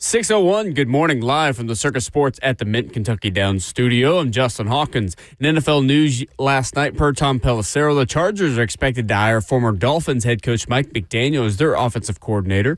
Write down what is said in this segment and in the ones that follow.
6:01, good morning, live from the Circus Sports at the Mint Kentucky Downs studio. I'm Justin Hawkins. In NFL news last night, per Tom Pelissero, the Chargers are expected to hire former Dolphins head coach Mike McDaniel as their offensive coordinator.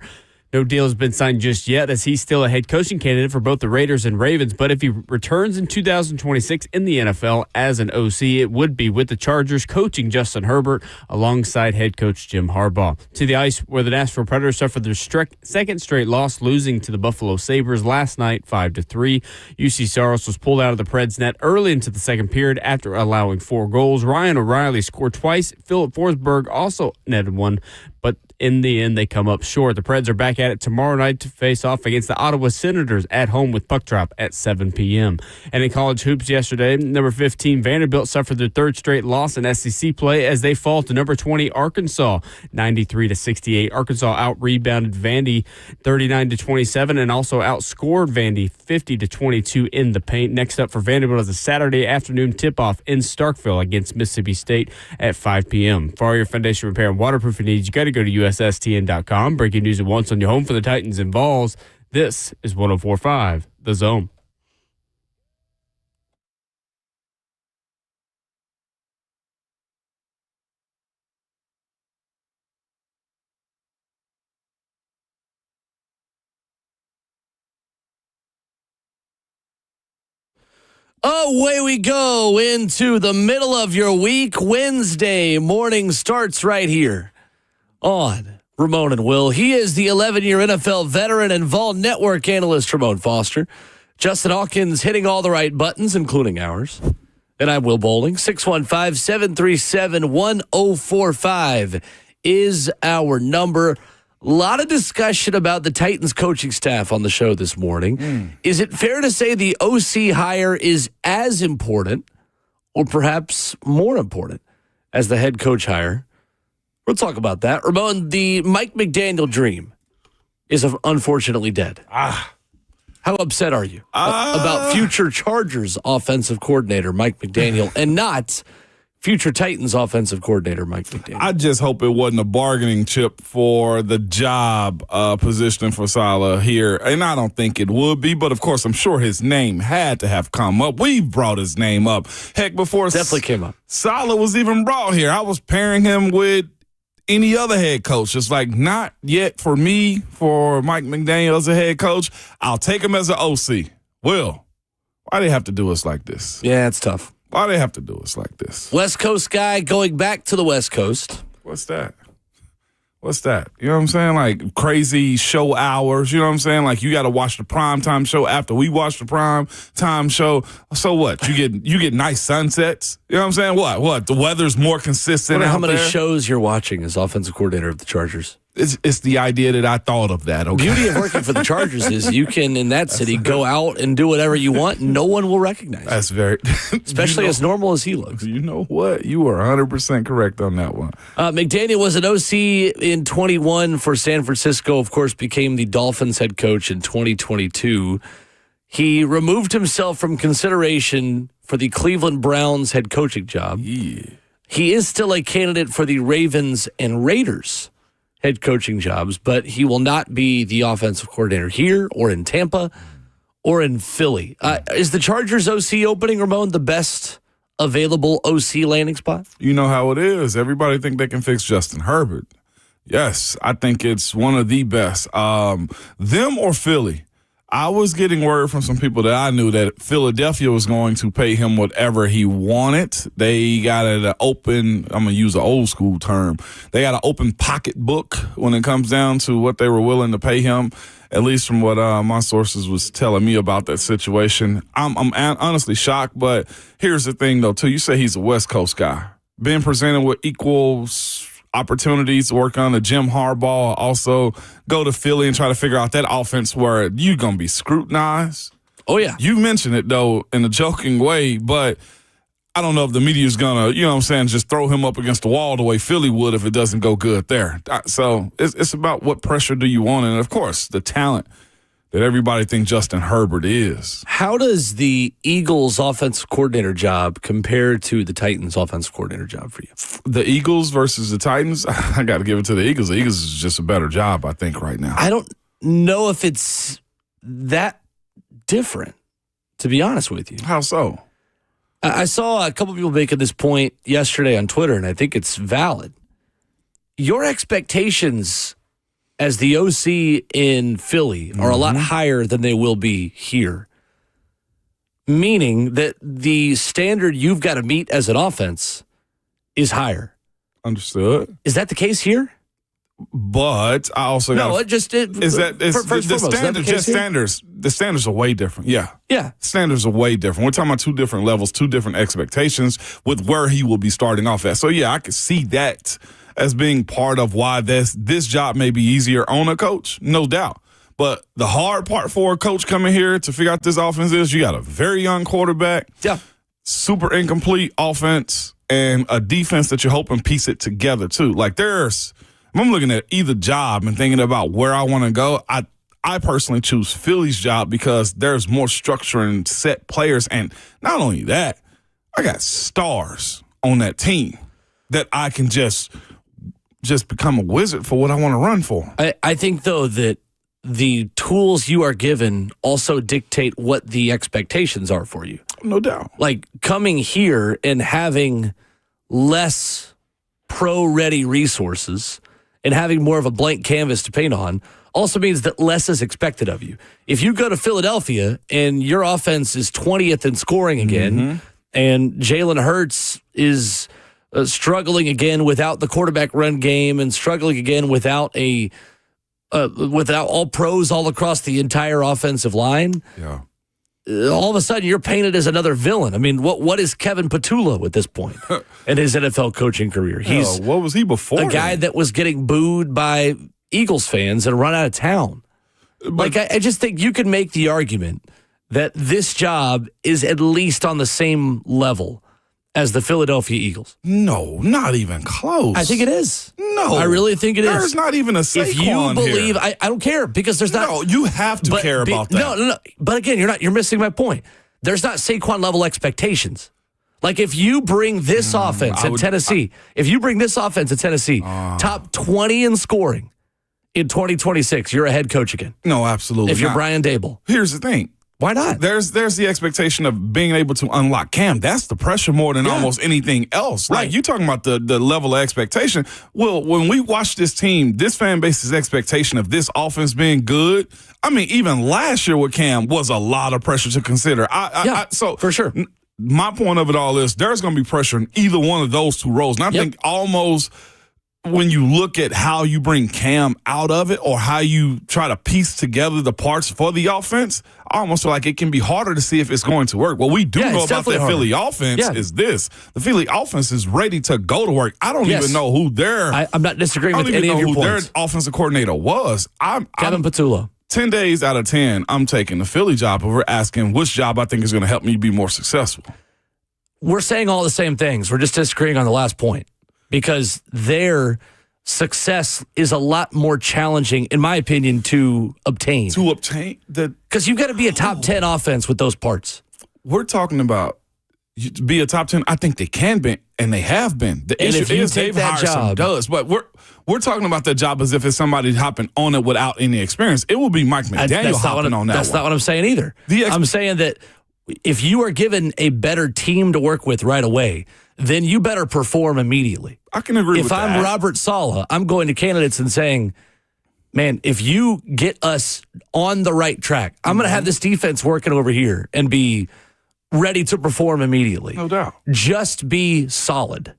No deal has been signed just yet, as he's still a head coaching candidate for both the Raiders and Ravens. But if he returns in 2026 in the NFL as an OC, it would be with the Chargers coaching Justin Herbert alongside head coach Jim Harbaugh. To the ice, where the Nashville Predators suffered their second straight loss, losing to the Buffalo Sabres last night 5-3. UC Saros was pulled out of the Preds net early into the second period after allowing 4 goals. Ryan O'Reilly scored twice. Philip Forsberg also netted one, but in the end, they come up short. The Preds are back at it tomorrow night to face off against the Ottawa Senators at home with puck drop at 7 p.m. And in college hoops yesterday, number 15 Vanderbilt suffered their third straight loss in SEC play as they fall to number 20 Arkansas, 93-68. Arkansas out-rebounded Vandy 39-27 and also outscored Vandy 50-22 in the paint. Next up for Vanderbilt is a Saturday afternoon tip-off in Starkville against Mississippi State at 5 p.m. For all your foundation repair and waterproofing needs, you got to go to USSTN.com. Breaking news at once on your home for the Titans and Vols. This is 104.5 The Zone. Away we go into the middle of your week. Wednesday morning starts right here on Ramon and Will. He is the 11-year NFL veteran and Vol Network analyst, Ramon Foster. Justin Hawkins hitting all the right buttons, including ours. And I'm Will Bowling. 615-737-1045 is our number. A lot of discussion about the Titans coaching staff on the show this morning. Is it fair to say the OC hire is as important or perhaps more important as the head coach hire? We'll talk about that. Ramon, the Mike McDaniel dream is unfortunately dead. How upset are you about future Chargers offensive coordinator Mike McDaniel and not future Titans offensive coordinator Mike McDaniel? I just hope it wasn't a bargaining chip for the job positioning for Saleh here. And I don't think it would be, but of course, I'm sure his name had to have come up. We've brought his name up. Heck, before Definitely came up. Saleh was even brought here, I was pairing him with any other head coach. Just like, not yet for me, for Mike McDaniel as a head coach. I'll take him as an OC. Will, why do they have to do us like this? Yeah, it's tough. Why do they have to do us like this? West Coast guy going back to the West Coast. What's that? What's that? You know what I'm saying? Like crazy show hours. You know what I'm saying? Like you got to watch the primetime show after we watch the primetime show. So what? You get nice sunsets. You know what I'm saying? What? The weather's more consistent. I wonder how many there. shows you're watching as offensive coordinator of the Chargers. It's the idea that I thought of that. Okay. Beauty of working for the Chargers is you can, in that city, go out and do whatever you want. And no one will recognize you. That's very, especially as normal as he looks. You know what? You are 100% correct on that one. McDaniel was an OC in 21 for San Francisco. Of course, became the Dolphins head coach in 2022. He removed himself from consideration for the Cleveland Browns head coaching job. Yeah. He is still a candidate for the Ravens and Raiders head coaching jobs, but he will not be the offensive coordinator here or in Tampa or in Philly. Is the Chargers OC opening, Ramon, the best available OC landing spot? You know how it is. Everybody think they can fix Justin Herbert. Yes, I think it's one of the best. Them or Philly. I was getting word from some people that I knew that Philadelphia was going to pay him whatever he wanted. They got an open, I'm going to use an old school term, they got an open pocketbook when it comes down to what they were willing to pay him, at least from what my sources was telling me about that situation. I'm honestly shocked, but here's the thing, though, too. You say he's a West Coast guy. Been presented with equal opportunities to work on the Jim Harbaugh, also go to Philly and try to figure out that offense where you're going to be scrutinized. Oh, yeah. You mentioned it, though, in a joking way, but I don't know if the media is going to, you know what I'm saying, just throw him up against the wall the way Philly would if it doesn't go good there. So it's about what pressure do you want, and, of course, the talent that everybody thinks Justin Herbert is. How does the Eagles offensive coordinator job compare to the Titans offensive coordinator job for you? The Eagles versus the Titans, I got to give it to the Eagles. The Eagles is just a better job, I think, right now. I don't know if it's that different, to be honest with you. How so? I saw a couple people making this point yesterday on Twitter, and I think it's valid. Your expectations as the OC in Philly are a lot higher than they will be here, meaning that the standard you've got to meet as an offense is higher. Understood. Is that the case here? But I also standards. The standards are way different. Yeah. Standards are way different. We're talking about two different levels, two different expectations with where he will be starting off at. So yeah, I could see that as being part of why this job may be easier on a coach, no doubt. But the hard part for a coach coming here to figure out this offense is you got a very young quarterback, super incomplete offense, and a defense that you're hoping piece it together too. Like I'm looking at either job and thinking about where I want to go. I personally choose Philly's job because there's more structure and set players. And not only that, I got stars on that team that I can just become a wizard for what I want to run for. I think, though, that the tools you are given also dictate what the expectations are for you. No doubt. Like coming here and having less pro-ready resources and having more of a blank canvas to paint on also means that less is expected of you. If you go to Philadelphia and your offense is 20th in scoring again, and Jalen Hurts is struggling again without the quarterback run game and struggling again without without all pros all across the entire offensive line, all of a sudden you're painted as another villain. I mean, what is Kevin Petula at this point in his NFL coaching career? He's what was he before? A guy that was getting booed by Eagles fans and run out of town. But, I just think you can make the argument that this job is at least on the same level as the Philadelphia Eagles. No, not even close. I think it is. No. I really think it is. There's not even a Saquon If you believe, here. I don't care because there's not. No, you have to care about that. No. But again, you're missing my point. There's not Saquon level expectations. Like if you bring this offense in Tennessee, top 20 in scoring in 2026, you're a head coach again. No, absolutely. If you're Brian Daboll. Here's the thing. Why not? There's the expectation of being able to unlock Cam. That's the pressure more than almost anything else. Right. Like you talking about the level of expectation. Well, when we watch this team, this fan base's expectation of this offense being good, I mean, even last year with Cam was a lot of pressure to consider. So for sure. My point of it all is there's going to be pressure in either one of those two roles. And I think almost when you look at how you bring Cam out of it or how you try to piece together the parts for the offense, I almost feel like it can be harder to see if it's going to work. What we do know about that Philly offense is this. The Philly offense is ready to go to work. I don't even know who I'm not disagreeing with any of your points. Their offensive coordinator was. Kevin Petula. 10 days out of 10, I'm taking the Philly job over asking which job I think is going to help me be more successful. We're saying all the same things. We're just disagreeing on the last point. Because their success is a lot more challenging, in my opinion, to obtain. Because you've got to be a top 10 offense with those parts. We're talking about to be a top 10. I think they can be, and they have been. The issue is they've hired some duds, but we're talking about that job as if it's somebody hopping on it without any experience. It will be Mike McDaniel hopping on that. That's not what I'm saying either. I'm saying that if you are given a better team to work with right away, then you better perform immediately. I can agree with that. If I'm Robert Saleh, I'm going to candidates and saying, man, if you get us on the right track, I'm going to have this defense working over here and be ready to perform immediately. No doubt. Just be solid.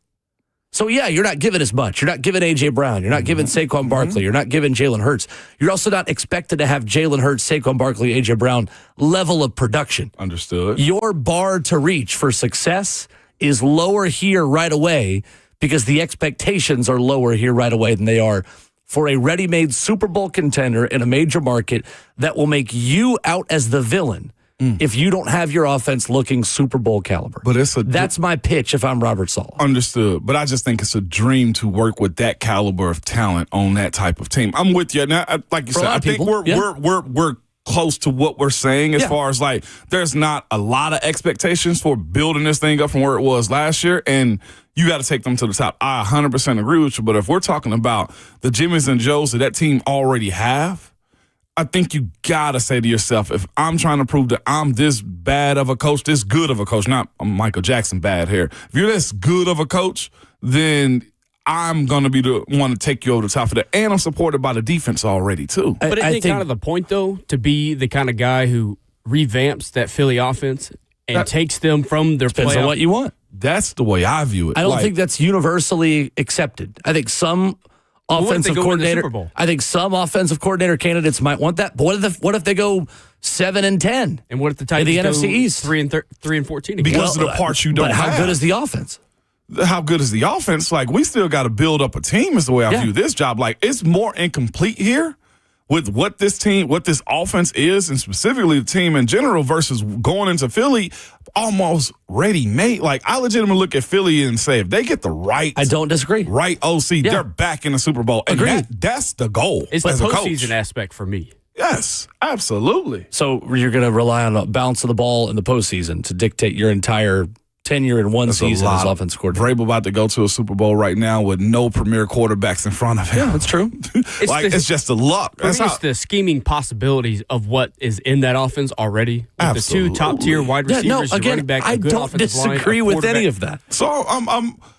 So, yeah, you're not giving as much. You're not giving A.J. Brown. You're not giving Saquon Barkley. You're not giving Jalen Hurts. You're also not expected to have Jalen Hurts, Saquon Barkley, A.J. Brown level of production. Understood. Your bar to reach for success is lower here right away because the expectations are lower here right away than they are for a ready-made Super Bowl contender in a major market that will make you out as the villain if you don't have your offense looking Super Bowl caliber. But that's my pitch if I'm Robert Saleh. Understood. But I just think it's a dream to work with that caliber of talent on that type of team. I'm with you. Now, like you said, I think we're close to what we're saying as far as like there's not a lot of expectations for building this thing up from where it was last year, and you got to take them to the top. I 100% agree with you, but if we're talking about the Jimmys and Joes that team already have, I think you got to say to yourself, if I'm trying to prove that I'm this bad of a coach, this good of a coach, not Michael Jackson bad here. If you're this good of a coach, then I'm going to be the one to take you over the top of that. And I'm supported by the defense already, too. But I think kind of the point, though, to be the kind of guy who revamps that Philly offense and takes them from their Depends on what you want. That's the way I view it. I don't think that's universally accepted. I think some offensive coordinator. I think some offensive coordinator candidates might want that. But what if they go 7-10? And what if the Titans in the NFC East 3-14 again? Because of the parts you don't have. But how good is the offense? How good is the offense? Like, we still got to build up a team is the way I view this job. Like, it's more incomplete here with what this offense is, and specifically the team in general versus going into Philly almost ready-made. Like, I legitimately look at Philly and say, if they get the right... I don't disagree. Right OC, they're back in the Super Bowl. And that's the goal. It's the postseason aspect for me. Yes, absolutely. So you're going to rely on a bounce of the ball in the postseason to dictate your entire tenure in one season as offensive coordinator. Vrabel about to go to a Super Bowl right now with no premier quarterbacks in front of him. Yeah, that's true. It's just the luck. It's the scheming possibilities of what is in that offense already. With the two top-tier wide receivers, running back, I don't disagree with any of that. So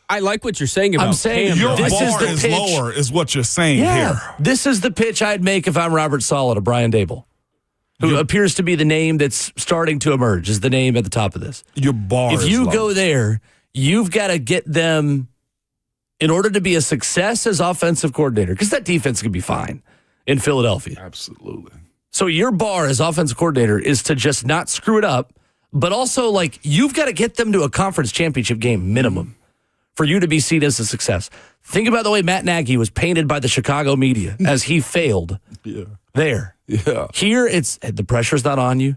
I like what you're saying about Cam. Your bar is lower is what you're saying here. This is the pitch I'd make if I'm Robert Saleh to Brian Daboll, who appears to be the name that's starting to emerge, is the name at the top of this. Your bar If you go there, you've got to get them, in order to be a success as offensive coordinator, because that defense can be fine in Philadelphia. Absolutely. So your bar as offensive coordinator is to just not screw it up, but also, like, you've got to get them to a conference championship game minimum for you to be seen as a success. Think about the way Matt Nagy was painted by the Chicago media as he failed there. Yeah. Here, the pressure's not on you.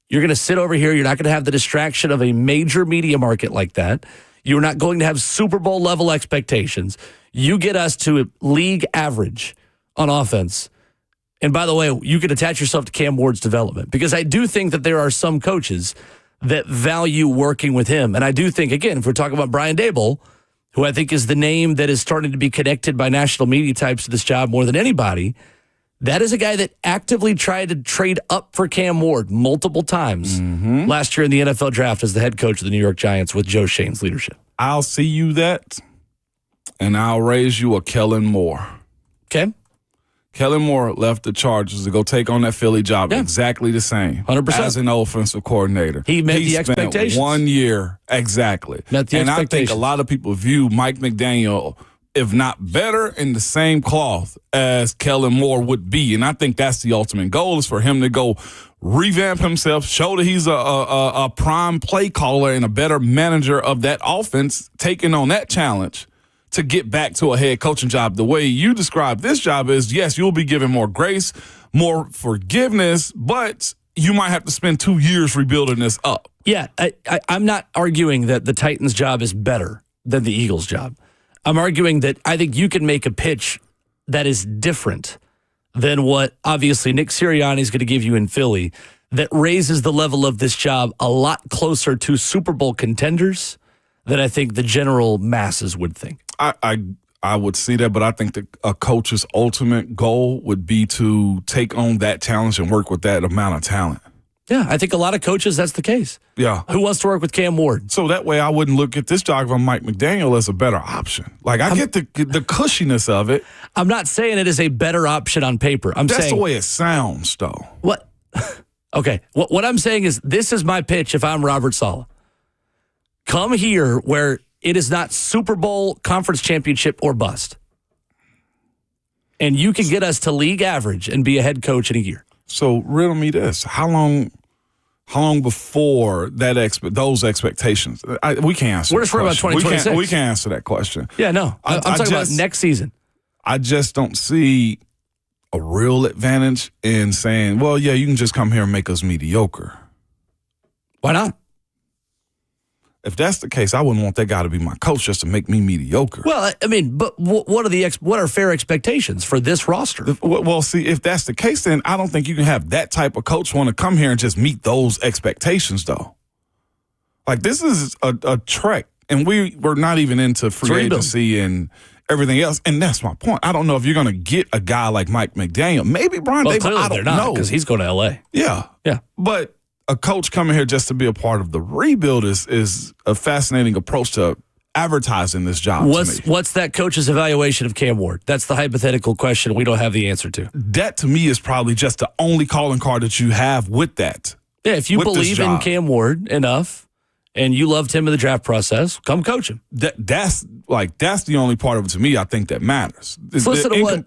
You're going to sit over here. You're not going to have the distraction of a major media market like that. You're not going to have Super Bowl level expectations. You get us to a league average on offense. And by the way, you can attach yourself to Cam Ward's development, because I do think that there are some coaches that value working with him. And I do think, again, if we're talking about Brian Daboll, who I think is the name that is starting to be connected by national media types to this job more than anybody, that is a guy that actively tried to trade up for Cam Ward multiple times last year in the NFL draft as the head coach of the New York Giants with Joe Shane's leadership. I'll see you that, and I'll raise you a Kellen Moore. Okay. Kellen Moore left the Chargers to go take on that Philly job exactly the same. 100%. As an offensive coordinator. He met the expectations. Spent 1 year, exactly. Met the expectations. I think a lot of people view Mike McDaniel, if not better, in the same cloth as Kellen Moore would be. And I think that's the ultimate goal, is for him to go revamp himself, show that he's a prime play caller and a better manager of that offense, taking on that challenge to get back to a head coaching job. The way you describe this job is, yes, you'll be given more grace, more forgiveness, but you might have to spend 2 years rebuilding this up. Yeah, I'm not arguing that the Titans' job is better than the Eagles' job. I'm arguing that I think you can make a pitch that is different than what obviously Nick Sirianni is going to give you in Philly, that raises the level of this job a lot closer to Super Bowl contenders than I think the general masses would think. I would see that, but I think that a coach's ultimate goal would be to take on that challenge and work with that amount of talent. Yeah, I think a lot of coaches, that's the case. Yeah. Who wants to work with Cam Ward? So that way I wouldn't look at this job from Mike McDaniel as a better option. Like, I get the cushiness of it. I'm not saying it is a better option on paper. That's the way it sounds, though. What? Okay. What I'm saying is, this is my pitch if I'm Robert Saleh. Come here where it is not Super Bowl, conference championship, or bust. And you can get us to league average and be a head coach in a year. So riddle me this: how long before those expectations? We can't answer. We're just worried about 2026. We can't answer that question. Yeah, no. I'm talking about next season. I just don't see a real advantage in saying, well, yeah, you can just come here and make us mediocre. Why not? If that's the case, I wouldn't want that guy to be my coach just to make me mediocre. Well, I mean, but what are fair expectations for this roster? Well, see, if that's the case, then I don't think you can have that type of coach want to come here and just meet those expectations, though. Like, this is a trek, and we're not even into free agency and everything else. And that's my point. I don't know if you're going to get a guy like Mike McDaniel. Maybe Brian Daboll. Clearly I don't they're not know. because he's going to L.A. Yeah. Yeah. But a coach coming here just to be a part of the rebuild is a fascinating approach to advertising this job to me. What's that coach's evaluation of Cam Ward? That's the hypothetical question we don't have the answer to. That, to me, is probably just the only calling card that you have with that. Yeah, if you believe in Cam Ward enough and you loved him in the draft process, come coach him. That's the only part of it to me I think that matters. Listen to what.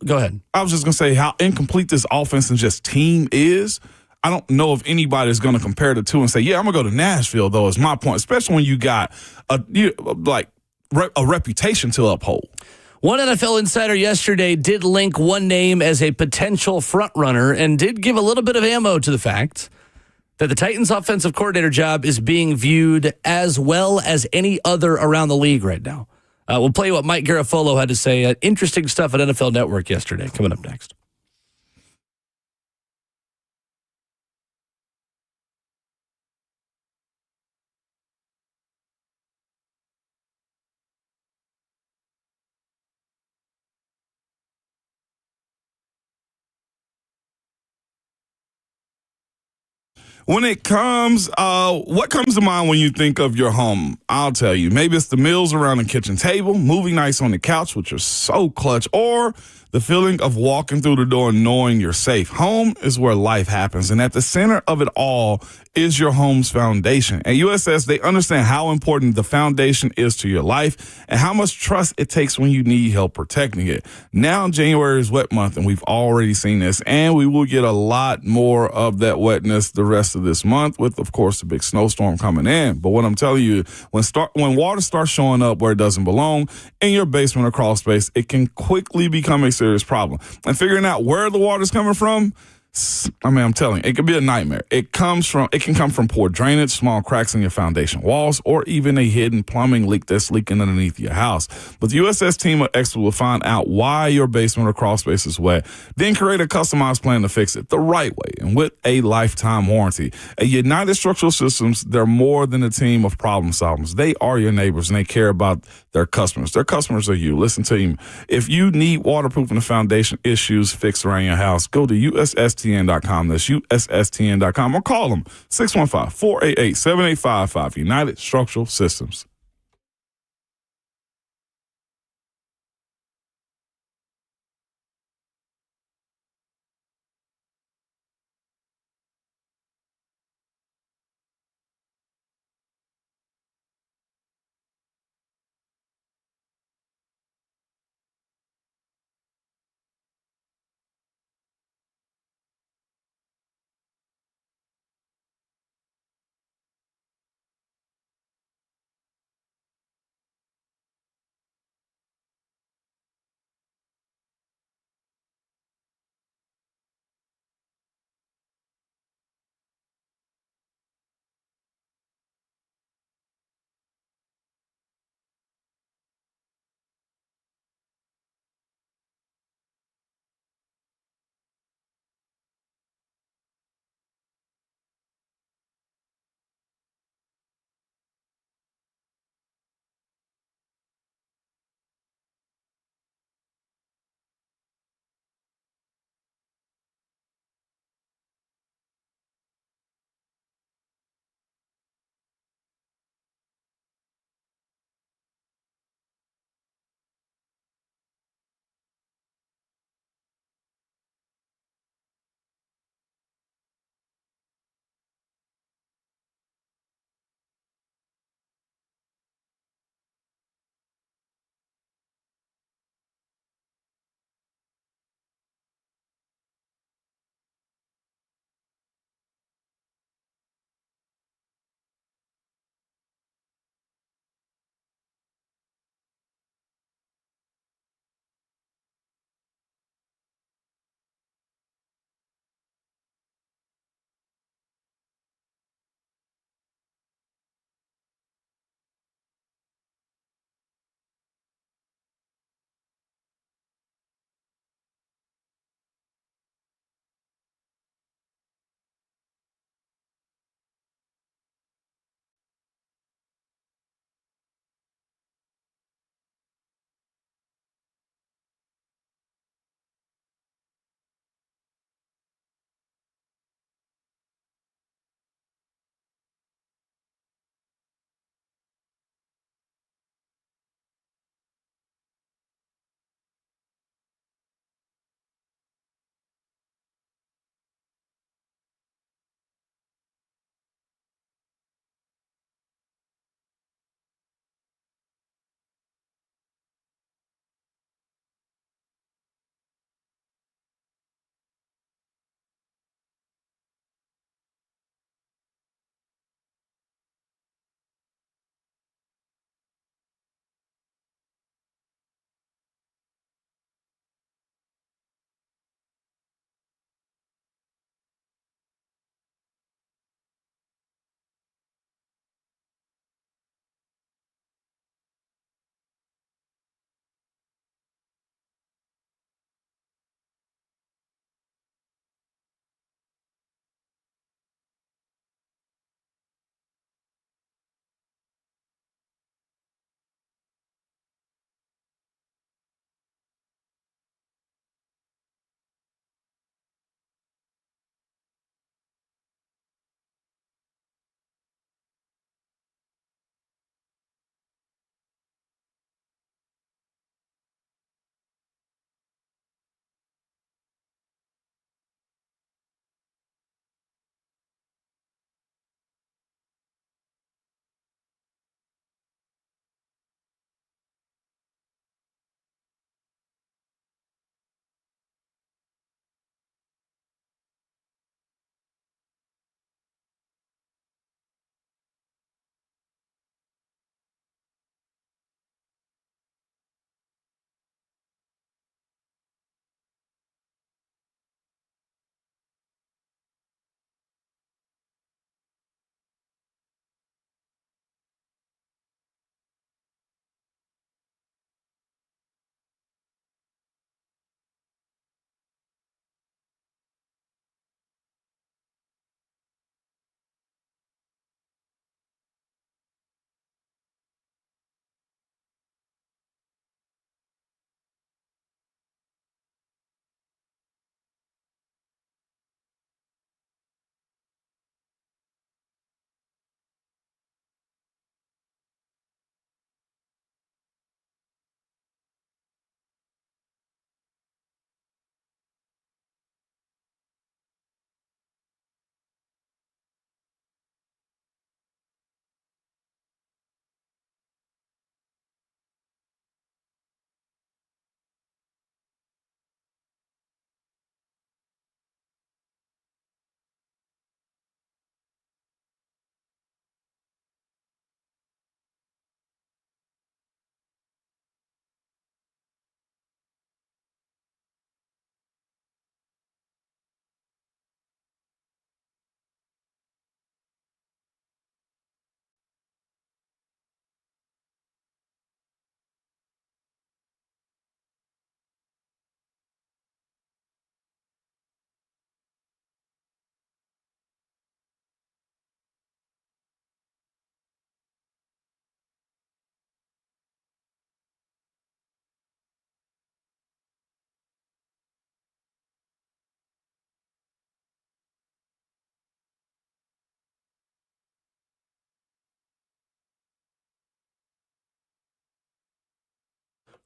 Go ahead. I was just going to say how incomplete this offense and just team is. I don't know if anybody's going to compare the two and say, yeah, I'm going to go to Nashville, though, is my point, especially when you got a reputation to uphold. One NFL insider yesterday did link one name as a potential frontrunner and did give a little bit of ammo to the fact that the Titans' offensive coordinator job is being viewed as well as any other around the league right now. We'll play what Mike Garafolo had to say. Interesting stuff at NFL Network yesterday. Coming up next. When it comes, what comes to mind when you think of your home? I'll tell you. Maybe it's the meals around the kitchen table, movie nights on the couch, which are so clutch, or the feeling of walking through the door and knowing you're safe. Home is where life happens, and at the center of it all is your home's foundation. At USS, they understand how important the foundation is to your life and how much trust it takes when you need help protecting it. Now, January is wet month, and we've already seen this, and we will get a lot more of that wetness the rest of this month with, of course, the big snowstorm coming in. But what I'm telling you, when water starts showing up where it doesn't belong in your basement or crawl space, it can quickly become a serious problem. And figuring out where the water's coming from, I'm telling you, it could be a nightmare. It can come from poor drainage, small cracks in your foundation walls, or even a hidden plumbing leak that's leaking underneath your house. But the USS team of experts will find out why your basement or crawl space is wet, then create a customized plan to fix it the right way and with a lifetime warranty. At United Structural Systems, they're more than a team of problem solvers. They are your neighbors, and they care about their customers. Their customers are you. Listen to them. If you need waterproofing and foundation issues fixed around your house, go to USSTN.com. That's USSTN.com, or call them 615-488-7855. United Structural Systems.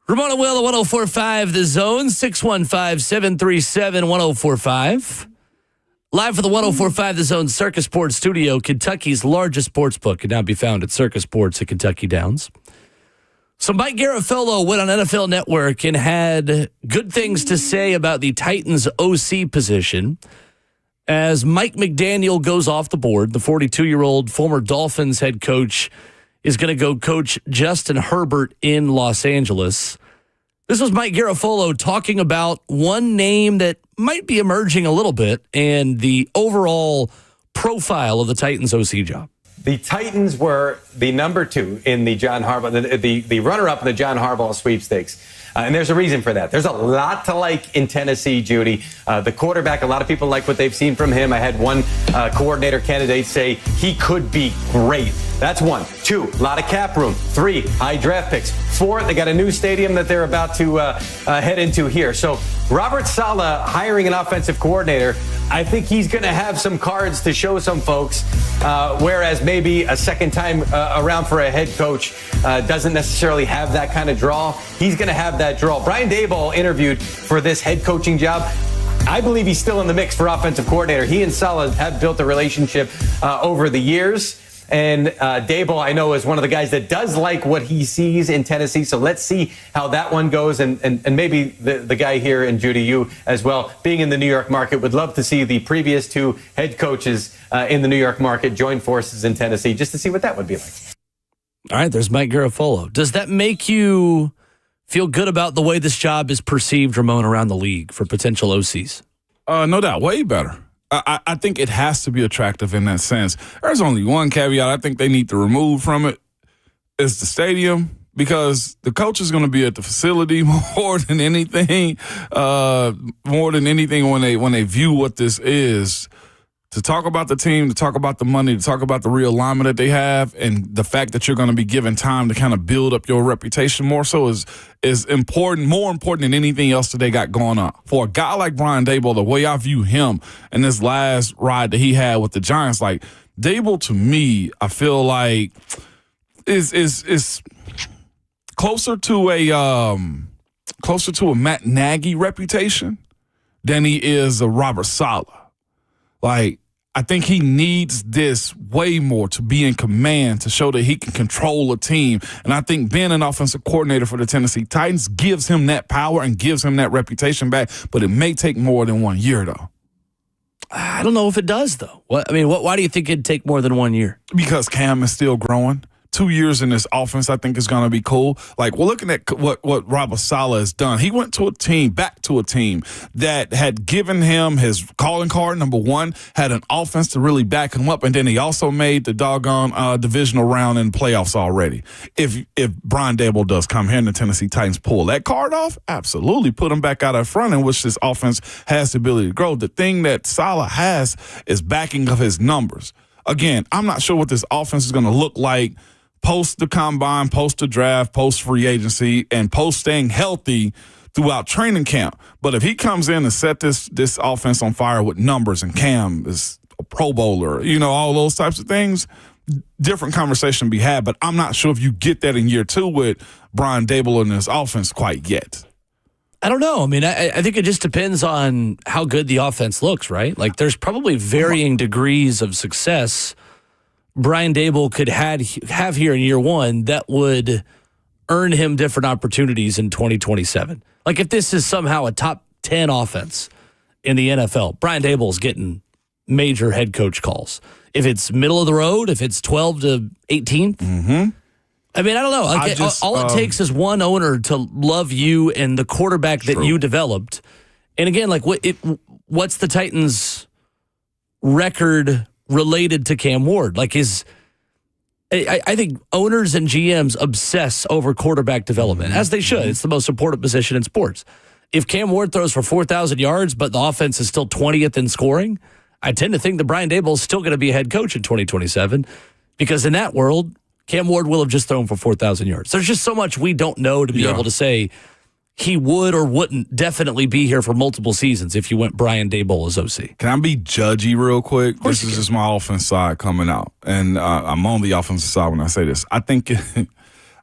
Ramona Will at 104.5 The Zone, 615-737-1045. Live for the 104.5 The Zone Circus Sports Studio, Kentucky's largest sports book can now be found at Circus Sports at Kentucky Downs. So Mike Garafolo went on NFL Network and had good things to say about the Titans OC position as Mike McDaniel goes off the board. The 42-year-old former Dolphins head coach is going to go coach Justin Herbert in Los Angeles. This was Mike Garafolo talking about one name that might be emerging a little bit and the overall profile of the Titans OC job. The Titans were the number 2 in the John Harbaugh, the runner-up in the John Harbaugh sweepstakes. And there's a reason for that. There's a lot to like in Tennessee, Judy. The quarterback, a lot of people like what they've seen from him. I had one coordinator candidate say he could be great. That's 1. 2, a lot of cap room. 3, high draft picks. 4, they got a new stadium that they're about to head into here. So Robert Saleh hiring an offensive coordinator, I think he's going to have some cards to show some folks, whereas maybe a second time around for a head coach doesn't necessarily have that kind of draw. He's going to have that draw. Brian Daboll interviewed for this head coaching job. I believe he's still in the mix for offensive coordinator. He and Saleh have built a relationship over the years. And Daboll, I know, is one of the guys that does like what he sees in Tennessee. So let's see how that one goes. And maybe the guy here, and Judy, you as well, being in the New York market, would love to see the previous 2 head coaches in the New York market join forces in Tennessee just to see what that would be like. All right, there's Mike Garafolo. Does that make you feel good about the way this job is perceived, Ramon, around the league for potential OCs? No doubt. Way better. I think it has to be attractive in that sense. There's only one caveat I think they need to remove from it is the stadium, because the coach is going to be at the facility more than anything when they view what this is. To talk about the team, to talk about the money, to talk about the realignment that they have, and the fact that you're going to be given time to kind of build up your reputation more so is important, more important than anything else that they got going on. For a guy like Brian Daboll, the way I view him in this last ride that he had with the Giants, like Daboll to me, I feel like is closer to a Matt Nagy reputation than he is a Robert Saleh. Like, I think he needs this way more to be in command, to show that he can control a team. And I think being an offensive coordinator for the Tennessee Titans gives him that power and gives him that reputation back. But it may take more than 1 year, though. I don't know if it does, though. Why do you think it'd take more than 1 year? Because Cam is still growing. 2 years in this offense, I think, is going to be cool. Like, we're looking at what Robert Saleh has done. He went back to a team that had given him his calling card, number 1, had an offense to really back him up, and then he also made the doggone divisional round in playoffs already. If Brian Daboll does come here and the Tennessee Titans pull that card off, absolutely put him back out up front, in which this offense has the ability to grow. The thing that Saleh has is backing of his numbers. Again, I'm not sure what this offense is going to look like post the combine, post the draft, post free agency, and post staying healthy throughout training camp. But if he comes in and set this offense on fire with numbers, and Cam is a Pro Bowler, all those types of things, different conversation to be had. But I'm not sure if you get that in year 2 with Brian Daboll in this offense quite yet. I don't know. I mean, I think it just depends on how good the offense looks, right? Like, there's probably varying degrees of success Brian Daboll could have here in year 1 that would earn him different opportunities in 2027. Like, if this is somehow a top 10 offense in the NFL, Brian Daboll's getting major head coach calls. If it's middle of the road, if it's 12 to 18th, I mean, I don't know. All it takes is one owner to love you and the quarterback that you developed. And again, like, what's the Titans' record related to Cam Ward? Like, I think owners and GMs obsess over quarterback development, as they should. It's the most important position in sports. If Cam Ward throws for 4,000 yards, but the offense is still 20th in scoring, I tend to think that Brian Daboll is still going to be a head coach in 2027, because in that world, Cam Ward will have just thrown for 4,000 yards. There's just so much we don't know to be able to say he would or wouldn't definitely be here for multiple seasons if you went Brian Daboll as OC. Can I be judgy real quick? This is just my offense side coming out, and I'm on the offensive side when I say this. I think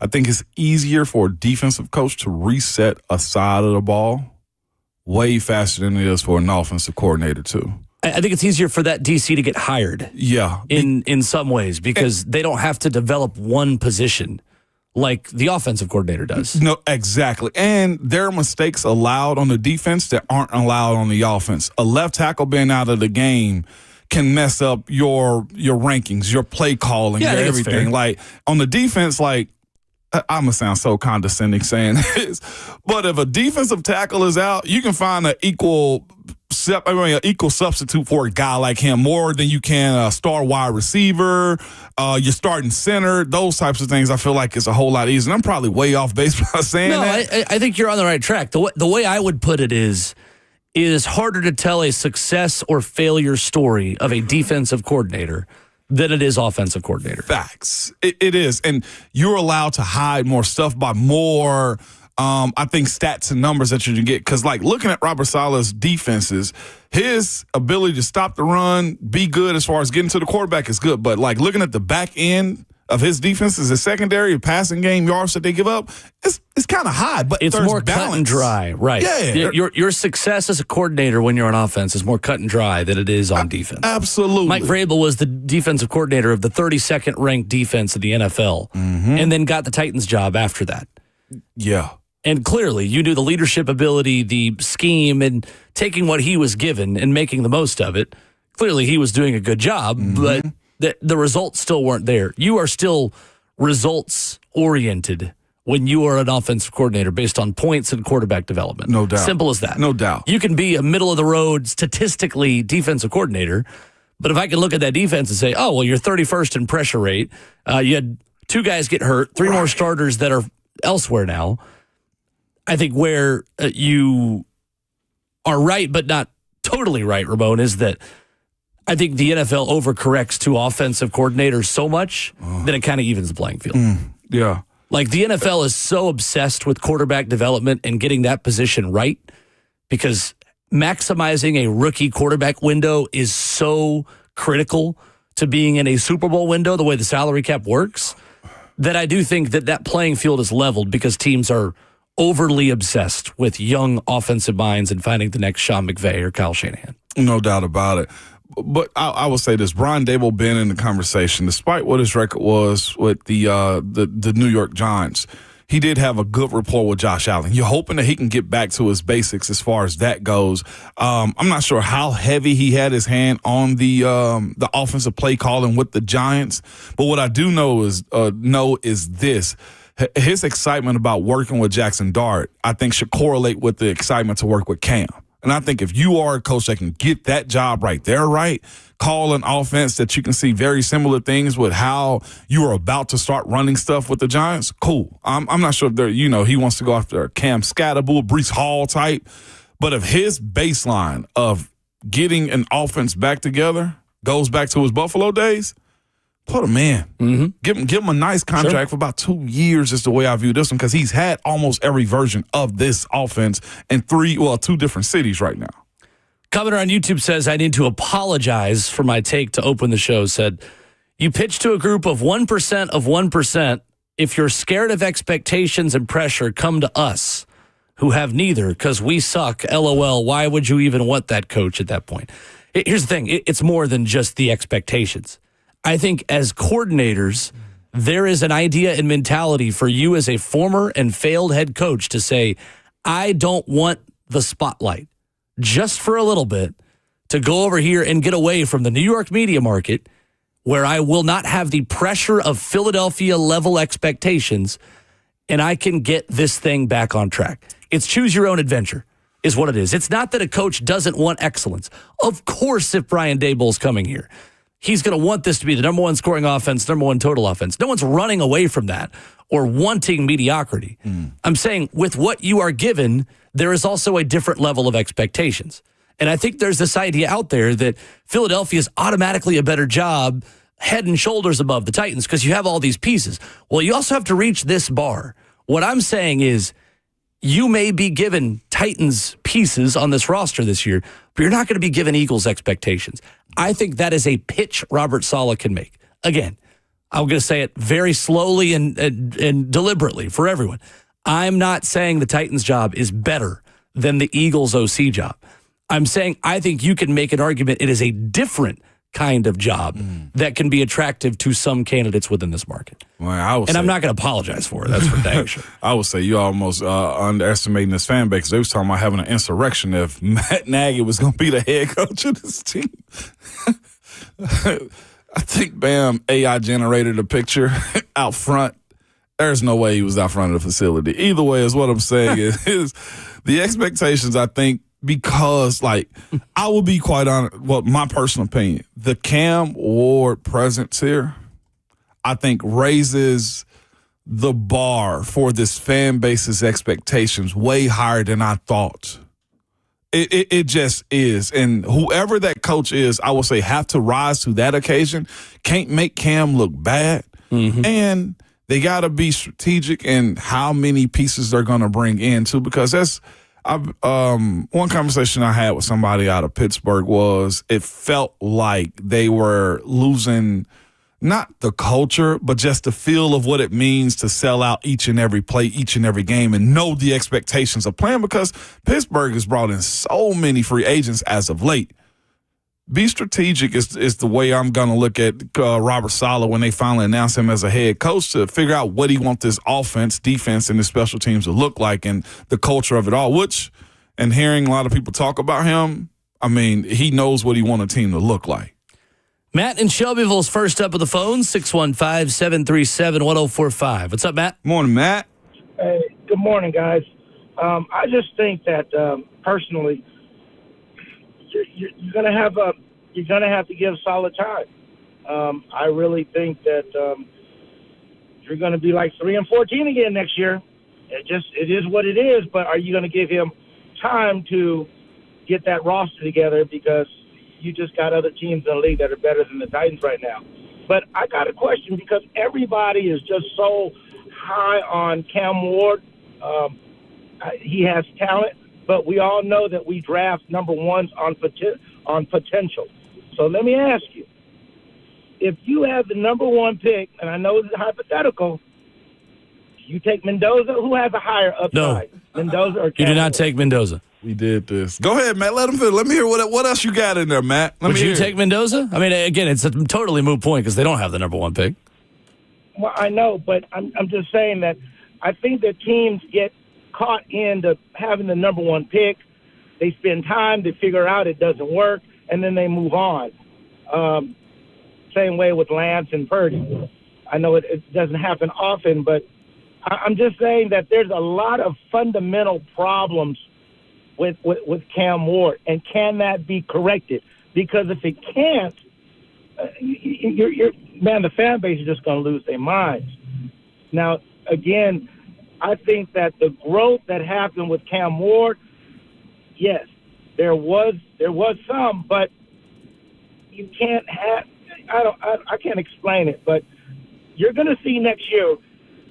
I think it's easier for a defensive coach to reset a side of the ball way faster than it is for an offensive coordinator too. I think it's easier for that DC to get hired. Yeah. In some ways, because they don't have to develop one position like the offensive coordinator does. No, exactly. And there are mistakes allowed on the defense that aren't allowed on the offense. A left tackle being out of the game can mess up your rankings, your play calling, your everything. Like on the defense, like I'm gonna sound so condescending saying this, but if a defensive tackle is out, you can find an equal substitute for a guy like him more than you can a star wide receiver, your starting center, those types of things. I feel like it's a whole lot easier. And I'm probably way off base by saying that. No, I think you're on the right track. The way I would put it is harder to tell a success or failure story of a defensive coordinator than it is offensive coordinator. Facts. It is. And you're allowed to hide more stuff by more, I think, stats and numbers that you can get. Because, like, looking at Robert Saleh's defenses, his ability to stop the run, be good as far as getting to the quarterback is good. But, like, looking at the back end of his defenses, the secondary passing game yards that they give up, it's kind of high, but it's more cut and dry, right? Yeah, your success as a coordinator when you're on offense is more cut and dry than it is on defense. Absolutely. Mike Vrabel was the defensive coordinator of the 32nd ranked defense of the NFL, and then got the Titans job after that. Yeah. And clearly, you knew the leadership ability, the scheme, and taking what he was given and making the most of it. Clearly, he was doing a good job, but the results still weren't there. You are still results-oriented when you are an offensive coordinator based on points and quarterback development. No doubt. Simple as that. No doubt. You can be a middle-of-the-road, statistically defensive coordinator, but if I can look at that defense and say, oh, well, you're 31st in pressure rate, you had 2 guys get hurt, 3 more starters that are elsewhere now, I think where you are right, but not totally right, Ramon, is that I think the NFL overcorrects to offensive coordinators so much that it kind of evens the playing field. Yeah. Like the NFL is so obsessed with quarterback development and getting that position right because maximizing a rookie quarterback window is so critical to being in a Super Bowl window, the way the salary cap works, that I do think that playing field is leveled because teams are overly obsessed with young offensive minds and finding the next Sean McVay or Kyle Shanahan. No doubt about it. But I will say this: Brian Daboll been in the conversation, despite what his record was with the New York Giants. He did have a good rapport with Josh Allen. You're hoping that he can get back to his basics as far as that goes. I'm not sure how heavy he had his hand on the offensive play calling with the Giants, but what I do know is this. His excitement about working with Jackson Dart, I think, should correlate with the excitement to work with Cam. And I think if you are a coach that can get that job right there right, call an offense that you can see very similar things with how you are about to start running stuff with the Giants, cool. I'm not sure if he wants to go after a Cam Scatterbull, Breece Hall type. But if his baseline of getting an offense back together goes back to his Buffalo days, put him in. Mm-hmm. Give him a nice contract for about 2 years is the way I view this one because he's had almost every version of this offense in 2 different cities right now. Commenter on YouTube says, I need to apologize for my take to open the show. Said, you pitch to a group of 1% of 1%. If you're scared of expectations and pressure, come to us who have neither because we suck. LOL. Why would you even want that coach at that point? Here's the thing. It's more than just the expectations. I think as coordinators, there is an idea and mentality for you as a former and failed head coach to say, I don't want the spotlight just for a little bit to go over here and get away from the New York media market where I will not have the pressure of Philadelphia level expectations and I can get this thing back on track. It's choose your own adventure is what it is. It's not that a coach doesn't want excellence. Of course, if Brian Daboll's coming here, he's going to want this to be the number 1 scoring offense, number 1 total offense. No one's running away from that or wanting mediocrity. I'm saying with what you are given, there is also a different level of expectations. And I think there's this idea out there that Philadelphia is automatically a better job, head and shoulders above the Titans because you have all these pieces. Well, you also have to reach this bar. What I'm saying is you may be given Titans pieces on this roster this year, but you're not going to be given Eagles expectations. I think that is a pitch Robert Saleh can make. Again, I'm going to say it very slowly and deliberately for everyone. I'm not saying the Titans' job is better than the Eagles' OC job. I'm saying I think you can make an argument it is a different kind of job that can be attractive to some candidates within this market. Well, I'm not going to apologize for it. That's for dang sure. I would say you almost underestimating this fan base. They was talking about having an insurrection if Matt Nagy was going to be the head coach of this team. I think Bam AI generated a picture out front. There's no way he was out front of the facility. Either way is what I'm saying is the expectations, I think, because, like, I will be quite honest, well, my personal opinion, the Cam Ward presence here, I think raises the bar for this fan base's expectations way higher than I thought. It just is. And whoever that coach is, I will say, have to rise to that occasion. Can't make Cam look bad. Mm-hmm. And they got to be strategic in how many pieces they're going to bring in, too, because that's one conversation I had with somebody out of Pittsburgh was it felt like they were losing not the culture, but just the feel of what it means to sell out each and every play, each and every game, and know the expectations of playing, because Pittsburgh has brought in so many free agents as of late. Be strategic is the way I'm going to look at Robert Saleh when they finally announce him as a head coach, to figure out what he wants this offense, defense, and the special teams to look like and the culture of it all, which, and hearing a lot of people talk about him, I mean, he knows what he wants a team to look like. Matt in Shelbyville's first up of the phone, 615-737-1045. What's up, Matt? Morning, Matt. Hey, good morning, guys. I just think that personally, you're gonna have to give Saleh time. I really think that you're gonna be like 3-14 again next year. It is what it is. But are you gonna give him time to get that roster together? Because you just got other teams in the league that are better than the Titans right now. But I got a question, because everybody is just so high on Cam Ward. He has talent, but we all know that we draft number ones on potential. So let me ask you, if you have the number one pick, and I know it's hypothetical, you take Mendoza, who has a higher upside? No. Mendoza or Cam You did not Ward? take Mendoza. We did this. Go ahead, Matt. Let him finish. Let me hear what else you got in there, Matt. Would you take Mendoza? I mean, again, it's a totally moot point because they don't have the number one pick. Well, I know, but I'm just saying that I think that teams get caught into having the number one pick. They spend time to figure out it doesn't work, and then they move on. Same way with Lance and Purdy. I know it doesn't happen often, but I'm just saying that there's a lot of fundamental problems with Cam Ward, and can that be corrected? Because if it can't, the fan base is just going to lose their minds. Now, again, I think that the growth that happened with Cam Ward, yes, there was some, but you can't have. I can't explain it, but you're going to see next year.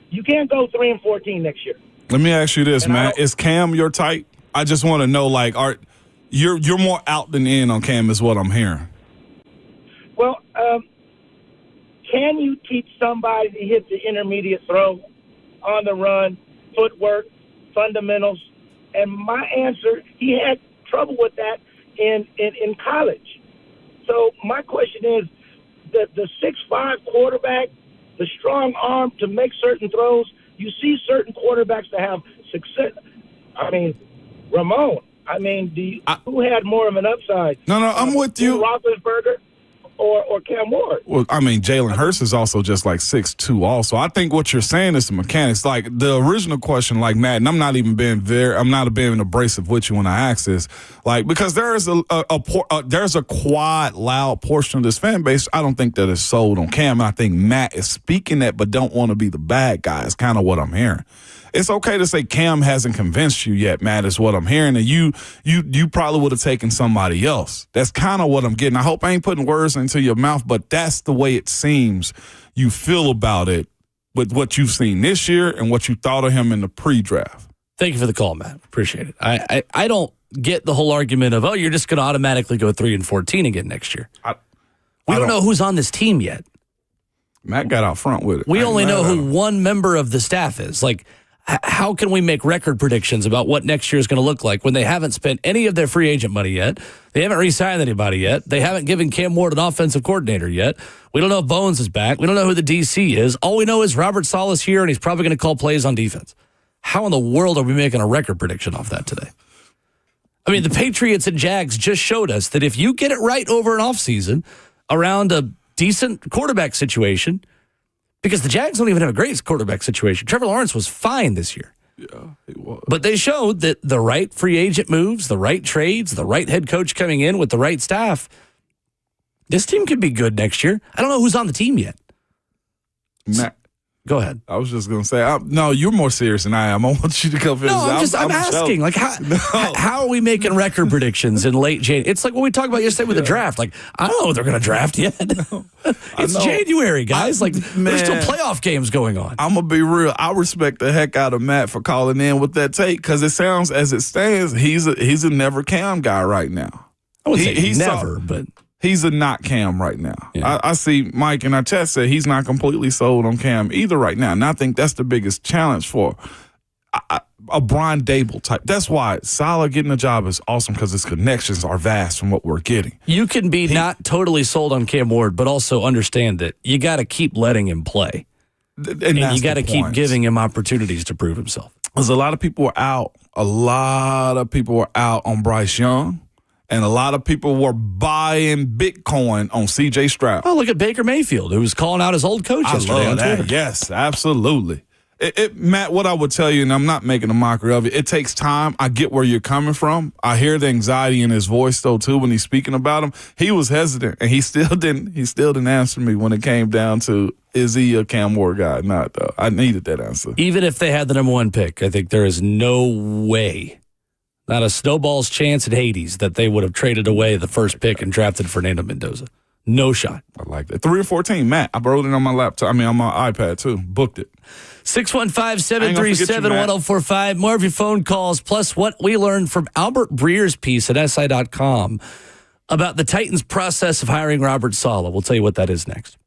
You can't go 3-14 next year. Let me ask you this, man. Is Cam your type? I just want to know, like, you're more out than in on Cam is what I'm hearing. Well, can you teach somebody to hit the intermediate throw, on the run, footwork, fundamentals? And my answer, he had trouble with that in college. So my question is, the 6'5" quarterback, the strong arm to make certain throws, you see certain quarterbacks that have success. I mean, Ramon. I mean, who had more of an upside? No, I'm with you. Roethlisberger or Cam Ward? Well, I mean, Jalen Hurts is also just like 6'2" also. I think what you're saying is the mechanics. Like the original question, like Matt, and I'm not being abrasive with you when I ask this, like, because there's a quad loud portion of this fan base. I don't think that is sold on Cam. And I think Matt is speaking that, but don't want to be the bad guy. It's kind of what I'm hearing. It's okay to say Cam hasn't convinced you yet, Matt, is what I'm hearing. And you probably would have taken somebody else. That's kind of what I'm getting. I hope I ain't putting words into your mouth, but that's the way it seems you feel about it with what you've seen this year and what you thought of him in the pre-draft. Thank you for the call, Matt. Appreciate it. I don't get the whole argument of, you're just going to automatically go 3-14 again next year. We don't know who's on this team yet. Matt got out front with it. We only know who one member of the staff is. Like, how can we make record predictions about what next year is going to look like when they haven't spent any of their free agent money yet? They haven't re-signed anybody yet. They haven't given Cam Ward an offensive coordinator yet. We don't know if Bones is back. We don't know who the DC is. All we know is Robert Saleh's here, and he's probably going to call plays on defense. How in the world are we making a record prediction off that today? I mean, the Patriots and Jags just showed us that if you get it right over an offseason around a decent quarterback situation, because the Jags don't even have a great quarterback situation. Trevor Lawrence was fine this year. Yeah, he was. But they showed that the right free agent moves, the right trades, the right head coach coming in with the right staff, this team could be good next year. I don't know who's on the team yet. Matt, Go ahead. I was just going to say, no, you're more serious than I am. I want you to come finish. No, I'm asking, like, how are we making record predictions in late January? It's like what we talked about yesterday with the draft. Like, I don't know what they're going to draft yet. It's January, guys. There's still playoff games going on. I'm going to be real. I respect the heck out of Matt for calling in with that take because it sounds, as it stands, he's a never Cam guy right now. I wouldn't say never, but... He's a not Cam right now. Yeah. I see Mike in our chat said he's not completely sold on Cam either right now. And I think that's the biggest challenge for a Brian Daboll type. That's why Saleh getting a job is awesome because his connections are vast from what we're getting. You can be not totally sold on Cam Ward, but also understand that you got to keep letting him play. And you got to keep giving him opportunities to prove himself. Because a lot of people were out. A lot of people were out on Bryce Young. And a lot of people were buying Bitcoin on C.J. Stroud. Oh, look at Baker Mayfield, who was calling out his old coach yesterday on Twitter. Yes, absolutely. Matt, what I would tell you, and I'm not making a mockery of it, it takes time. I get where you're coming from. I hear the anxiety in his voice, though, too, when he's speaking about him. He was hesitant, and he still didn't answer me when it came down to, is he a Cam Ward guy or not, though? I needed that answer. Even if they had the number one pick, I think there is no way, not a snowball's chance in Hades, that they would have traded away the first pick and drafted Fernando Mendoza. No shot. I like that. 3 or 14, Matt. I wrote it on my laptop. I mean, on my iPad, too. Booked it. 615-737-1045. More of your phone calls, plus what we learned from Albert Breer's piece at SI.com about the Titans' process of hiring Robert Saleh. We'll tell you what that is next.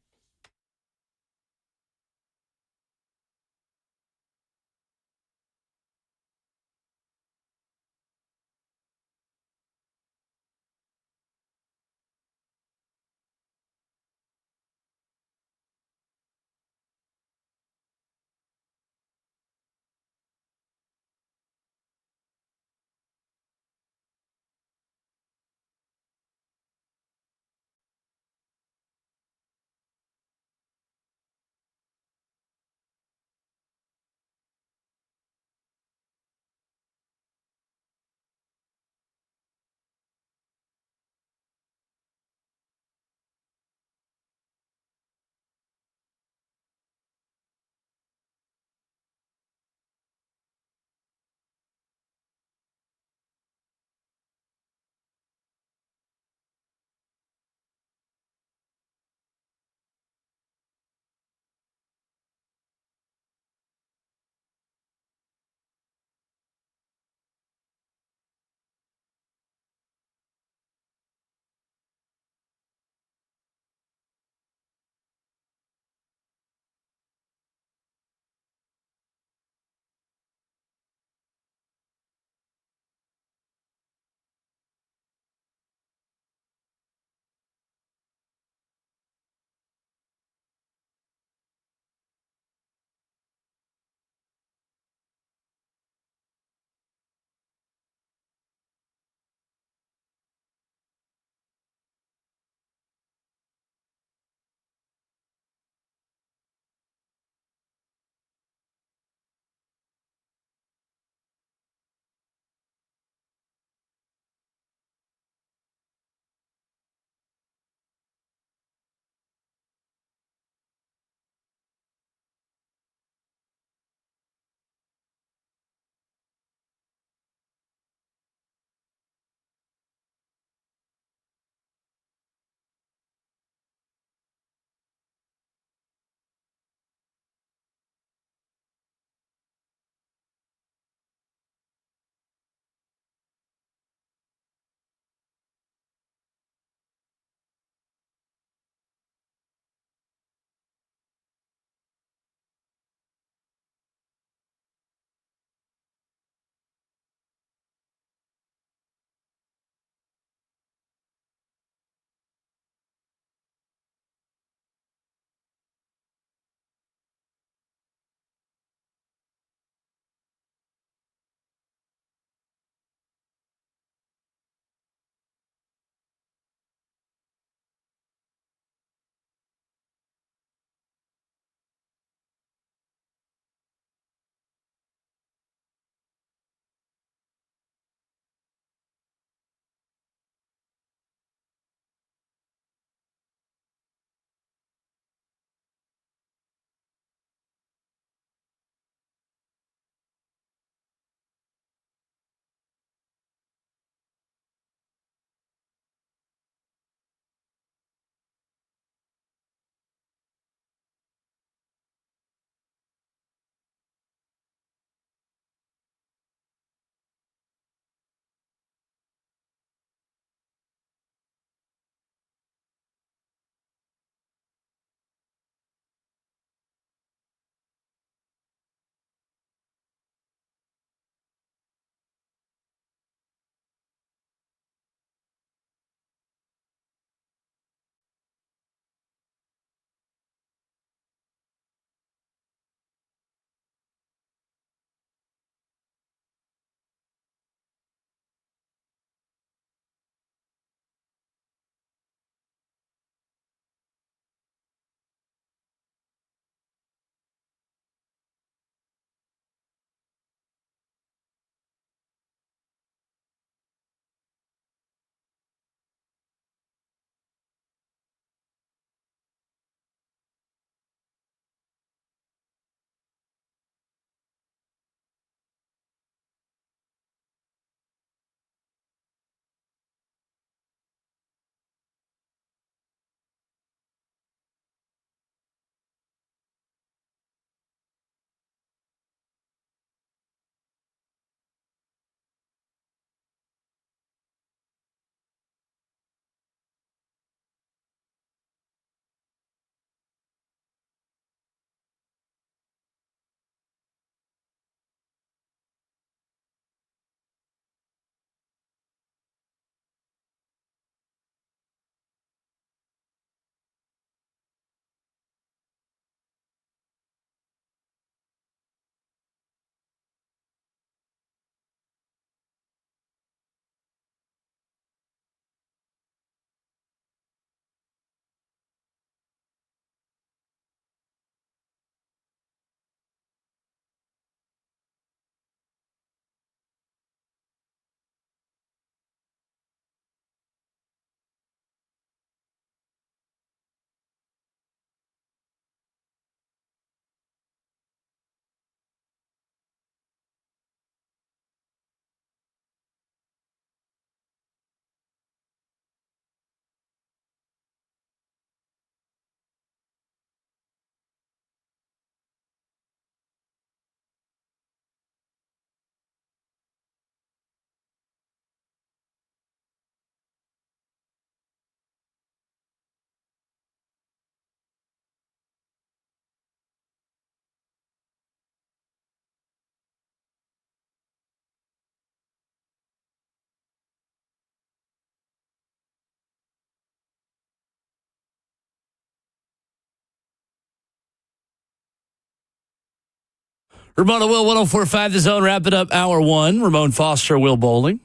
Ramona Will, 104.5 The Zone, wrapping up hour one. Ramon Foster, Will Bowling.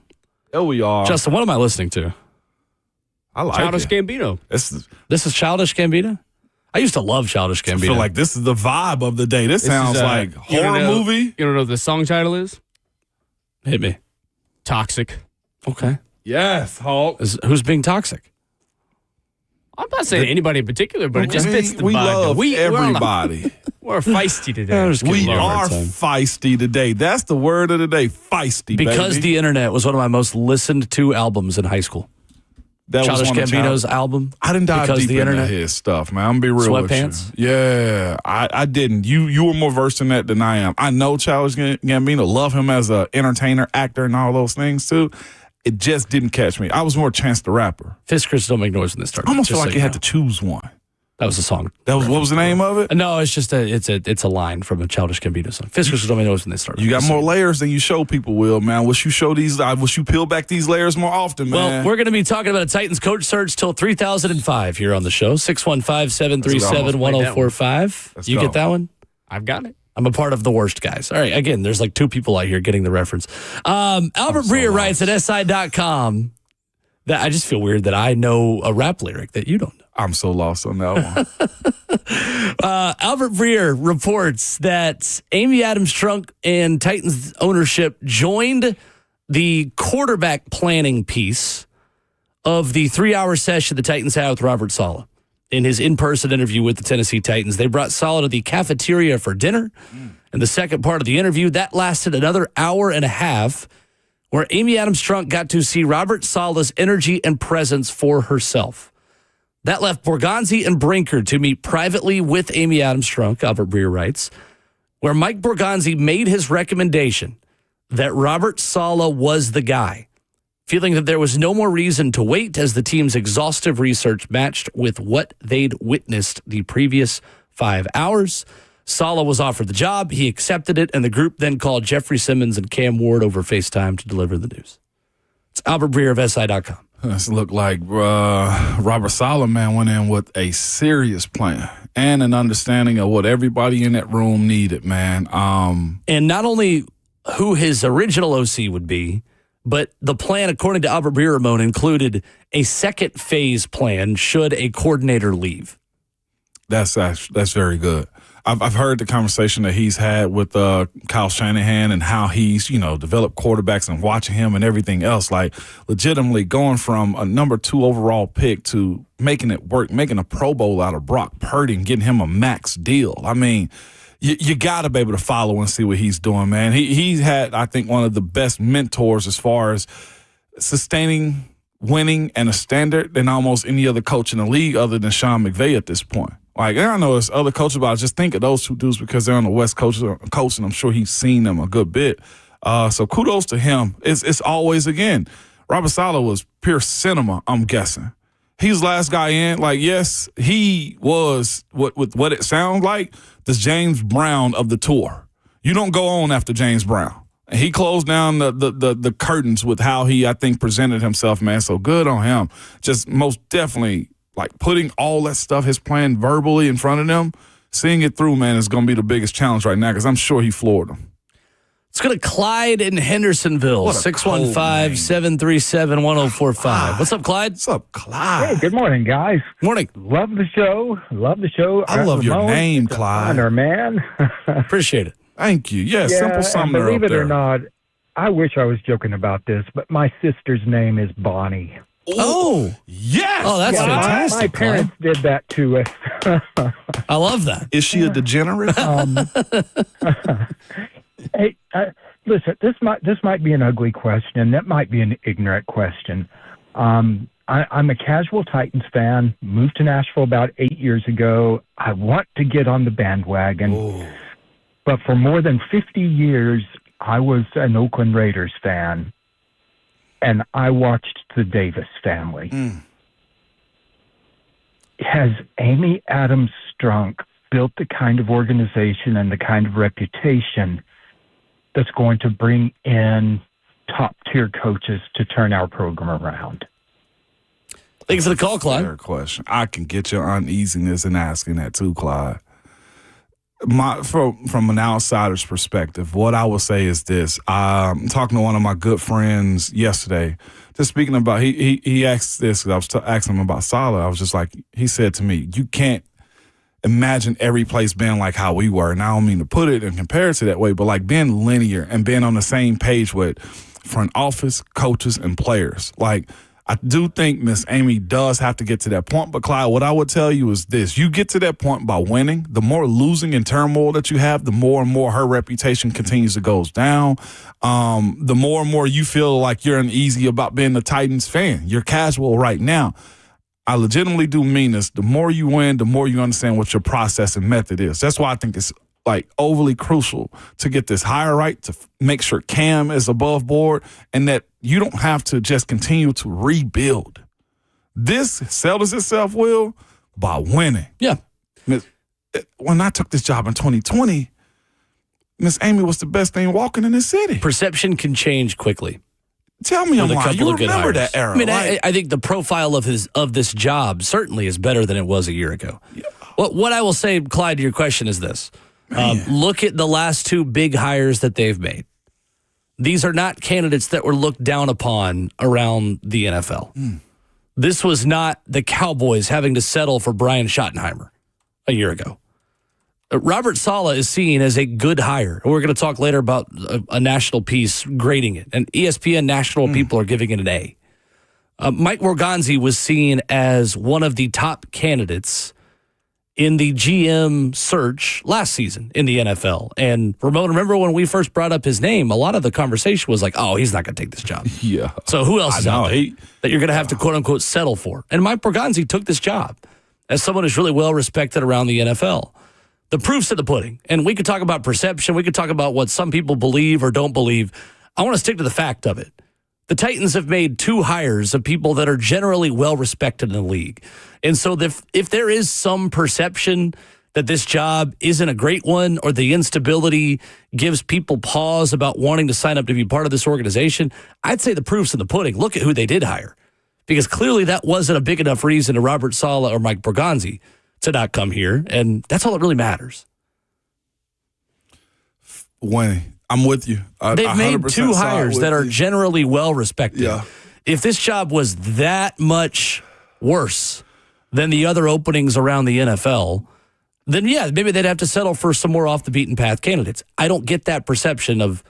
There we are. Justin, what am I listening to? I like Childish it. Gambino. This is Childish Gambino? I used to love Childish Gambino. I feel like this is the vibe of the day. This sounds like horror movie. You don't know what the song title is? Hit me. Toxic. Okay. Yes, Hulk. Who's being toxic? I'm not saying anybody in particular, but it just fits the we vibe. love everybody. We're feisty today. We are feisty today. That's the word of the day, feisty, Because baby. The Internet was one of my most listened to albums in high school. That Childish was one of Gambino's album. I didn't dive Because deep the into Internet. his stuff, man. I'm going to be real Sweatpants? with you. Yeah, I didn't. You were more versed in that than I am. I know Childish Gambino, love him as an entertainer, actor, and all those things, too. It just didn't catch me. I was more Chance the Rapper. Fiskars don't make noise when they start. I almost feel like you had to choose one. That was a song. What was the name of it? No, it's just it's a line from a Childish Gambino song. Fiskars don't make noise when they start. You got more layers than you show people, Will, man. Wish you peel back these layers more often, man. Well, we're going to be talking about a Titans coach search till 3005 here on the show. 615-737-1045. You go. get that one? I've got it. I'm a part of the worst guys. All right, again, there's like two people out here getting the reference. Albert Breer writes at SI.com that I just feel weird that I know a rap lyric that you don't know. I'm so lost on that one. Albert Breer reports that Amy Adams Strunk and Titans ownership joined the quarterback planning piece of the 3-hour session the Titans had with Robert Saleh. In his in-person interview with the Tennessee Titans, they brought Saleh to the cafeteria for dinner. And the second part of the interview, that lasted another hour and a half, where Amy Adams Strunk got to see Robert Saleh's energy and presence for herself. That left Borgonzi and Brinker to meet privately with Amy Adams Strunk, Albert Breer writes, where Mike Borgonzi made his recommendation that Robert Saleh was the guy, feeling that there was no more reason to wait as the team's exhaustive research matched with what they'd witnessed the previous 5 hours. Saleh was offered the job. He accepted it, and the group then called Jeffrey Simmons and Cam Ward over FaceTime to deliver the news. It's Albert Breer of SI.com. This looked like Robert Saleh, man, went in with a serious plan and an understanding of what everybody in that room needed, man. And not only who his original OC would be, but the plan, according to Albert Breer, Ramon, included a second phase plan should a coordinator leave. That's very good. I've heard the conversation that he's had with Kyle Shanahan and how he's, developed quarterbacks and watching him and everything else. Like, legitimately going from a number 2 overall pick to making it work, making a Pro Bowl out of Brock Purdy and getting him a max deal. I mean, you got to be able to follow and see what he's doing, man. He's had, I think, one of the best mentors as far as sustaining, winning, and a standard than almost any other coach in the league other than Sean McVay at this point. Like, I know there's other coaches, but I just think of those two dudes because they're on the West Coast, and I'm sure he's seen them a good bit. So kudos to him. It's always, again, Robert Saleh was pure cinema, I'm guessing. He was the last guy in. Like, yes, he was what it sounds like, the James Brown of the tour. You don't go on after James Brown. And he closed down the curtains with how he, I think, presented himself, man. So good on him. Just most definitely, like, putting all that stuff, his plan verbally in front of them, seeing it through, man, is going to be the biggest challenge right now because I'm sure he floored them. Let's go to Clyde in Hendersonville, 615-737-1045. What's up, Clyde? What's up, Clyde? Hey, good morning, guys. Morning. Love the show. I love your name, it's Clyde. Honor, man. Appreciate it. Thank you. Yeah, Simple Sumner believe up it there. or not, I wish I was joking about this, but my sister's name is Bonnie. Oh. Yes. Oh, that's fantastic. My parents did that to us. I love that. Is she a degenerate? Hey, listen, this might be an ugly question. That might be an ignorant question. I'm a casual Titans fan, moved to Nashville about 8 years ago. I want to get on the bandwagon. Ooh. But for more than 50 years, I was an Oakland Raiders fan, and I watched the Davis family. Has Amy Adams Strunk built the kind of organization and the kind of reputation that's going to bring in top-tier coaches to turn our program around? Thank you for the call, Clyde. Fair question. I can get your uneasiness in asking that too, Clyde. From an outsider's perspective, what I would say is this. I'm talking to one of my good friends yesterday, just speaking about, he asked this, because I was asking him about Saleh. I was just like, he said to me, you can't imagine every place being like how we were. And I don't mean to put it and compare it to that way, but like being linear and being on the same page with front office, coaches, and players. Like, I do think Miss Amy does have to get to that point. But, Clyde, what I would tell you is this. You get to that point by winning. The more losing and turmoil that you have, the more and more her reputation continues to go down. The more and more you feel like you're uneasy about being a Titans fan. You're casual right now. I legitimately do mean this. The more you win, the more you understand what your process and method is. That's why I think it's like overly crucial to get this hire right, to make sure Cam is above board, and that you don't have to just continue to rebuild. This settles itself, Will, by winning. Yeah. When I took this job in 2020, Miss Amy was the best thing walking in the city. Perception can change quickly. Tell me I'm lying. You remember that era. I mean, I think the profile of this job certainly is better than it was a year ago. Yeah. What I will say, Clyde, to your question is this. Look at the last two big hires that they've made. These are not candidates that were looked down upon around the NFL. This was not the Cowboys having to settle for Brian Schottenheimer a year ago. Robert Saleh is seen as a good hire. We're going to talk later about a national piece grading it. And ESPN national people are giving it an A. Mike Morganzi was seen as one of the top candidates in the GM search last season in the NFL. And Ramon, remember when we first brought up his name, a lot of the conversation was like, oh, he's not going to take this job. Yeah. So who else is out there that you're going to have to, quote unquote, settle for? And Mike Morganzi took this job as someone who's really well respected around the NFL. The proof's in the pudding. And we could talk about perception. We could talk about what some people believe or don't believe. I want to stick to the fact of it. The Titans have made two hires of people that are generally well respected in the league. And so if there is some perception that this job isn't a great one, or the instability gives people pause about wanting to sign up to be part of this organization, I'd say the proof's in the pudding. Look at who they did hire. Because clearly that wasn't a big enough morganzi to Robert Saleh or Mike Morganzi to not come here. And that's all that really matters. Winning. I'm with you. They've made two hires that are generally well respected. Yeah. If this job was that much worse than the other openings around the NFL, then yeah, maybe they'd have to settle for some more off the beaten path candidates. I don't get that perception of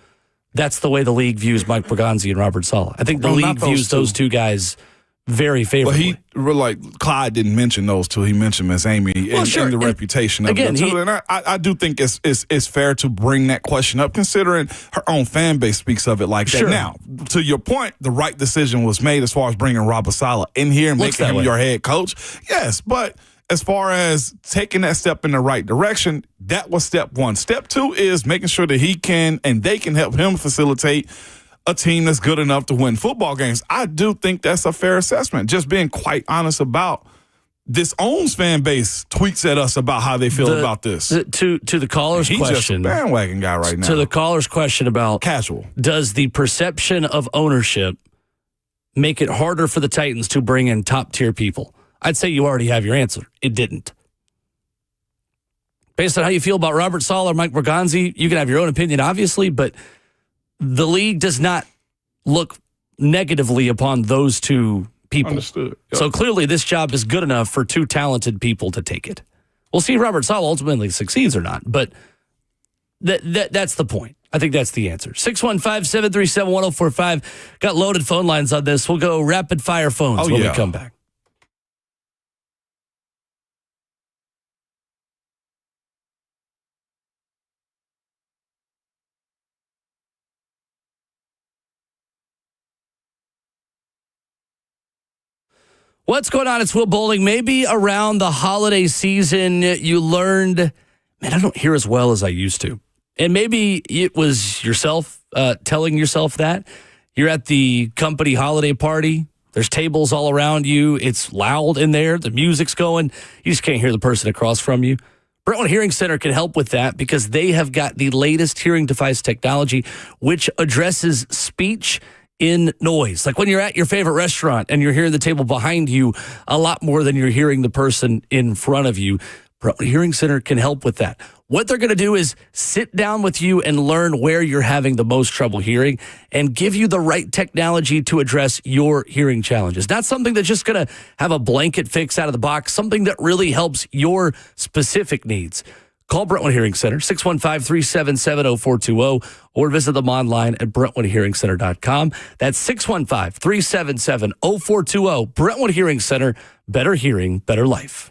that's the way the league views Mike Morganzi and Robert Saleh. I think the league views those two guys very favorably. Well, like Clyde didn't mention those two. He mentioned Miss Amy and the reputation of them too. And I do think it's fair to bring that question up, considering her own fan base speaks of it like that. Now, to your point, the right decision was made as far as bringing Robert Saleh in here and making him your head coach. Yes, but as far as taking that step in the right direction, that was step one. Step two is making sure that he can and they can help him facilitate a team that's good enough to win football games. I do think that's a fair assessment. Just being quite honest about this owns fan base tweets at us about how they feel about this. To the caller's question. He's just a bandwagon guy right now. To the caller's question about casual. Does the perception of ownership make it harder for the Titans to bring in top-tier people? I'd say you already have your answer. It didn't. Based on how you feel about Robert Saleh or Mike Morganzi, you can have your own opinion, obviously, but the league does not look negatively upon those two people. Understood. Yep. So clearly this job is good enough for two talented people to take it. We'll see if Robert Saleh ultimately succeeds or not, but that's the point. I think that's the answer. 615-737-1045. Got loaded phone lines on this. We'll go rapid fire phones when we come back. What's going on? It's Will Bowling. Maybe around the holiday season, you learned, man, I don't hear as well as I used to. And maybe it was yourself telling yourself that. You're at the company holiday party. There's tables all around you. It's loud in there. The music's going. You just can't hear the person across from you. Brentwood Hearing Center can help with that because they have got the latest hearing device technology, which addresses speech in noise. Like when you're at your favorite restaurant and you're hearing the table behind you a lot more than you're hearing the person in front of you. Brentwood Hearing Center can help with that. What they're going to do is sit down with you and learn where you're having the most trouble hearing and give you the right technology to address your hearing challenges. Not something that's just going to have a blanket fix out of the box, something that really helps your specific needs. Call Brentwood Hearing Center, 615-377-0420, or visit them online at BrentwoodHearingCenter.com. That's 615-377-0420. Brentwood Hearing Center, better hearing, better life.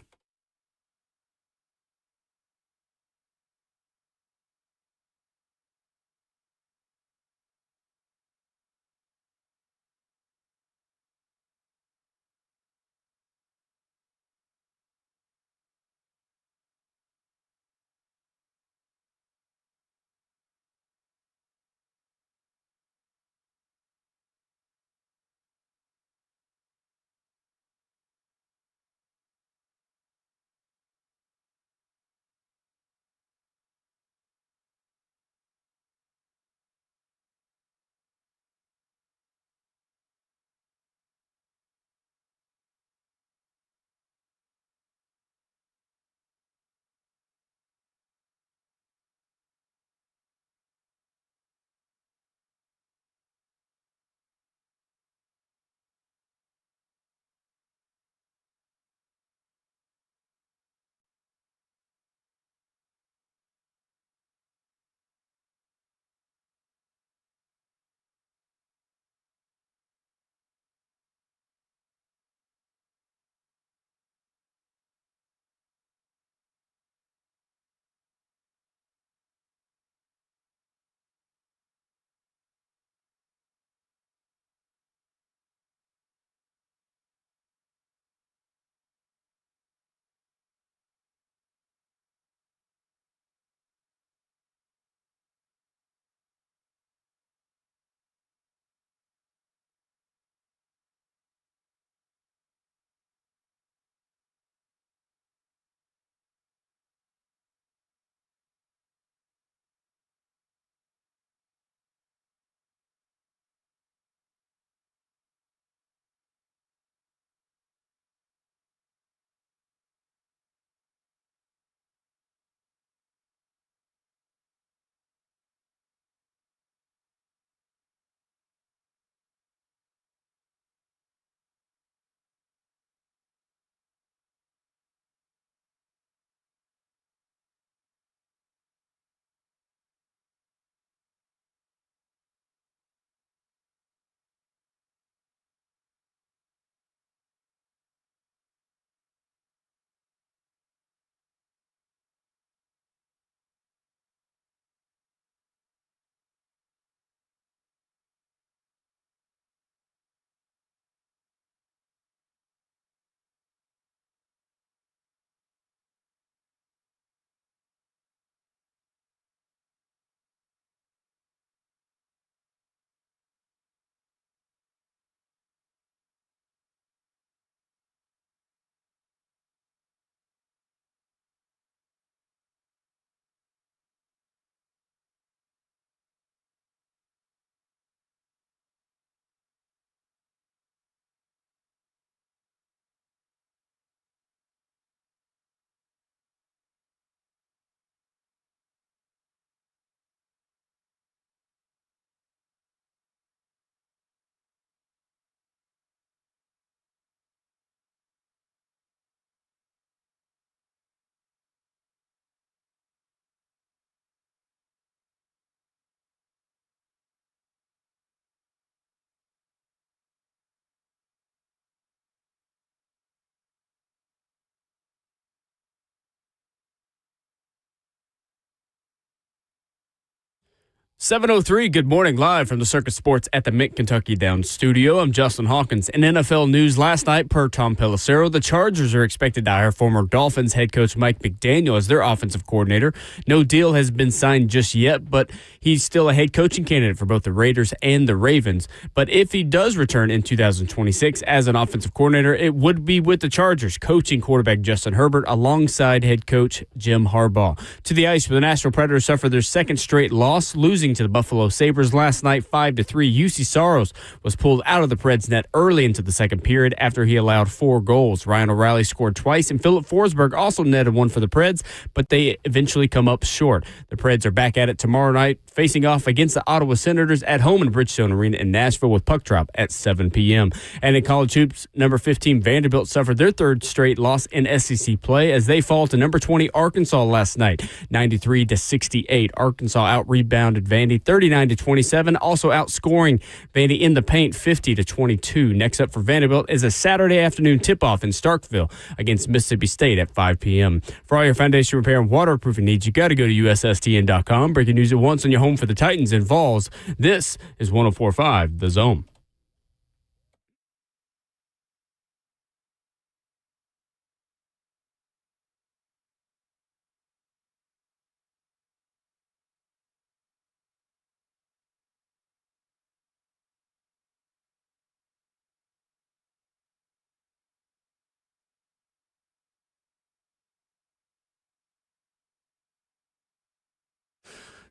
.703, good morning, live from the Circus Sports at the Mint Kentucky Downs studio. I'm Justin Hawkins. In NFL news last night, per Tom Pelissero, the Chargers are expected to hire former Dolphins head coach Mike McDaniel as their offensive coordinator. No deal has been signed just yet, but he's still a head coaching candidate for both the Raiders and the Ravens. But if he does return in 2026 as an offensive coordinator, it would be with the Chargers, coaching quarterback Justin Herbert alongside head coach Jim Harbaugh. To the ice, the Nashville Predators suffered their second straight loss, losing losing to the Buffalo Sabres last night 5-3. UC Saros was pulled out of the Preds net early into the second period after he allowed 4 goals. Ryan O'Reilly scored twice, and Philip Forsberg also netted one for the Preds, but they eventually come up short. The Preds are back at it tomorrow night, facing off against the Ottawa Senators at home in Bridgestone Arena in Nashville with puck drop at 7 p.m. And in college hoops, number 15 Vanderbilt suffered their third straight loss in SEC play as they fall to number 20 Arkansas last night, 93-68. Arkansas out-rebounded Vandy 39-27, also outscoring Vandy in the paint 50-22. Next up for Vanderbilt is a Saturday afternoon tip-off in Starkville against Mississippi State at 5 p.m. For all your foundation repair and waterproofing needs, you got to go to USSTN.com. Breaking news at once on your home for the Titans and Vols. This is 104.5 The Zone.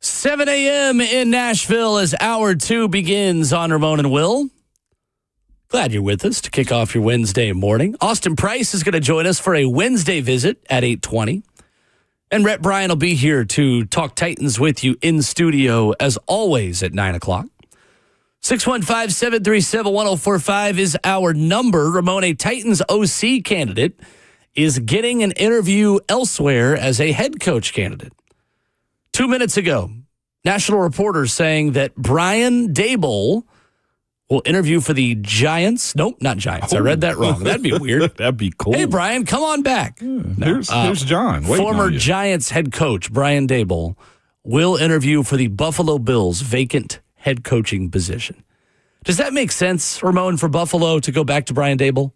$7 a.m. in Nashville as Hour 2 begins on Ramon and Will. Glad you're with us to kick off your Wednesday morning. Austin Price is going to join us for a Wednesday visit at 8:20. And Rhett Bryan will be here to talk Titans with you in studio, as always, at 9 o'clock. 615-737-1045 is our number. Ramon, a Titans OC candidate, is getting an interview elsewhere as a head coach candidate. 2 minutes ago, national reporters saying that Brian Daboll will interview for the Giants. Nope, not Giants. I read that wrong. That'd be weird. That'd be cool. Hey, Brian, come on back. Here's John. Former Giants head coach Brian Daboll will interview for the Buffalo Bills' vacant head coaching position. Does that make sense, Ramon, for Buffalo to go back to Brian Daboll?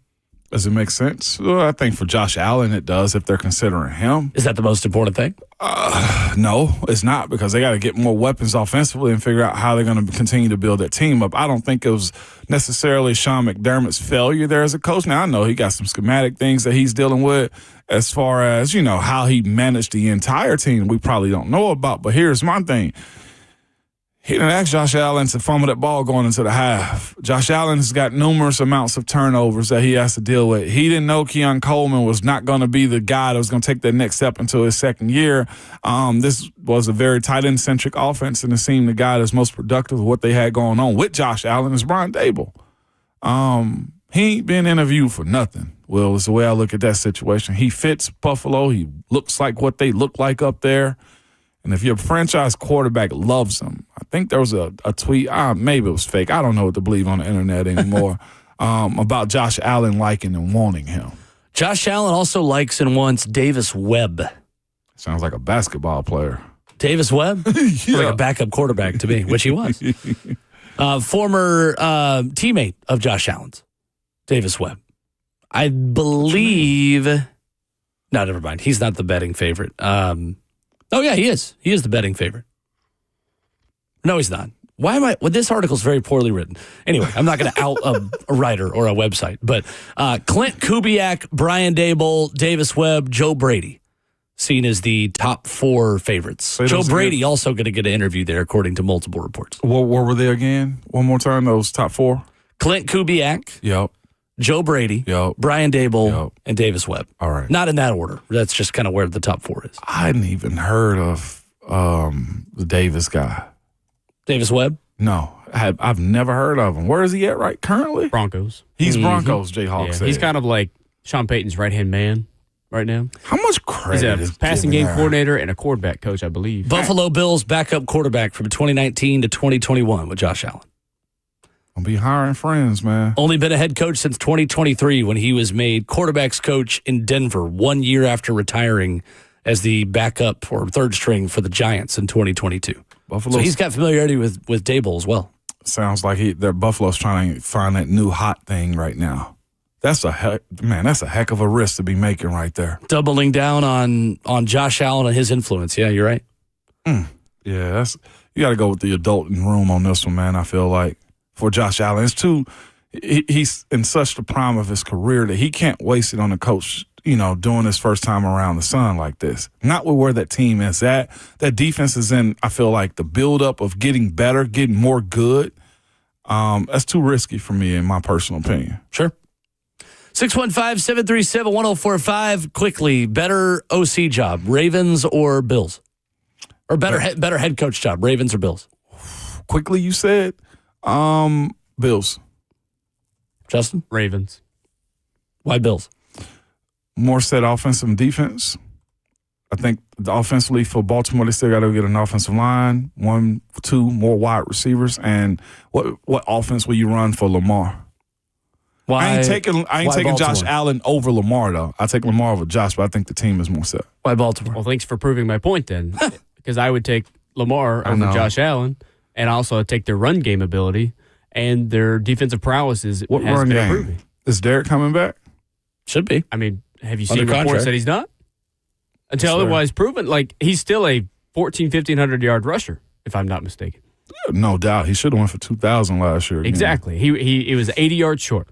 Does it make sense? Well, I think for Josh Allen it does if they're considering him. Is that the most important thing? No, it's not, because they got to get more weapons offensively and figure out how they're going to continue to build that team up. I don't think it was necessarily Sean McDermott's failure there as a coach. Now, I know he got some schematic things that he's dealing with as far as, how he managed the entire team we probably don't know about. But here's my thing. He didn't ask Josh Allen to fumble that ball going into the half. Josh Allen's got numerous amounts of turnovers that he has to deal with. He didn't know Keon Coleman was not going to be the guy that was going to take that next step until his second year. This was a very tight end-centric offense, and it seemed the guy that's most productive of what they had going on with Josh Allen is Brian Daboll. He ain't been interviewed for nothing. Well, it's the way I look at that situation. He fits Buffalo. He looks like what they look like up there. And if your franchise quarterback loves him, I think there was a tweet, maybe it was fake, I don't know what to believe on the internet anymore, about Josh Allen liking and wanting him. Josh Allen also likes and wants Davis Webb. Sounds like a basketball player. Davis Webb? Yeah. Like a backup quarterback to me, which he was. Former teammate of Josh Allen's, Davis Webb. I believe, no, never mind. He's not the betting favorite. Oh, yeah, he is. He is the betting favorite. No, he's not. Why am I? Well, this article's very poorly written. Anyway, I'm not going to out a writer or a website. But Clint Kubiak, Brian Daboll, Davis Webb, Joe Brady, seen as the top 4 favorites. Joe Brady also going to get an interview there, according to multiple reports. What were they again? One more time, those top 4? Clint Kubiak. Yep. Joe Brady, Yep. Brian Daboll, Yep. and Davis Webb. All right. Not in that order. That's just kind of where the top 4 is. I hadn't even heard of the Davis guy. Davis Webb? No, I've never heard of him. Where is he at right currently? Broncos. He's Broncos, Jayhawk said. He's kind of like Sean Payton's right-hand man right now. How much credit He's is a passing given game there? coordinator and a quarterback coach, I believe. Buffalo Bills backup quarterback from 2019 to 2021 with Josh Allen. I'll be hiring friends, man. Only been a head coach since 2023 when he was made quarterbacks coach in Denver 1 year after retiring as the backup or third string for the Giants in 2022. So he's got familiarity with Daboll as well. Sounds like Buffalo's trying to find that new hot thing right now. That's a heck of a risk to be making right there. Doubling down on Josh Allen and his influence. Yeah, you're right. Yeah, you got to go with the adult in the room on this one, man. I feel like for Josh Allen, he's in such the prime of his career that he can't waste it on a coach. doing this first time around the sun like this. Not with where that team is at. That defense is in, I feel like, the buildup of getting better, getting more good. That's too risky for me, in my personal opinion. Sure. 615-737-1045. Quickly, better OC job, Ravens or Bills? Or better head coach job, Ravens or Bills? Quickly, you said? Bills. Justin? Ravens. Why Bills? More set offensive and defense. I think offensively for Baltimore, they still got to get an offensive line, 1, 2 more wide receivers. And what offense will you run for Lamar? Why? I ain't taking Baltimore? Josh Allen over Lamar, though. I take Lamar over Josh, but I think the team is more set. Why Baltimore? Well, thanks for proving my point then. Because I would take Lamar over Josh Allen, and also I'd take their run game ability, and their defensive prowess has been improving. Is Derek coming back? Should be. I mean, have you Under seen reports contract. that he's not? Until otherwise proven, like he's still a 1,500 yard rusher, if I'm not mistaken. No doubt. He should have went for 2,000 last year. Exactly. He was 80 yards short.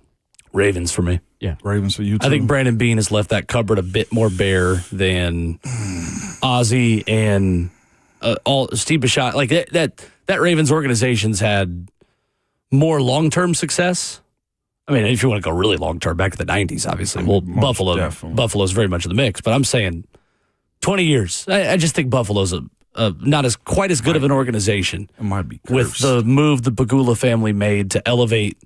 Ravens for me. Yeah. Ravens for you too. I think Brandon Beane has left that cupboard a bit more bare than Ozzie and Steve Bischoff. Like that Ravens organization's had more long-term success. I mean, if you want to go really long-term, back to the 90s, obviously. Well, Buffalo's very much in the mix, but I'm saying 20 years. I just think Buffalo's not as quite as good of an organization. It might be with cursed. the move the Pagula family made to elevate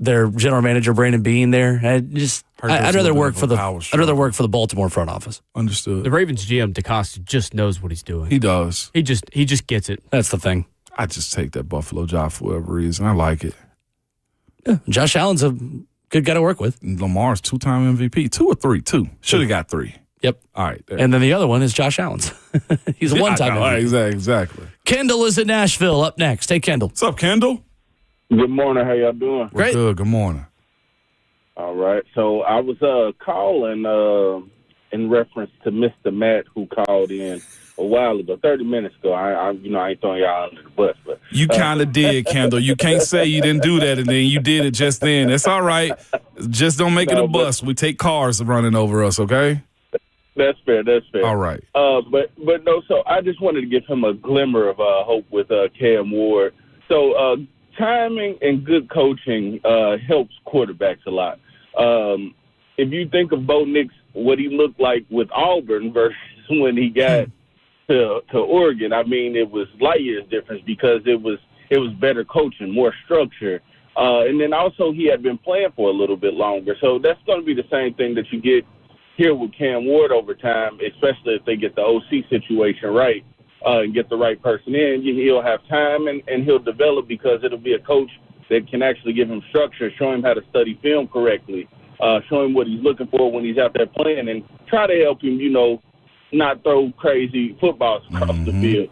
their general manager Brandon Beane there. I'd rather work for the Baltimore front office. Understood. The Ravens GM DeCosta just knows what he's doing. He does. He just gets it. That's the thing. I just take that Buffalo job for whatever reason. I like it. Yeah. Josh Allen's a good guy to work with. Lamar's 2-time MVP. 2 or 3? 2. Should have got 3. Yep. All right. There. And then the other one is Josh Allen's. He's a one-time MVP. Exactly. Kendall is in Nashville up next. Hey, Kendall. What's up, Kendall? Good morning. How y'all doing? We're good. Good morning. All right. So I was calling in reference to Mr. Matt, who called in a while ago, 30 minutes ago. I ain't throwing y'all under the bus, but You kind of did, Kendall. You can't say you didn't do that and then you did it just then. It's all right. Just don't make it a bus. We take cars running over us, okay? That's fair. All right. But no. So I just wanted to give him a glimmer of hope with Cam Ward. So timing and good coaching helps quarterbacks a lot. If you think of Bo Nix, what he looked like with Auburn versus when he got to Oregon, I mean, it was light years difference because it was better coaching, more structure. And then also he had been playing for a little bit longer. So that's going to be the same thing that you get here with Cam Ward over time, especially if they get the OC situation right and get the right person in. He'll have time and he'll develop because it'll be a coach that can actually give him structure, show him how to study film correctly, show him what he's looking for when he's out there playing, and try to help him, not throw crazy footballs across the field.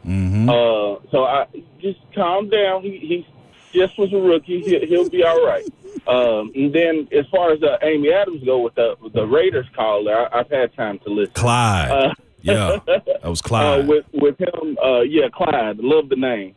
So I just calm down. He just was a rookie. He'll be all right. And then as far as Amy Adams go with the Raiders caller, I've had time to listen. Clyde. Yeah, that was Clyde. With him, Clyde. Love the name.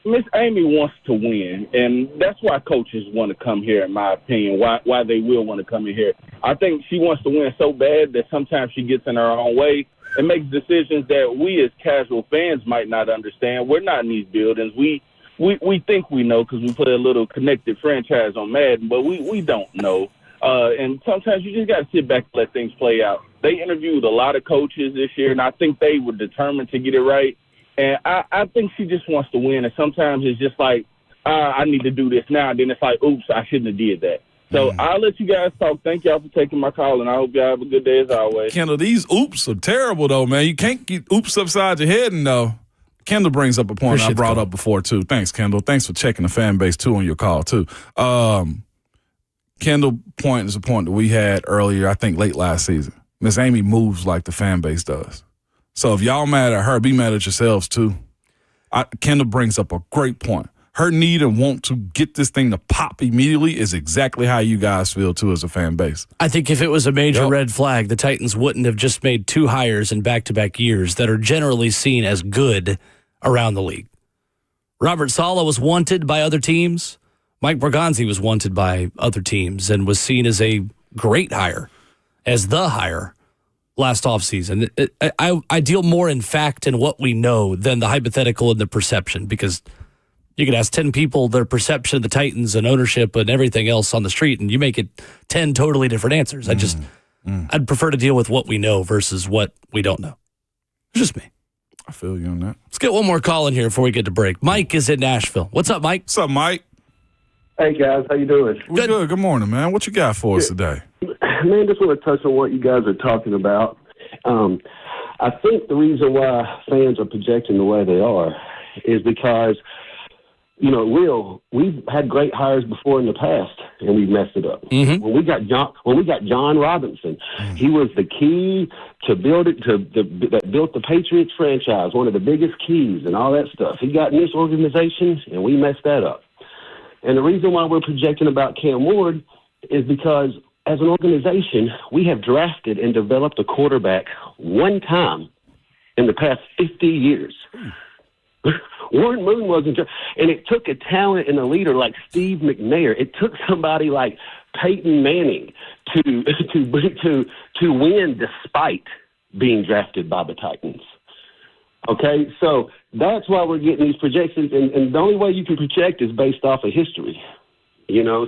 Miss Amy wants to win, and that's why coaches want to come here, in my opinion, why they will want to come in here. I think she wants to win so bad that sometimes she gets in her own way and makes decisions that we as casual fans might not understand. We're not in these buildings. We think we know because we play a little connected franchise on Madden, but we don't know. And sometimes you just got to sit back and let things play out. They interviewed a lot of coaches this year, and I think they were determined to get it right. And I think she just wants to win. And sometimes it's just like, I need to do this now. And then it's like, oops, I shouldn't have did that. So I'll let you guys talk. Thank y'all for taking my call, and I hope y'all have a good day as always. Kendall, these oops are terrible, though, man. You can't get oops upside your head, and though. Kendall brings up a point I brought up before, too. Thanks, Kendall. Thanks for checking the fan base, too, on your call, too. Kendall point is a point that we had earlier, I think late last season. Miss Amy moves like the fan base does. So if y'all mad at her, be mad at yourselves, too. Kendall brings up a great point. Her need and want to get this thing to pop immediately is exactly how you guys feel, too, as a fan base. I think if it was a major red flag, the Titans wouldn't have just made 2 hires in back-to-back years that are generally seen as good around the league. Robert Saleh was wanted by other teams. Mike Borgonzi was wanted by other teams and was seen as a great hire as the hire last offseason. I deal more in fact and what we know than the hypothetical and the perception, because you could ask 10 people their perception of the Titans and ownership and everything else on the street, and you make it 10 totally different answers. I'd prefer to deal with what we know versus what we don't know. It's just me. I feel you on that. Let's get one more call in here before we get to break. Mike is in Nashville. What's up, Mike? What's up, Mike? Hey, guys. How you doing? We're good. Good morning, man. What you got for us today? Man, just want to touch on what you guys are talking about. I think the reason why fans are projecting the way they are is because, we've had great hires before in the past, and we've messed it up. Mm-hmm. When we got John Robinson, he was the key to build it, that built the Patriots franchise, one of the biggest keys and all that stuff. He got in this organization, and we messed that up. And the reason why we're projecting about Cam Ward is because, as an organization, we have drafted and developed a quarterback one time in the past 50 years. Warren Moon wasn't, and it took a talent and a leader like Steve McNair. It took somebody like Peyton Manning to win despite being drafted by the Titans. Okay, so that's why we're getting these projections, and the only way you can project is based off of history.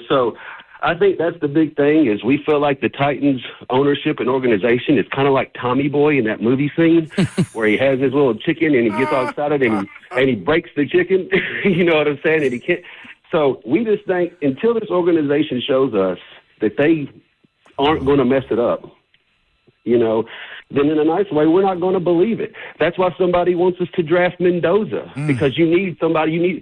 So I think that's the big thing is we feel like the Titans ownership and organization is kind of like Tommy Boy in that movie scene where he has his little chicken and he gets all excited and he breaks the chicken. You know what I'm saying? And he can't. So we just think until this organization shows us that they aren't going to mess it up, then in a nice way, we're not going to believe it. That's why somebody wants us to draft Mendoza because you need somebody.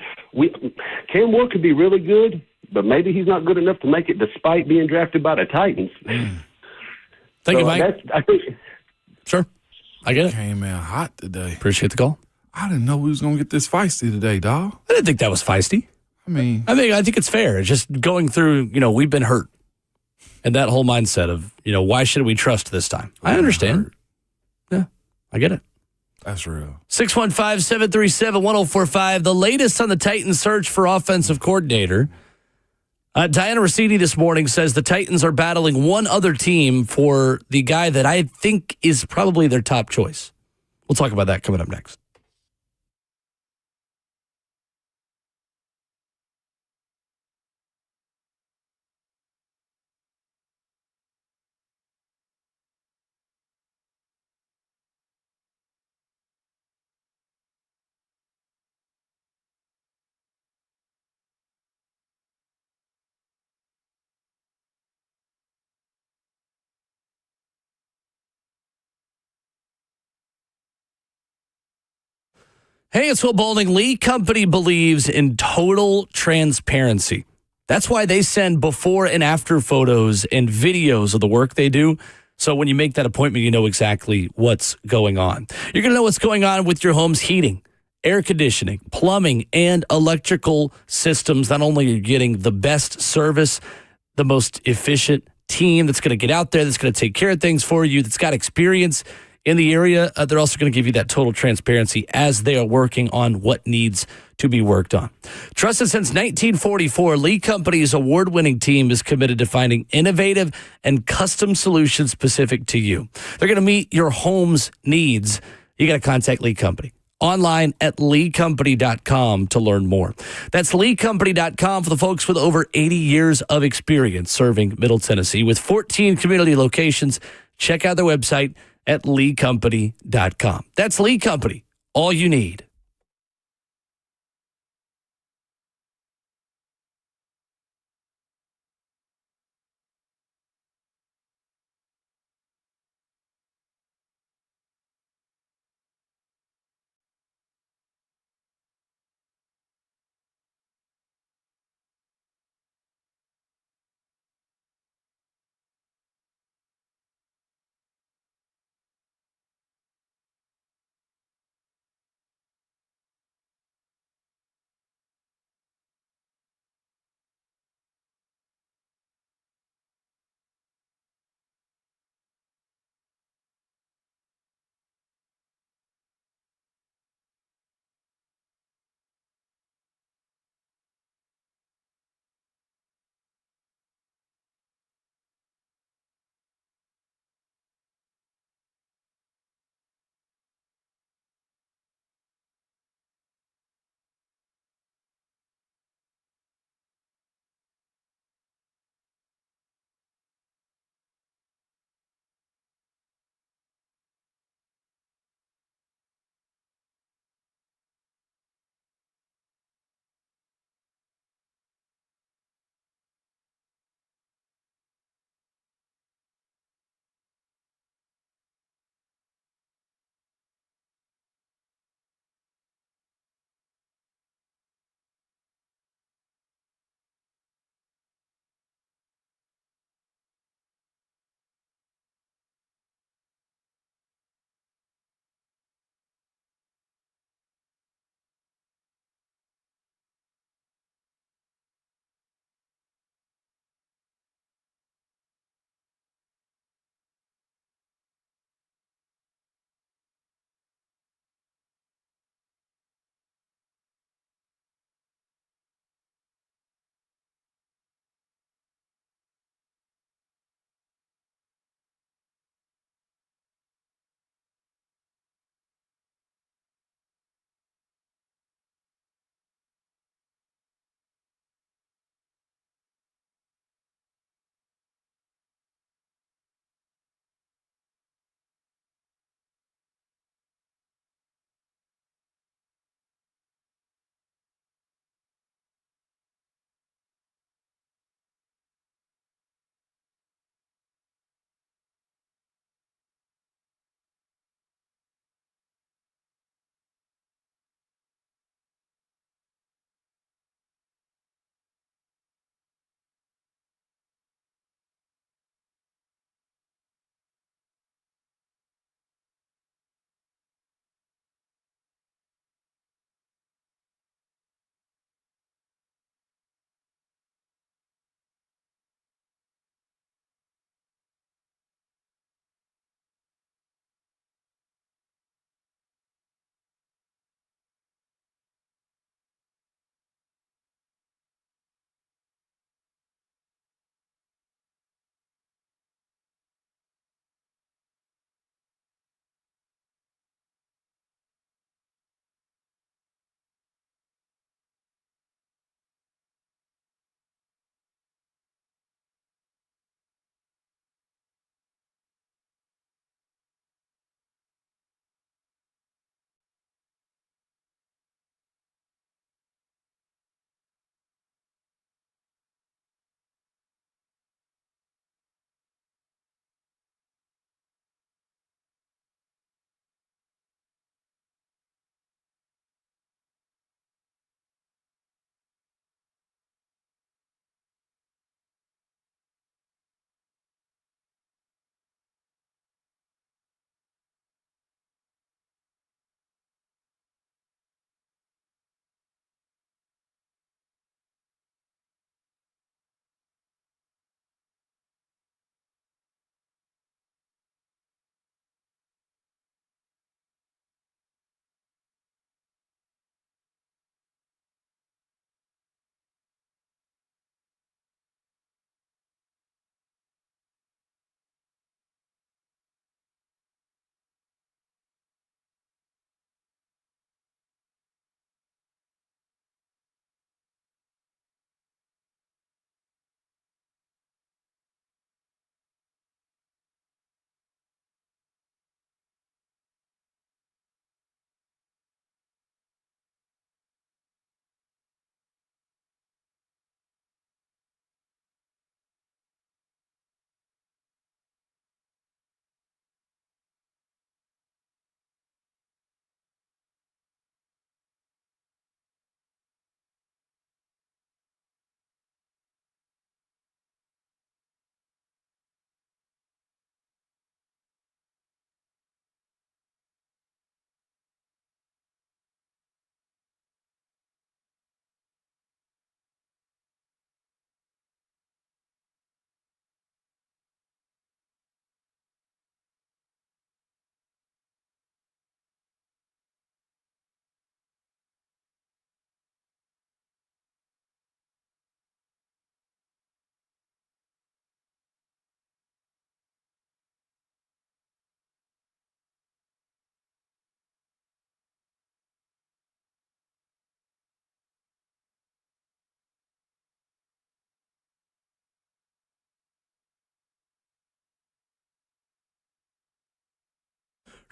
Cam Ward could be really good, but maybe he's not good enough to make it despite being drafted by the Titans. Thank you, Mike. I think. Sure. I get it. Came in hot today. Appreciate the call. I didn't know we was going to get this feisty today, dog. I didn't think that was feisty. I think it's fair. It's just going through, we've been hurt. And that whole mindset of, why should we trust this time? I understand. Yeah, I get it. That's real. 615-737-1045. The latest on the Titans search for offensive coordinator. Diana Rossini this morning says the Titans are battling one other team for the guy that I think is probably their top choice. We'll talk about that coming up next. Hey, it's Will Bowling. Lee Company believes in total transparency. That's why they send before and after photos and videos of the work they do. So when you make that appointment, you know exactly what's going on. You're going to know what's going on with your home's heating, air conditioning, plumbing, and electrical systems. Not only are you getting the best service, the most efficient team that's going to get out there, that's going to take care of things for you, that's got experience in the area, they're also going to give you that total transparency as they are working on what needs to be worked on. Trusted since 1944, Lee Company's award-winning team is committed to finding innovative and custom solutions specific to you. They're going to meet your home's needs. You got to contact Lee Company. Online at leecompany.com to learn more. That's leecompany.com for the folks with over 80 years of experience serving Middle Tennessee. With 14 community locations, check out their website at leecompany.com. That's Lee Company, all you need.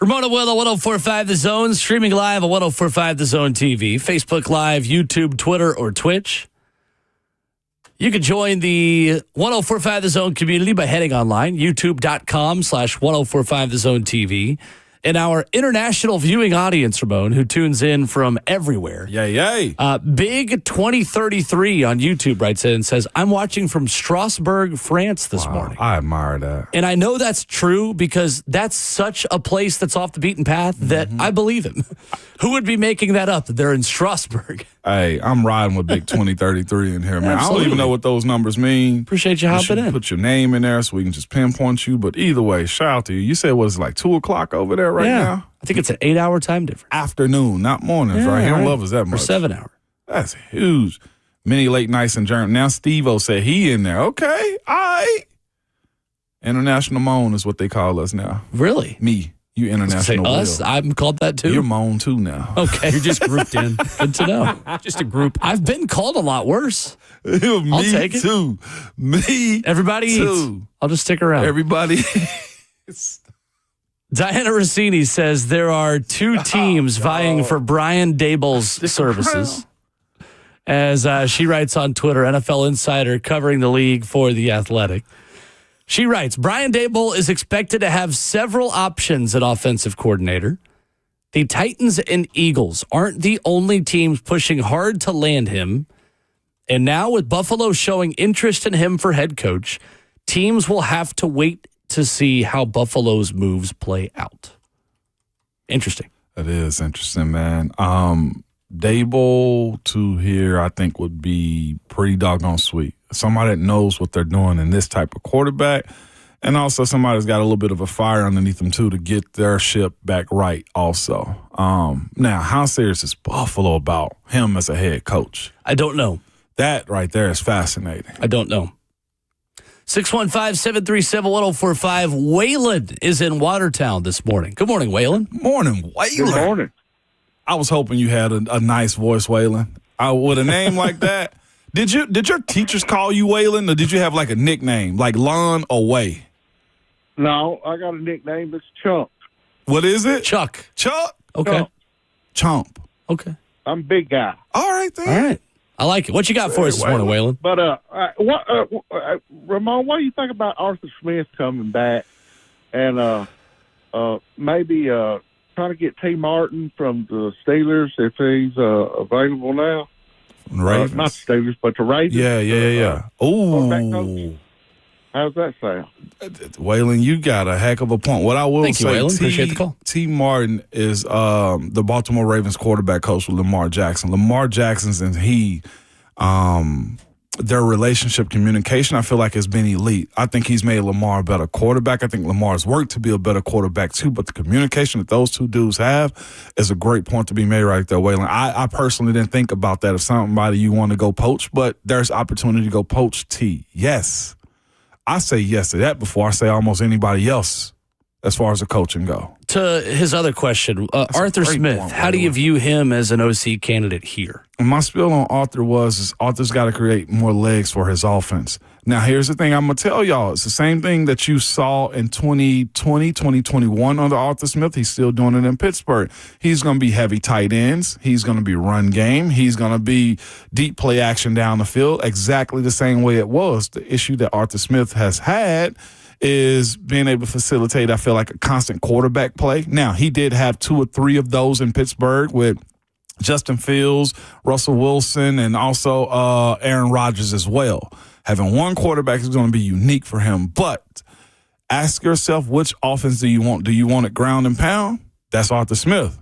Ramona Willow, 104.5 The Zone, streaming live at 104.5 The Zone TV, Facebook Live, YouTube, Twitter, or Twitch. You can join the 104.5 The Zone community by heading online, youtube.com/1045 The Zone TV. And our international viewing audience, Ramon, who tunes in from everywhere. Yay. Big 2033 on YouTube writes in and says, I'm watching from Strasbourg, France this morning. I admire that. And I know that's true because that's such a place that's off the beaten path that I believe him. Who would be making that up that they're in Strasbourg? Hey, I'm riding with Big 2033 in here, man. Absolutely. I don't even know what those numbers mean. Appreciate you hopping in. Put your name in there so we can just pinpoint you. But either way, shout out to you. You said it was like 2 o'clock over there right now? I think it's an 8-hour time difference. Afternoon, not mornings, right? He don't love us that much. For 7 hours. That's huge. Many late nights in Germany. Now Steve-O said he in there. Okay, all right. International Moan is what they call us now. Really? Me. You international us? Will. I'm called that too? You're Moan too now. Okay. You're just grouped in. Good to know. Just a group. I've been called a lot worse. Me I'll take it. too. Me Everybody too. eats. I'll just stick around. Everybody. Diana Rossini says there are 2 teams vying for Brian Daboll's services. As she writes on Twitter, NFL Insider covering the league for The Athletic. She writes, Brian Daboll is expected to have several options at offensive coordinator. The Titans and Eagles aren't the only teams pushing hard to land him. And now with Buffalo showing interest in him for head coach, teams will have to wait to see how Buffalo's moves play out. Interesting. That is interesting, man. Daboll to here, I think, would be pretty doggone sweet. Somebody that knows what they're doing in this type of quarterback, and also somebody that's got a little bit of a fire underneath them, too, to get their ship back right also. Now, how serious is Buffalo about him as a head coach? I don't know. That right there is fascinating. I don't know. 615-737-1045. Waylon is in Watertown this morning. Good morning, Waylon. Morning, Waylon. Good morning. I was hoping you had a nice voice, Waylon. With a name like that. Did your teachers call you Waylon, or did you have like a nickname, like Lon or Way? No, I got a nickname. It's Chump. What is it? Chuck. Chuck? Okay. Chomp. Okay. I'm a big guy. All right, then. All right. I like it. What you got for us this morning, Waylon? But Ramon, what do you think about Arthur Smith coming back and maybe trying to get T. Martin from the Steelers if he's available now? Ravens. Not the Steelers, but the Ravens. Yeah. Oh. How's that sound? Waylon, you got a heck of a point. What I will Thank you, say, Waylon. Appreciate the call. T. Martin is the Baltimore Ravens quarterback coach with Lamar Jackson. Lamar Jackson's and he, their relationship communication, I feel like has been elite. I think he's made Lamar a better quarterback. I think Lamar's worked to be a better quarterback too, but the communication that those two dudes have is a great point to be made right there, Waylon. I personally didn't think about that if somebody you want to go poach, but there's opportunity to go poach T. Yes. I say yes to that before I say almost anybody else as far as the coaching go. To his other question, Arthur Smith, point, how do you view him as an OC candidate here? And my spiel on Arthur is Arthur's got to create more legs for his offense. Now, here's the thing I'm going to tell y'all. It's the same thing that you saw in 2020, 2021 under Arthur Smith. He's still doing it in Pittsburgh. He's going to be heavy tight ends. He's going to be run game. He's going to be deep play action down the field, exactly the same way it was. The issue that Arthur Smith has had is being able to facilitate, I feel like, a constant quarterback play. Now, he did have 2 or 3 of those in Pittsburgh with Justin Fields, Russell Wilson, and also Aaron Rodgers as well. Having one quarterback is going to be unique for him. But ask yourself, which offense do you want? Do you want it ground and pound? That's Arthur Smith.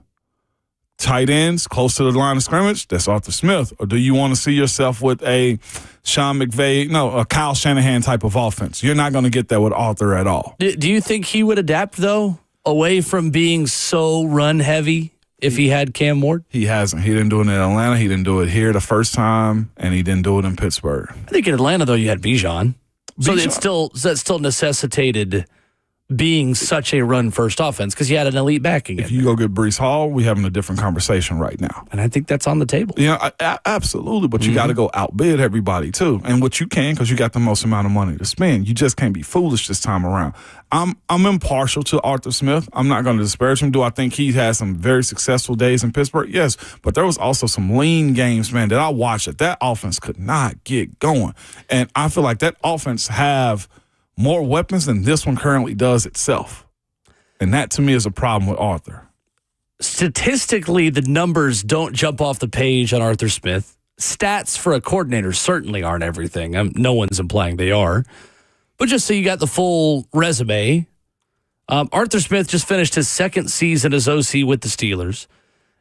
Tight ends close to the line of scrimmage? That's Arthur Smith. Or do you want to see yourself with a a Kyle Shanahan type of offense? You're not going to get that with Arthur at all. Do you think he would adapt, though, away from being so run-heavy if he had Cam Ward? He hasn't. He didn't do it in Atlanta. He didn't do it here the first time, and he didn't do it in Pittsburgh. I think in Atlanta, though, you had Bijan. So that still necessitated being such a run-first offense because you had an elite backing. If you go get Breece Hall, we're having a different conversation right now. And I think that's on the table. Yeah, absolutely. But you got to go outbid everybody, too. And what you can, because you got the most amount of money to spend. You just can't be foolish this time around. I'm impartial to Arthur Smith. I'm not going to disparage him. Do I think he had some very successful days in Pittsburgh? Yes. But there was also some lean games, man, that I watched that offense could not get going. And I feel like that offense have more weapons than this one currently does itself. And that, to me, is a problem with Arthur. Statistically, the numbers don't jump off the page on Arthur Smith. Stats for a coordinator certainly aren't everything. No one's implying they are. But just so you got the full resume, Arthur Smith just finished his second season as OC with the Steelers.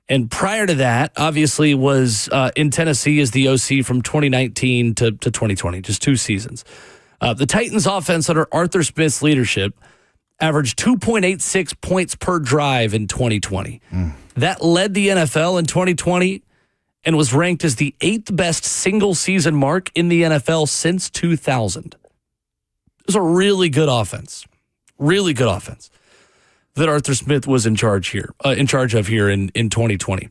And prior to that, obviously, was in Tennessee as the OC from 2019 to 2020, just 2 seasons. The Titans offense under Arthur Smith's leadership averaged 2.86 points per drive in 2020. That led the NFL in 2020 and was ranked as the 8th best single-season mark in the NFL since 2000. It was a really good offense that Arthur Smith was in charge of here in 2020.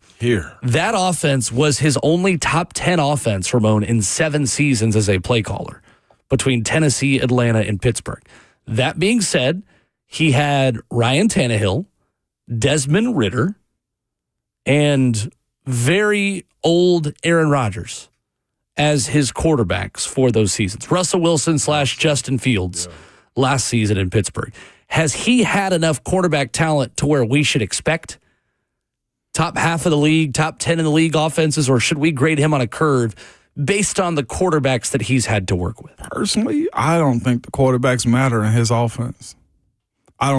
That offense was his only top 10 offense, Ramon, in 7 seasons as a play caller between Tennessee, Atlanta, and Pittsburgh. That being said, he had Ryan Tannehill, Desmond Ridder, and very old Aaron Rodgers as his quarterbacks for those seasons. Russell Wilson / Justin Fields last season in Pittsburgh. Has he had enough quarterback talent to where we should expect top half of the league, top 10 in the league offenses, or should we grade him on a curve based on the quarterbacks that he's had to work with? Personally, I don't think the quarterbacks matter in his offense. I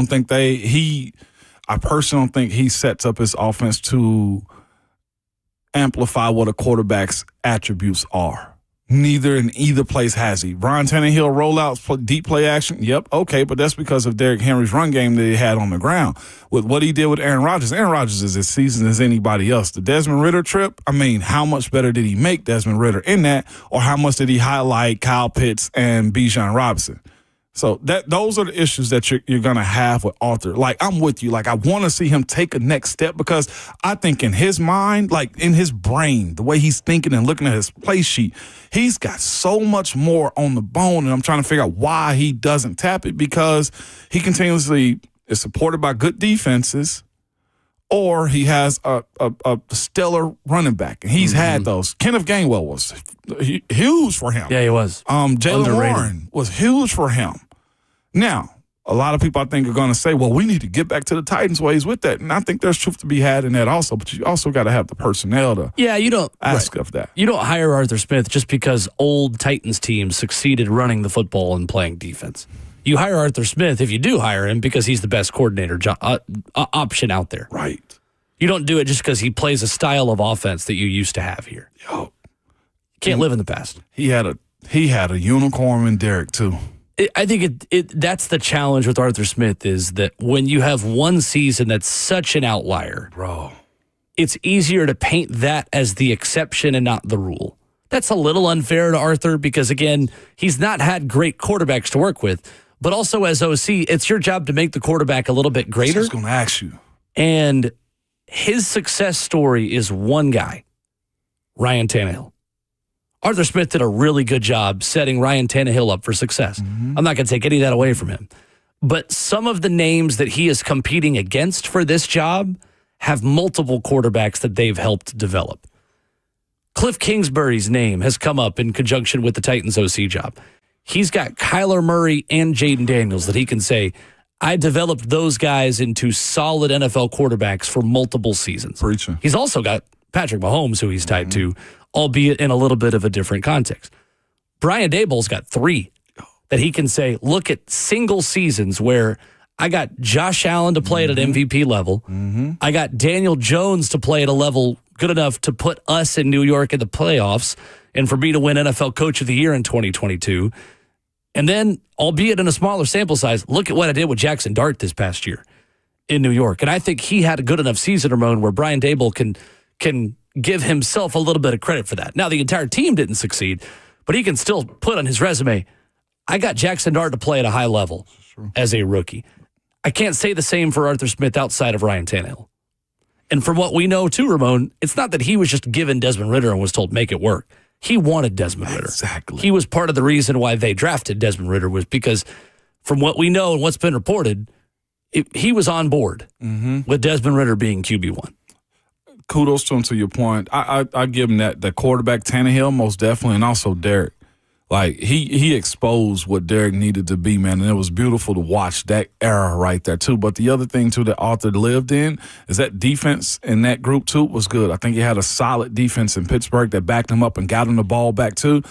personally don't think he sets up his offense to amplify what a quarterback's attributes are. Neither in either place has he. Ryan Tannehill rollouts, deep play action. Yep, okay, but that's because of Derrick Henry's run game that he had on the ground. With what he did with Aaron Rodgers is as seasoned as anybody else. The Desmond Ridder trip, how much better did he make Desmond Ridder in that, or how much did he highlight Kyle Pitts and Bijan Robinson? So those are the issues that you're going to have with Arthur. I'm with you. I want to see him take a next step because I think in his mind, in his brain, the way he's thinking and looking at his play sheet, he's got so much more on the bone, and I'm trying to figure out why he doesn't tap it because he continuously is supported by good defenses or he has a stellar running back, and he's had those. Kenneth Gainwell was huge for him. Yeah, he was. Jaylen Warren was huge for him. Now, a lot of people I think are going to say, well, we need to get back to the Titans ways with that. And I think there's truth to be had in that also, but you also got to have the personnel to ask of that. You don't hire Arthur Smith just because old Titans teams succeeded running the football and playing defense. You hire Arthur Smith, if you do hire him, because he's the best coordinator option out there. Right. You don't do it just because he plays a style of offense that you used to have here. You can't live in the past. He had a unicorn in Derek, too. I think that's the challenge with Arthur Smith is that when you have one season that's such an outlier, bro, it's easier to paint that as the exception and not the rule. That's a little unfair to Arthur because, again, he's not had great quarterbacks to work with. But also as OC, it's your job to make the quarterback a little bit greater. I was going to ask you. And his success story is one guy, Ryan Tannehill. Arthur Smith did a really good job setting Ryan Tannehill up for success. I'm not going to take any of that away from him. But some of the names that he is competing against for this job have multiple quarterbacks that they've helped develop. Cliff Kingsbury's name has come up in conjunction with the Titans OC job. He's got Kyler Murray and Jaden Daniels that he can say, I developed those guys into solid NFL quarterbacks for multiple seasons. Preaching. He's also got Patrick Mahomes, who he's tied to, albeit in a little bit of a different context. Brian Daboll's got 3 that he can say, look at single seasons where I got Josh Allen to play at an MVP level. I got Daniel Jones to play at a level good enough to put us in New York in the playoffs and for me to win NFL Coach of the Year in 2022. And then, albeit in a smaller sample size, look at what I did with Jackson Dart this past year in New York. And I think he had a good enough season, Ramon, where Brian Daboll can give himself a little bit of credit for that. Now, the entire team didn't succeed, but he can still put on his resume, I got Jackson Dart to play at a high level as a rookie. I can't say the same for Arthur Smith outside of Ryan Tannehill. And from what we know, too, Ramon, it's not that he was just given Desmond Ridder and was told, make it work. He wanted Desmond Ridder. Exactly. He was part of the reason why they drafted Desmond Ridder was because from what we know and what's been reported, he was on board with Desmond Ridder being QB1. Kudos to him to your point. I give him that. The quarterback, Tannehill, most definitely, and also Derek. Like, he exposed what Derek needed to be, man, and it was beautiful to watch that era right there, too. But the other thing, too, that Arthur lived in is that defense in that group, too, was good. I think he had a solid defense in Pittsburgh that backed him up and got him the ball back, too.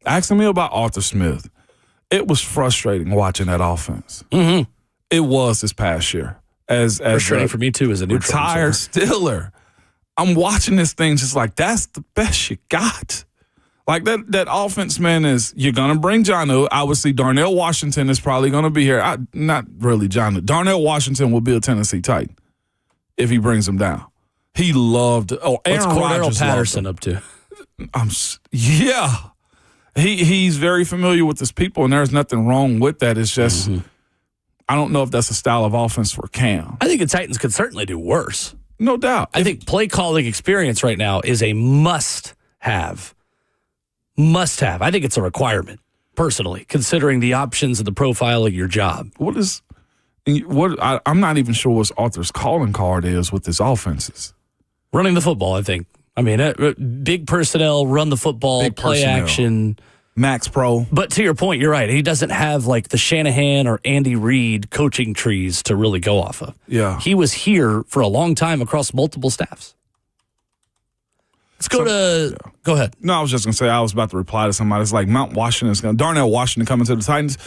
Asking me about Arthur Smith, it was frustrating watching that offense. Mm-hmm. It was this past year. As frustrating for me, too, as a neutral. Retired Steeler. I'm watching this thing just like, that's the best you got. Like, that offense, man, is you're going to bring Jonnu. Obviously, Darnell Washington is probably going to be here. Not really Jonnu. Darnell Washington will be a Tennessee Titan if he brings him down. He loved – Aaron What's Cordero Rodgers Patterson up to? Yeah. He's very familiar with his people, and there's nothing wrong with that. It's just I don't know if that's a style of offense for Cam. I think the Titans could certainly do worse. No doubt. I think play calling experience right now is a must-have. Must-have. I think it's a requirement, personally, considering the options and the profile of your job. I'm not even sure what Arthur's calling card is with his offenses. Running the football, I think. I mean, big personnel, run the football, Big play personnel. action. Max Pro. But to your point, you're right. He doesn't have like the Shanahan or Andy Reid coaching trees to really go off of. Yeah. He was here for a long time across multiple staffs. Let's go go ahead. No, I was just going to say, I was about to reply to somebody. It's like Darnell Washington coming to the Titans.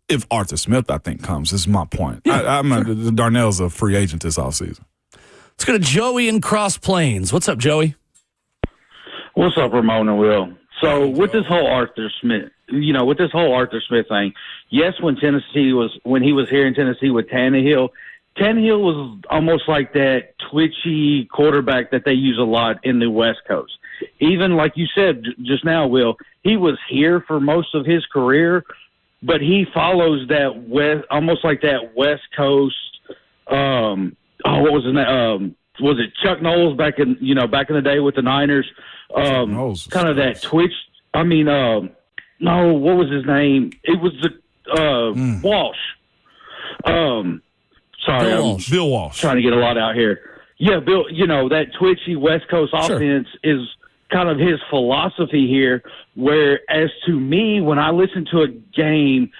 If Arthur Smith, I think, comes, this is my point. Yeah, Darnell's a free agent this offseason. Let's go to Joey in Cross Plains. What's up, Joey? What's up, Ramon and Will? So with this whole Arthur Smith thing, yes, when he was here in Tennessee with Tannehill was almost like that twitchy quarterback that they use a lot in the West Coast. Even like you said just now, Will, he was here for most of his career, but he follows that almost like that West Coast. What was his name? Was it Chuck Knowles back in the day with the Niners? Kind of that twitch. I mean, no, what was his name? It was the Walsh. Sorry, Bill Walsh. Trying to get a lot out here. Yeah, Bill. That twitchy West Coast offense is kind of his philosophy here. Whereas to me, when I listen to a game,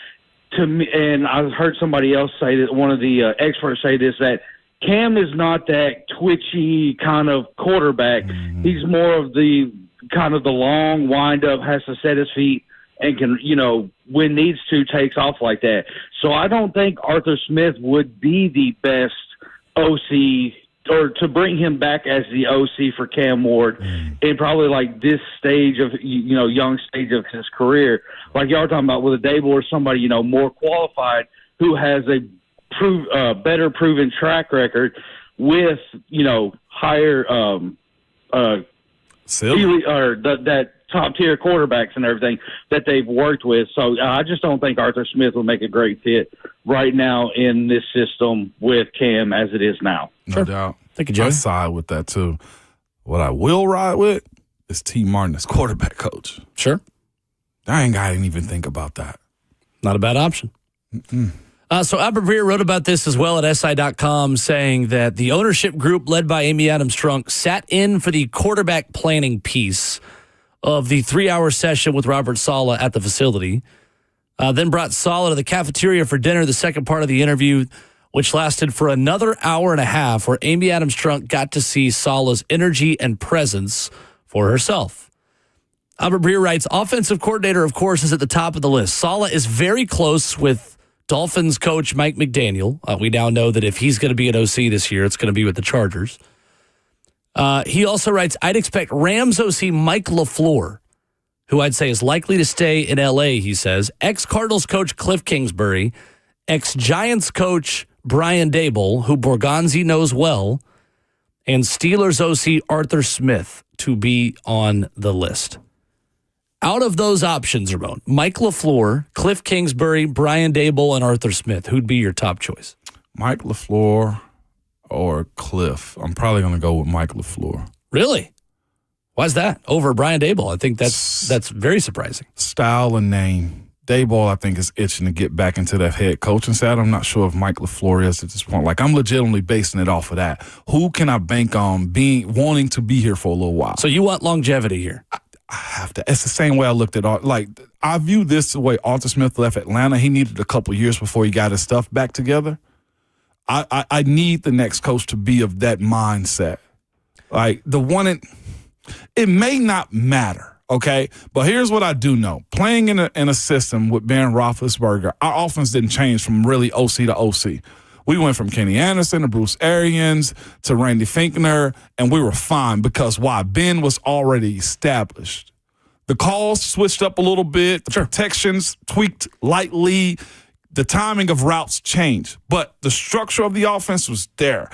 and I heard somebody else say that, one of the experts say this, that Cam is not that twitchy kind of quarterback. He's more of the kind of the long wind up, has to set his feet and can, when needs to, takes off like that. So I don't think Arthur Smith would be the best OC, or to bring him back as the OC for Cam Ward in probably like this stage of, young stage of his career. Like y'all are talking about with a Daboll or somebody, more qualified who has a better proven track record with, higher that top tier quarterbacks and everything that they've worked with. So I just don't think Arthur Smith will make a great fit right now in this system with Cam as it is now. No doubt. Thank you, Joe. I side with that too. What I will ride with is T. Martin as quarterback coach. Sure. I didn't even think about that. Not a bad option. So Albert Breer wrote about this as well at SI.com, saying that the ownership group led by Amy Adams-Strunk sat in for the quarterback planning piece of the 3-hour session with Robert Saleh at the facility, then brought Saleh to the cafeteria for dinner, the second part of the interview, which lasted for another hour and a half, where Amy Adams-Strunk got to see Saleh's energy and presence for herself. Albert Breer writes, offensive coordinator, of course, is at the top of the list. Saleh is very close with Dolphins coach Mike McDaniel. We now know that if he's going to be an OC this year, it's going to be with the Chargers. He also writes, I'd expect Rams OC Mike LaFleur, who I'd say is likely to stay in L.A., he says, ex-Cardinals coach Cliff Kingsbury, ex-Giants coach Brian Daboll, who Borgonzi knows well, and Steelers OC Arthur Smith to be on the list. Out of those options, Ramon, Mike LaFleur, Cliff Kingsbury, Brian Daboll, and Arthur Smith, who'd be your top choice? Mike LaFleur or Cliff. I'm probably going to go with Mike LaFleur. Really? Why's that? Over Brian Daboll? I think that's very surprising. Style and name. Daboll, I think, is itching to get back into that head coaching side. I'm not sure if Mike LaFleur is at this point. Like, I'm legitimately basing it off of that. Who can I bank on wanting to be here for a little while? So you want longevity here? I have to. It's the same way I looked at I view this the way Arthur Smith left Atlanta. He needed a couple years before he got his stuff back together. I need the next coach to be of that mindset. Like it may not matter, okay? But here's what I do know. Playing in a system with Ben Roethlisberger, our offense didn't change from really OC to OC. We went from Kenny Anderson to Bruce Arians to Randy Finkner, and we were fine because why? Ben was already established. The calls switched up a little bit. The protections tweaked lightly. The timing of routes changed. But the structure of the offense was there.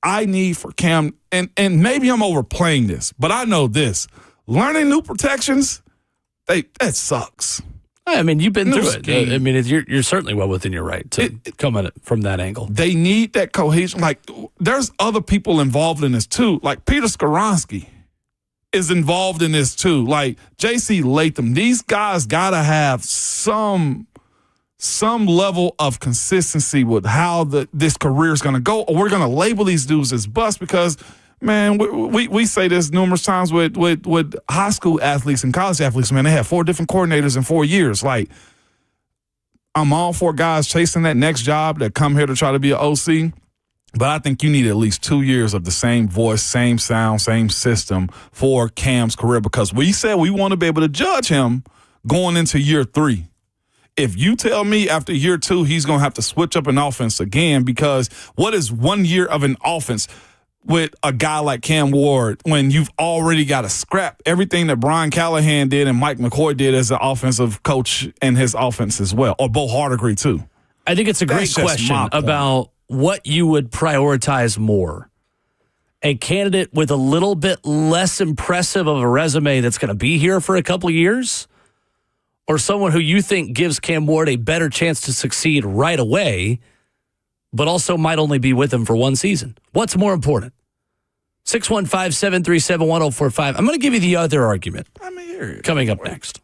I need for Cam, and maybe I'm overplaying this, but I know this. Learning new protections, that sucks. I mean, you've been through it. I mean, you're certainly well within your right to come at it from that angle. They need that cohesion. Like, there's other people involved in this, too. Like, Peter Skoronski is involved in this, too. Like, J.C. Latham. These guys got to have some level of consistency with how this career is going to go, or we're going to label these dudes as busts because – man, we say this numerous times with high school athletes and college athletes. Man, they have 4 different coordinators in 4 years. Like, I'm all for guys chasing that next job that come here to try to be an OC, but I think you need at least 2 years of the same voice, same sound, same system for Cam's career because we said we want to be able to judge him going into year 3. If you tell me after year 2 he's going to have to switch up an offense again, because what is 1 year of an offense with a guy like Cam Ward when you've already got to scrap everything that Brian Callahan did and Mike McCoy did as an offensive coach and his offense as well, or Bo Hardegree too? I think it's a great question about what you would prioritize more. A candidate with a little bit less impressive of a resume that's going to be here for a couple of years, or someone who you think gives Cam Ward a better chance to succeed right away, but also might only be with him for 1 season. What's more important? 615-737-1045. I'm going to give you the other argument coming up next.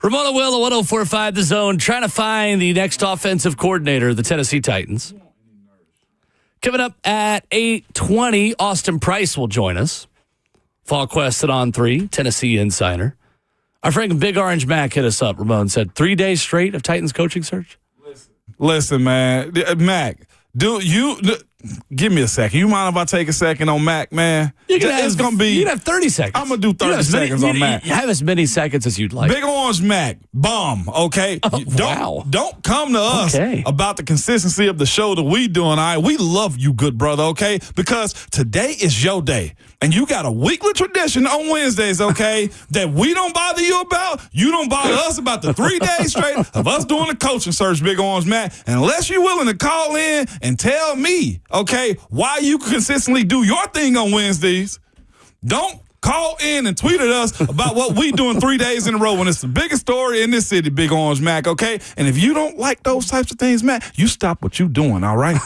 Ramona Will, 104.5 The Zone, trying to find the next offensive coordinator of the Tennessee Titans. Coming up at 8:20, Austin Price will join us. Fall Quest at On 3, Tennessee Insider. Our friend Big Orange Mac hit us up, Ramon said, 3 days straight of Titans coaching search? Listen, man. Mac, give me a second. You mind if I take a second on Mac, man? It's going to be... You can have 30 seconds. I'm going to do 30 seconds on Mac. You have as many seconds as you'd like. Big Orange Mac, bomb, okay? Don't come to us about the consistency of the show that we doing, all right? We love you, good brother, okay? Because today is your day. And you got a weekly tradition on Wednesdays, okay, that we don't bother you about. You don't bother us about the 3 days straight of us doing the coaching search, Big Orange Mac. And unless you're willing to call in and tell me, okay, why you consistently do your thing on Wednesdays, don't call in and tweet at us about what we doing 3 days in a row when it's the biggest story in this city, Big Orange Mac, okay? And if you don't like those types of things, Mac, you stop what you doing, all right?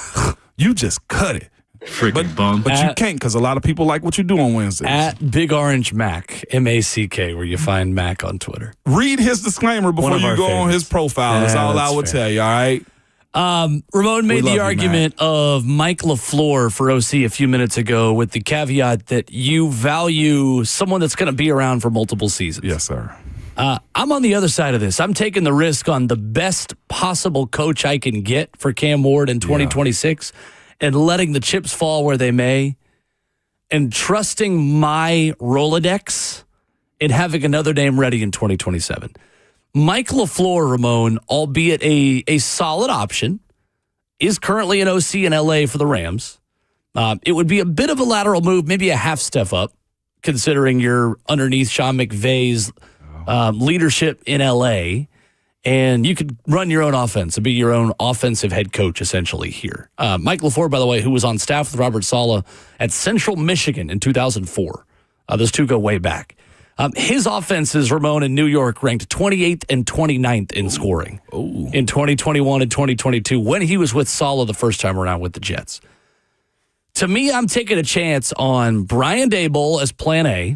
You just cut it. Freaking bum. But you can't because a lot of people like what you do on Wednesdays. At Big Orange Mac, M-A-C-K, where you find Mac on Twitter. Read his disclaimer before you go on his profile. That's all I would tell you, all right? Ramon made the argument of Mike LaFleur for OC a few minutes ago with the caveat that you value someone that's going to be around for multiple seasons. Yes, sir. I'm on the other side of this. I'm taking the risk on the best possible coach I can get for Cam Ward in 2026 and letting the chips fall where they may and trusting my Rolodex and having another name ready in 2027. Mike LaFleur, Ramon, albeit a solid option, is currently an OC in LA for the Rams. It would be a bit of a lateral move, maybe a half step up, considering you're underneath Sean McVay's leadership in LA. And you could run your own offense and be your own offensive head coach, essentially, here. Mike LaFleur, by the way, who was on staff with Robert Saleh at Central Michigan in 2004. Those two go way back. His offenses, Ramon, in New York, ranked 28th and 29th in scoring in 2021 and 2022 when he was with Saleh the first time around with the Jets. To me, I'm taking a chance on Brian Daboll as plan A,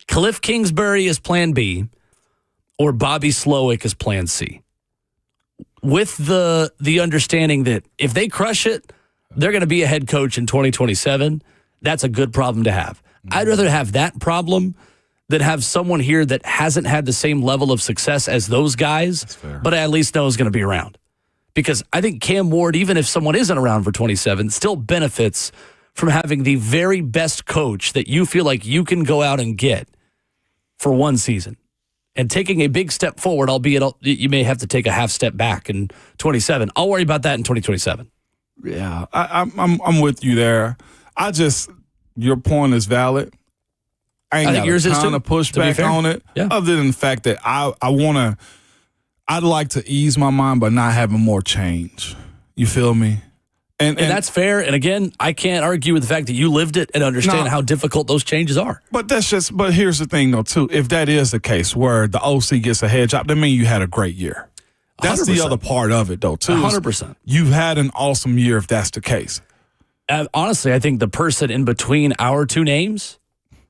Cliff Kingsbury as plan B, or Bobby Slowick as plan C. With the understanding that if they crush it, they're going to be a head coach in 2027. That's a good problem to have. I'd rather have that problem than have someone here that hasn't had the same level of success as those guys, but I at least know is going to be around. Because I think Cam Ward, even if someone isn't around for 27, still benefits from having the very best coach that you feel like you can go out and get for one season. And taking a big step forward, albeit you may have to take a half step back in 27. I'll worry about that in 2027. Yeah, I'm with you there. Your point is valid. I think yours is to push back on it. Yeah. Other than the fact that I'd like to ease my mind by not having more change. You feel me? And that's fair. And again, I can't argue with the fact that you lived it and understand how difficult those changes are. But here's the thing though, too. If that is the case where the OC gets a head job, that means you had a great year. That's 100%. The other part of it though, too. 100%. You've had an awesome year if that's the case. Honestly, I think the person in between our two names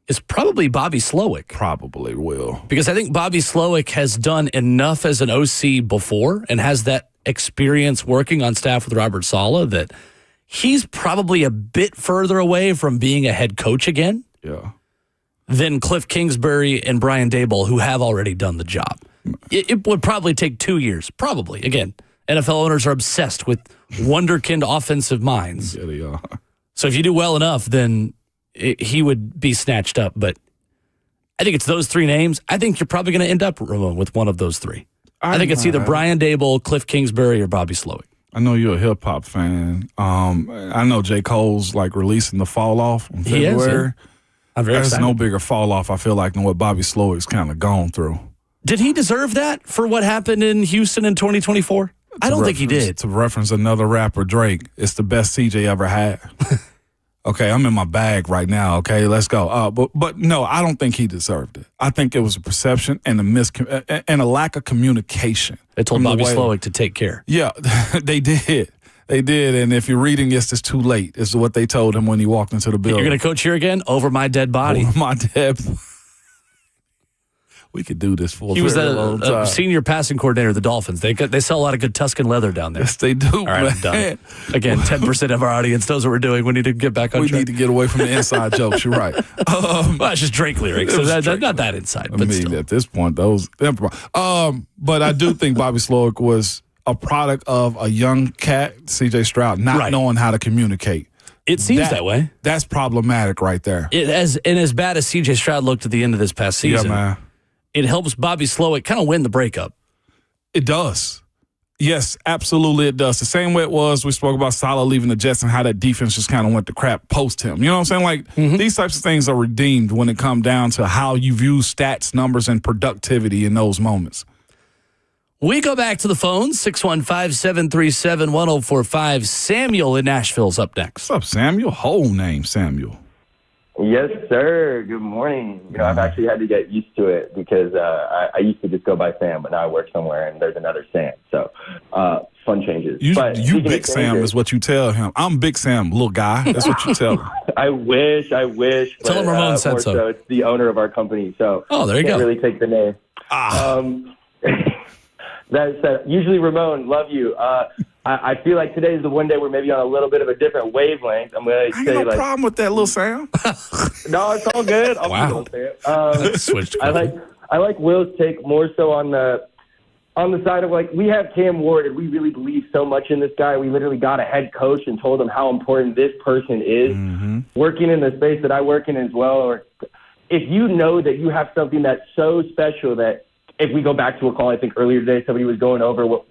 is probably Bobby Slowick. Probably will. Because I think Bobby Slowick has done enough as an OC before and has that experience working on staff with Robert Saleh that he's probably a bit further away from being a head coach again than Cliff Kingsbury and Brian Daboll, who have already done the job. It would probably take 2 years, probably. Again, NFL owners are obsessed with wonderkind offensive minds. Yeah, they are. So if you do well enough, then he would be snatched up. But I think it's those three names. I think you're probably going to end up, Ramon, with one of those three. I think it's either Brian Daboll, Cliff Kingsbury, or Bobby Slowick. I know you're a hip hop fan. I know J. Cole's like releasing the Fall Off in February. I'm very excited. There's no bigger fall off, I feel like, than what Bobby Slowick's kind of gone through. Did he deserve that for what happened in Houston in 2024? I don't think he did. To reference another rapper, Drake, it's the best CJ ever had. Okay, I'm in my bag right now. Okay, let's go. But no, I don't think he deserved it. I think it was a perception and a lack of communication. They told Bobby Slowick to take care. Yeah, they did. They did. And if you're reading this, it's too late. Is what they told him when he walked into the building. You're going to coach here again? Over my dead body. Over my dead. We could do this for He was long the time. senior passing coordinator of the Dolphins. They sell a lot of good Tuscan leather down there. Yes, they do, All right, I'm done. Again, 10% of our audience knows what we're doing. We need to get back on We track. need to get away from the inside jokes. You're right. Well, it's just Drake lyrics, so that's not that inside. I But mean, still. at this point, those. But I do think Bobby Slowick was a product of a young cat, C.J. Stroud, not knowing how to communicate. It seems that way. That's problematic right there. As bad as C.J. Stroud looked at the end of this past season, man. It helps Bobby Slowick kind of win the breakup. It does. Yes, absolutely it does. The same way it was, we spoke about Saleh leaving the Jets and how that defense just kind of went to crap post him. You know what I'm saying? Like, these types of things are redeemed when it comes down to how you view stats, numbers, and productivity in those moments. We go back to the phones, 615-737-1045. Samuel in Nashville's up next. What's up, Samuel? Whole name, Samuel. Yes, sir. Good morning. I've actually had to get used to it because I used to just go by Sam, but now I work somewhere and there's another Sam. So, fun changes. You Speaking Big of Sam changes, is what you tell him. I'm Big Sam, little guy. That's what you tell him. I wish. Tell him Ramon said more so. It's the owner of our company. So, there you can't go. really take the name. That said, usually Ramon, love you. I feel like today is the one day we're maybe on a little bit of a different wavelength. I'm going to I ain't say no problem with that, little Sam. No, it's all good. Wow. Switched I like Will's take more so on the side of like we have Cam Ward and we really believe so much in this guy. We literally got a head coach and told him how important this person is. Working in the space that I work in as well, or if you know that you have something that's so special that if we go back to a call, I think earlier today somebody was going over what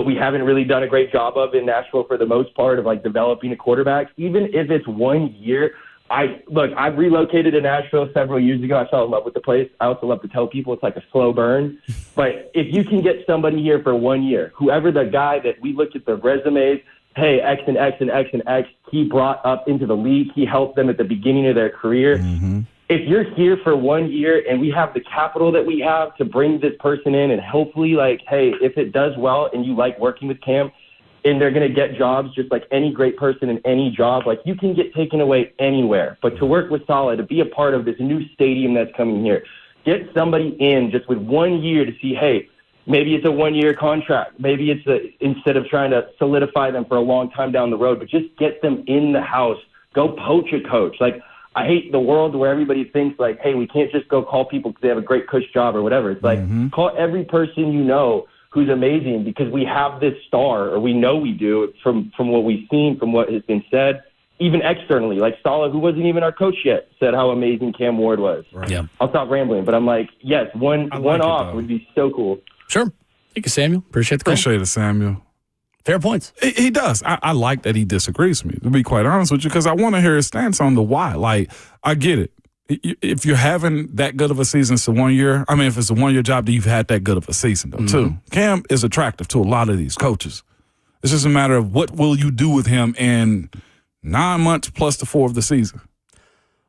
we haven't really done a great job of in Nashville for the most part of like developing a quarterback, even if it's 1 year. I've relocated to Nashville several years ago. I fell in love with the place. I also love to tell people it's like a slow burn. But if you can get somebody here for 1 year, whoever the guy that we looked at the resumes, hey, X and X and X and X, he brought up into the league. He helped them at the beginning of their career. If you're here for 1 year and we have the capital that we have to bring this person in and hopefully like, hey, if it does well and you like working with Cam and they're going to get jobs just like any great person in any job, like you can get taken away anywhere. But to work with Saleh, to be a part of this new stadium that's coming here, get somebody in just with 1 year to see, hey, maybe it's a 1 year contract. Maybe it's instead of trying to solidify them for a long time down the road, but just get them in the house. Go poach a coach. Like, I hate the world where everybody thinks like, hey, we can't just go call people because they have a great cush job or whatever. It's like, call every person you know who's amazing because we have this star, or we know we do from what we've seen, from what has been said, even externally. Like Saleh, who wasn't even our coach yet, said how amazing Cam Ward was. Right. Yeah. I'll stop rambling, but I'm like, yes, one off would be so cool. Sure. Thank you, Samuel. Appreciate the call. Appreciate it, Samuel. Fair points. He does. I like that he disagrees with me, to be quite honest with you, because I want to hear his stance on the why. Like, I get it. If you're having that good of a season, it's a 1 year. I mean, if it's a 1 year job, then you've had that good of a season, though, too. Cam is attractive to a lot of these coaches. It's just a matter of what will you do with him in 9 months plus the 4 of the season.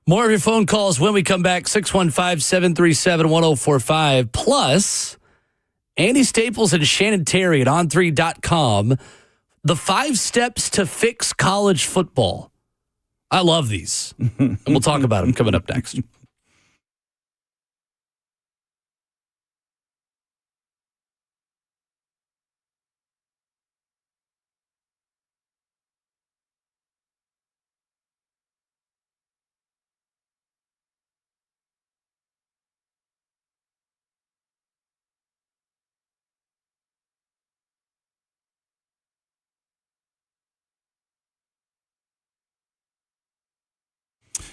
More of your phone calls when we come back, 615-737-1045. Plus, Andy Staples and Shannon Terry at on3.com. The 5 steps to fix college football. I love these. And we'll talk about them coming up next.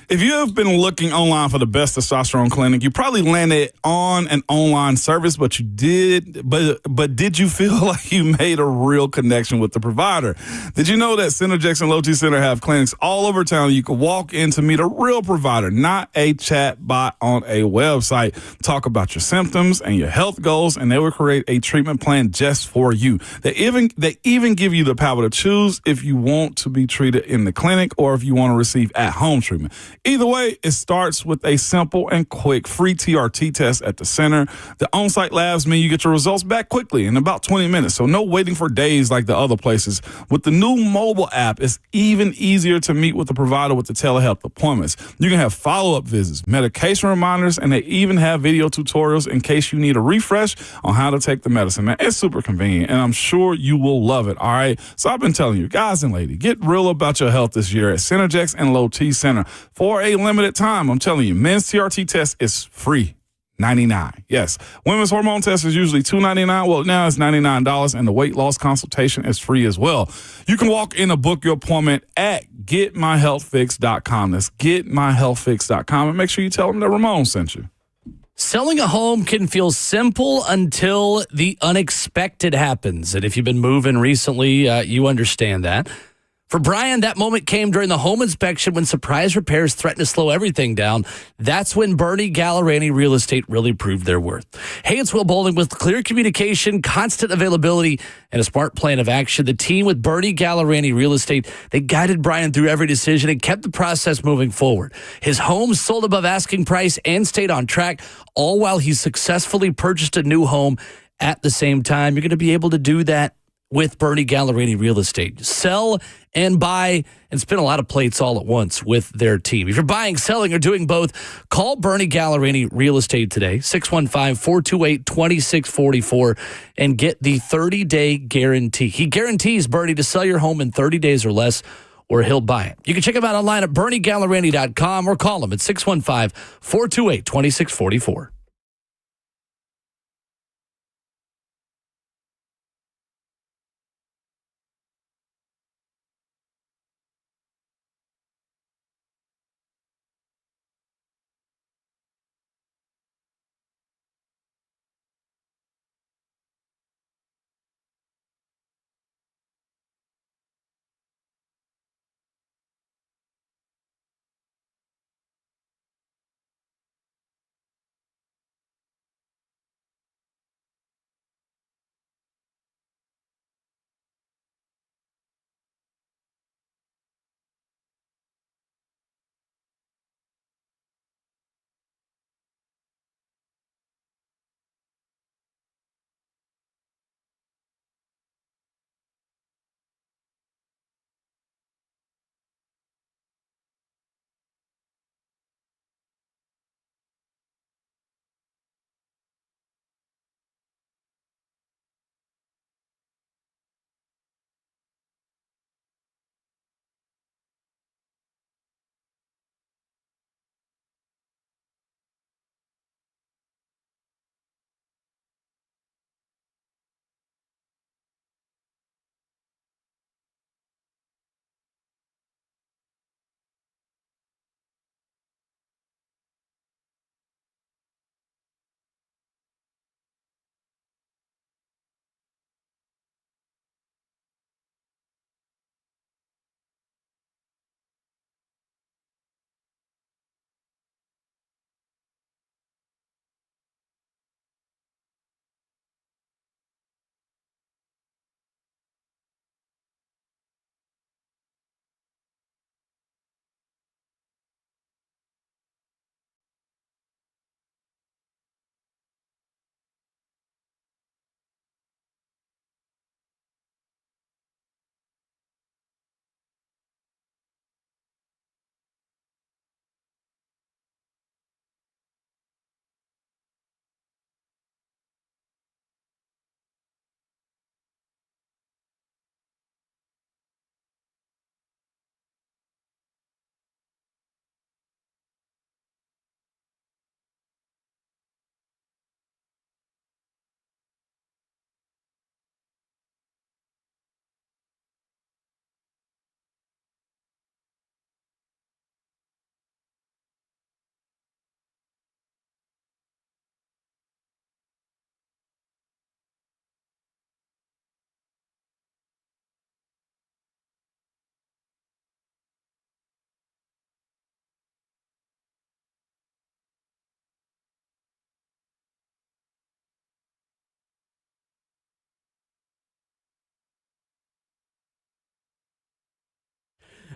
If you have been looking online for the best testosterone clinic, you probably landed on an online service, but did you feel like you made a real connection with the provider? Did you know that Synergex and Low T Center have clinics all over town? You can walk in to meet a real provider, not a chat bot on a website. Talk about your symptoms and your health goals, and they will create a treatment plan just for you. They even give you the power to choose if you want to be treated in the clinic or if you want to receive at-home treatment. Either way, it starts with a simple and quick free TRT test at the center. The on-site labs mean you get your results back quickly in about 20 minutes, so no waiting for days like the other places. With the new mobile app, it's even easier to meet with the provider with the telehealth appointments. You can have follow-up visits, medication reminders, and they even have video tutorials in case you need a refresh on how to take the medicine. Man, it's super convenient, and I'm sure you will love it, all right? So I've been telling you, guys and ladies, get real about your health this year at Synergex and Low T Center. For a limited time, I'm telling you, men's TRT test is free. $99. Yes. Women's hormone test is usually $299. Well, now it's $99, and the weight loss consultation is free as well. You can walk in and book your appointment at getmyhealthfix.com. That's getmyhealthfix.com, and make sure you tell them that Ramon sent you. Selling a home can feel simple until the unexpected happens. And if you've been moving recently, you understand that. For Brian, that moment came during the home inspection when surprise repairs threatened to slow everything down. That's when Bernie Gallerani Real Estate really proved their worth. Hey, it's Will Bowling with clear communication, constant availability, and a smart plan of action. The team with Bernie Gallerani Real Estate, they guided Brian through every decision and kept the process moving forward. His home sold above asking price and stayed on track, all while he successfully purchased a new home at the same time. You're going to be able to do that with Bernie Gallerini Real Estate. Sell and buy and spin a lot of plates all at once with their team. If you're buying, selling, or doing both, call Bernie Gallerini Real Estate today, 615-428-2644, and get the 30-day guarantee. He guarantees, Bernie, to sell your home in 30 days or less, or he'll buy it. You can check him out online at BernieGallerini.com or call him at 615-428-2644.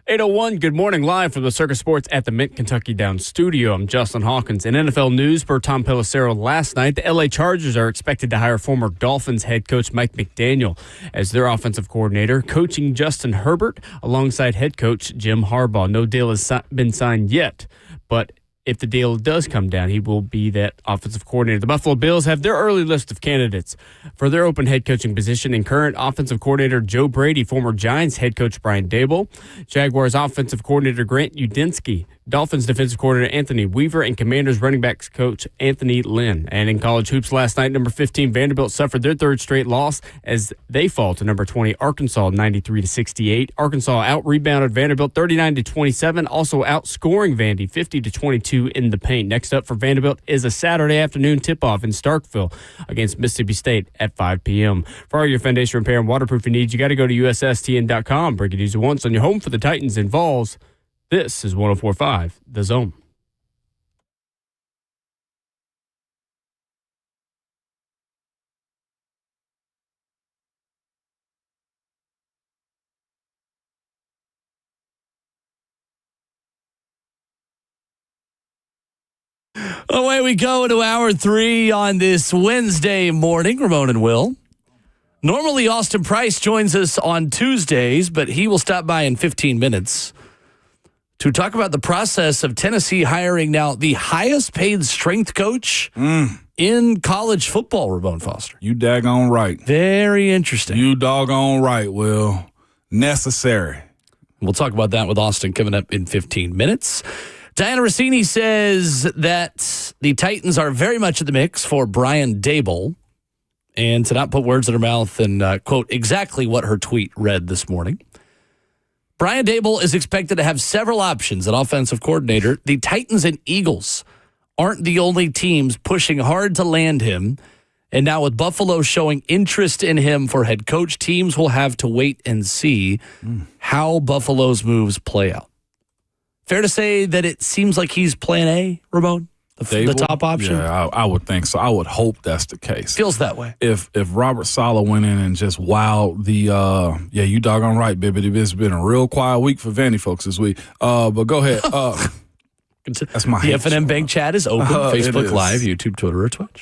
8:01, good morning, live from the Circus Sports at the Mint Kentucky Downs studio. I'm Justin Hawkins. In NFL news, per Tom Pelissero last night, the LA Chargers are expected to hire former Dolphins head coach Mike McDaniel as their offensive coordinator, coaching Justin Herbert alongside head coach Jim Harbaugh. No deal has been signed yet, but if the deal does come down, he will be that offensive coordinator. The Buffalo Bills have their early list of candidates for their open head coaching position in current offensive coordinator Joe Brady, former Giants head coach Brian Daboll, Jaguars offensive coordinator Grant Udinski, Dolphins defensive coordinator Anthony Weaver, and Commanders running backs coach Anthony Lynn. And in college hoops last night, number 15 Vanderbilt suffered their third straight loss as they fall to number 20 Arkansas 93-68. Arkansas out-rebounded Vanderbilt 39-27, also outscoring Vandy 50-22 in the paint. Next up for Vanderbilt is a Saturday afternoon tip-off in Starkville against Mississippi State at 5 p.m. For all your foundation repair and waterproofing needs, you got to go to USSTN.com. Break it easy once on your home for the Titans and Vols. This is 104.5 The Zone. Away we go into hour 3 on this Wednesday morning. Ramon and Will. Normally, Austin Price joins us on Tuesdays, but he will stop by in 15 minutes to talk about the process of Tennessee hiring now the highest paid strength coach in college football, Ramon Foster. You daggone right. Very interesting. You doggone right, Will. Necessary. We'll talk about that with Austin coming up in 15 minutes. Diana Rossini says that the Titans are very much in the mix for Brian Daboll, and to not put words in her mouth and quote exactly what her tweet read this morning. Brian Daboll is expected to have several options at offensive coordinator. The Titans and Eagles aren't the only teams pushing hard to land him. And now with Buffalo showing interest in him for head coach, teams will have to wait and see how Buffalo's moves play out. Fair to say that it seems like he's plan A, Ramon? The top option? Yeah, I would think so. I would hope that's the case. Feels that way. If Robert Saleh went in and just wowed the, you doggone right, baby. It's been a real quiet week for Vandy folks this week. But go ahead. That's my The F&M Bank chat is open. Facebook is. Live, YouTube, Twitter, or Twitch.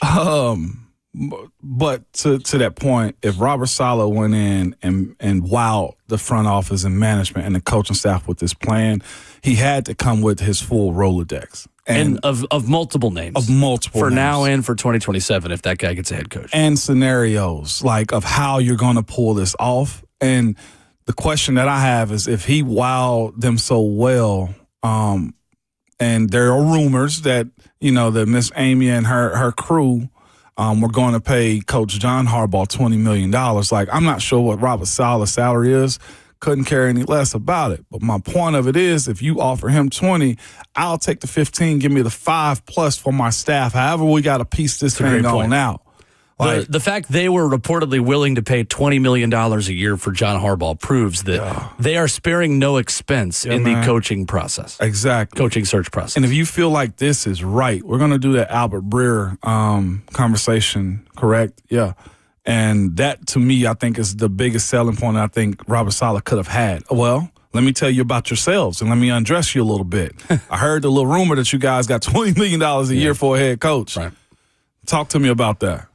But to that point, if Robert Saleh went in and wowed the front office and management and the coaching staff with this plan, he had to come with his full Rolodex. And of multiple names. Of multiple for names. now and for 2027 if that guy gets a head coach. And scenarios, like of how you're going to pull this off. And the question that I have is if he wowed them so well, and there are rumors that, that Miss Amy and her crew we're going to pay Coach John Harbaugh $20 million. Like, I'm not sure what Robert Saleh's salary is. Couldn't care any less about it. But my point of it is, if you offer him 20, I'll take the 15, give me the 5+ for my staff. However, we got to piece this thing on out. Like, the fact they were reportedly willing to pay $20 million a year for John Harbaugh proves that they are sparing no expense in the coaching process. Exactly. Coaching search process. And if you feel like this is right, we're going to do that Albert Breer conversation, correct? Yeah. And that, to me, I think is the biggest selling point I think Robert Saleh could have had. Well, let me tell you about yourselves and let me undress you a little bit. I heard the little rumor that you guys got $20 million a year for a head coach. Right. Talk to me about that.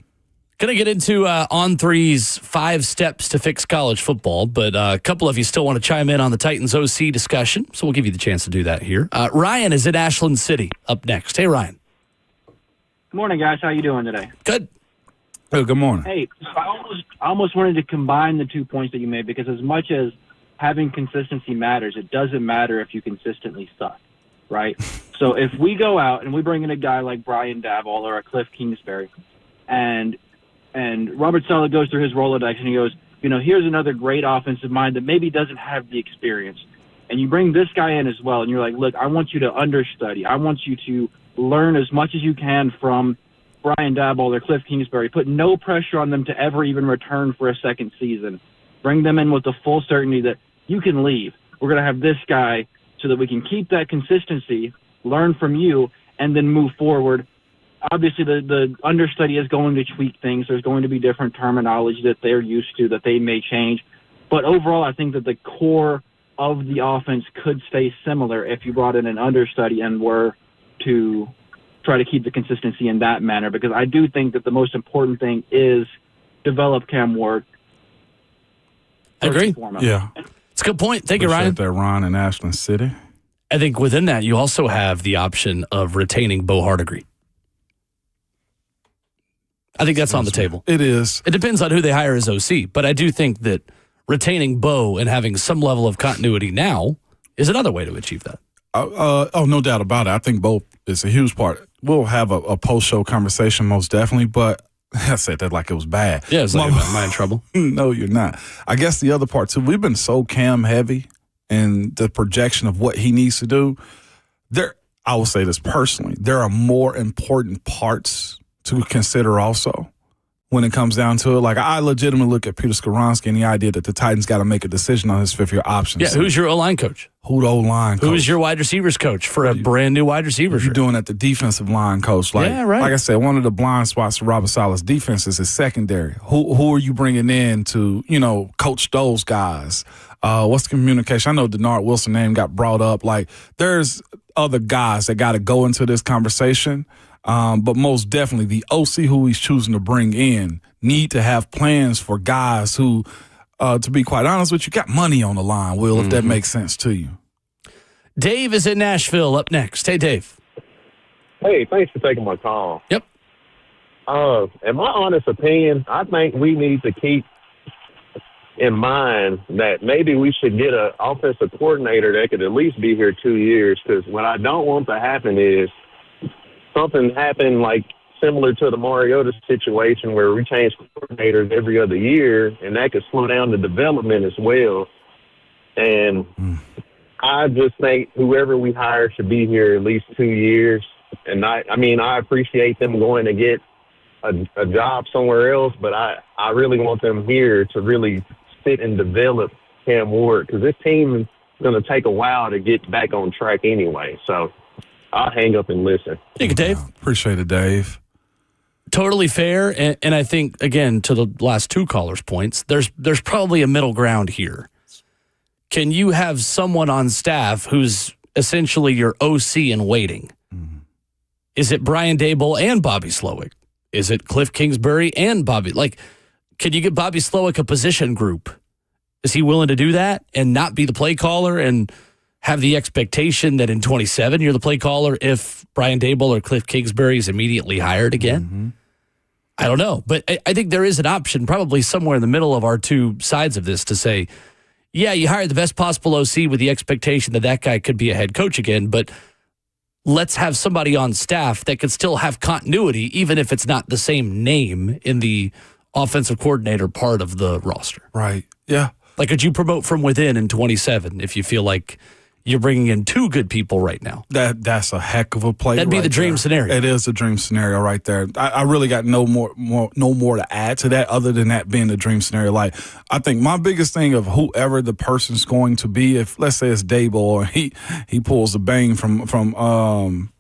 Going to get into On3's 5 steps to fix college football, but a couple of you still want to chime in on the Titans OC discussion, so we'll give you the chance to do that here. Ryan is in Ashland City up next. Hey, Ryan. Good morning, guys. How you doing today? Good. Oh, good morning. Hey, I almost wanted to combine the 2 points that you made because as much as having consistency matters, it doesn't matter if you consistently suck, right? So if we go out and we bring in a guy like Brian Daboll or a Cliff Kingsbury and Robert Saleh goes through his Rolodex and he goes, here's another great offensive mind that maybe doesn't have the experience. And you bring this guy in as well, and you're like, look, I want you to understudy. I want you to learn as much as you can from Brian Daboll or Cliff Kingsbury. Put no pressure on them to ever even return for a second season. Bring them in with the full certainty that you can leave. We're going to have this guy so that we can keep that consistency, learn from you, and then move forward. Obviously, the understudy is going to tweak things. There's going to be different terminology that they're used to that they may change. But overall, I think that the core of the offense could stay similar if you brought in an understudy and were to try to keep the consistency in that manner, because I do think that the most important thing is develop Cam Ward. I agree. Yeah. It's a good point. Thank you, Ryan. That Ron in Ashland City. I think within that, you also have the option of retaining Bo Hardigree. I think that's on the table. It is. It depends on who they hire as OC, but I do think that retaining Bo and having some level of continuity now is another way to achieve that. No doubt about it. I think Bo is a huge part. We'll have a post-show conversation most definitely, but I said that like it was bad. Yeah, it's like, am I in trouble? No, you're not. I guess the other part, too, we've been so Cam heavy in the projection of what he needs to do. I will say this personally, there are more important parts to consider also when it comes down to it. Like, I legitimately look at Peter Skoronski and the idea that the Titans got to make a decision on his fifth-year option. Yeah, who's your O-line coach? Who the O-line coach? Who's your wide receivers coach for a brand new wide receiver? What are you doing at the defensive line coach? Like, yeah, right. Like I said, one of the blind spots for Robert Saleh's defense is his secondary. Who are you bringing in to, coach those guys? What's the communication? I know Denard Wilson name got brought up. Like, there's other guys that got to go into this conversation. But most definitely the OC who he's choosing to bring in need to have plans for guys who, to be quite honest with you, got money on the line, Will, if that makes sense to you. Dave is in Nashville up next. Hey, Dave. Hey, thanks for taking my call. Yep. In my honest opinion, I think we need to keep in mind that maybe we should get an offensive coordinator that could at least be here 2 years, because what I don't want to happen is something happen like similar to the Mariota situation where we change coordinators every other year, and that could slow down the development as well. And I just think whoever we hire should be here at least 2 years. And I appreciate them going to get a job somewhere else, but I really want them here to really sit and develop Cam Ward, because this team is going to take a while to get back on track anyway. So I'll hang up and listen. Thank you, Dave. Appreciate it, Dave. Totally fair. And I think, again, to the last two callers' points, there's probably a middle ground here. Can you have someone on staff who's essentially your OC in waiting? Mm-hmm. Is it Brian Daboll and Bobby Slowick? Is it Cliff Kingsbury and Bobby? Like, can you get Bobby Slowick a position group? Is he willing to do that and not be the play caller and have the expectation that in 27 you're the play caller if Brian Daboll or Cliff Kingsbury is immediately hired again? Mm-hmm. I don't know. But I think there is an option probably somewhere in the middle of our two sides of this to say, yeah, you hired the best possible OC with the expectation that that guy could be a head coach again, but let's have somebody on staff that could still have continuity, even if it's not the same name in the offensive coordinator part of the roster. Right. Yeah. Like, could you promote from within in 27 if you feel like you're bringing in two good people right now? That's a heck of a play. That'd be the dream scenario. It is a dream scenario right there. I really got no more to add to that other than that being the dream scenario. Like, I think my biggest thing of whoever the person's going to be, if let's say it's Daboll or he pulls the bang from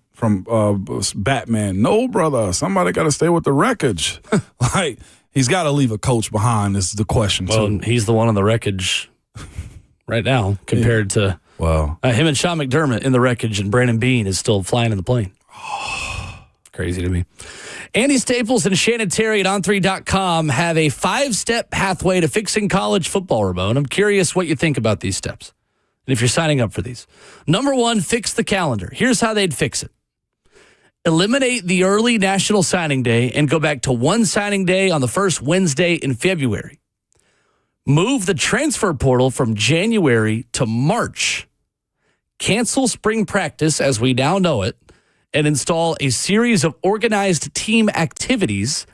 Batman. No, brother, somebody got to stay with the wreckage. Like, he's got to leave a coach behind is the question. Well, he's the one on the wreckage right now compared to him and Sean McDermott in the wreckage, and Brandon Beane is still flying in the plane. Crazy to me. Andy Staples and Shannon Terry at On3.com have a 5-step pathway to fixing college football, Ramon. I'm curious what you think about these steps and if you're signing up for these. Number 1, fix the calendar. Here's how they'd fix it. Eliminate the early National Signing Day and go back to one signing day on the first Wednesday in February. Move the transfer portal from January to March. Cancel spring practice as we now know it and install a series of organized team activities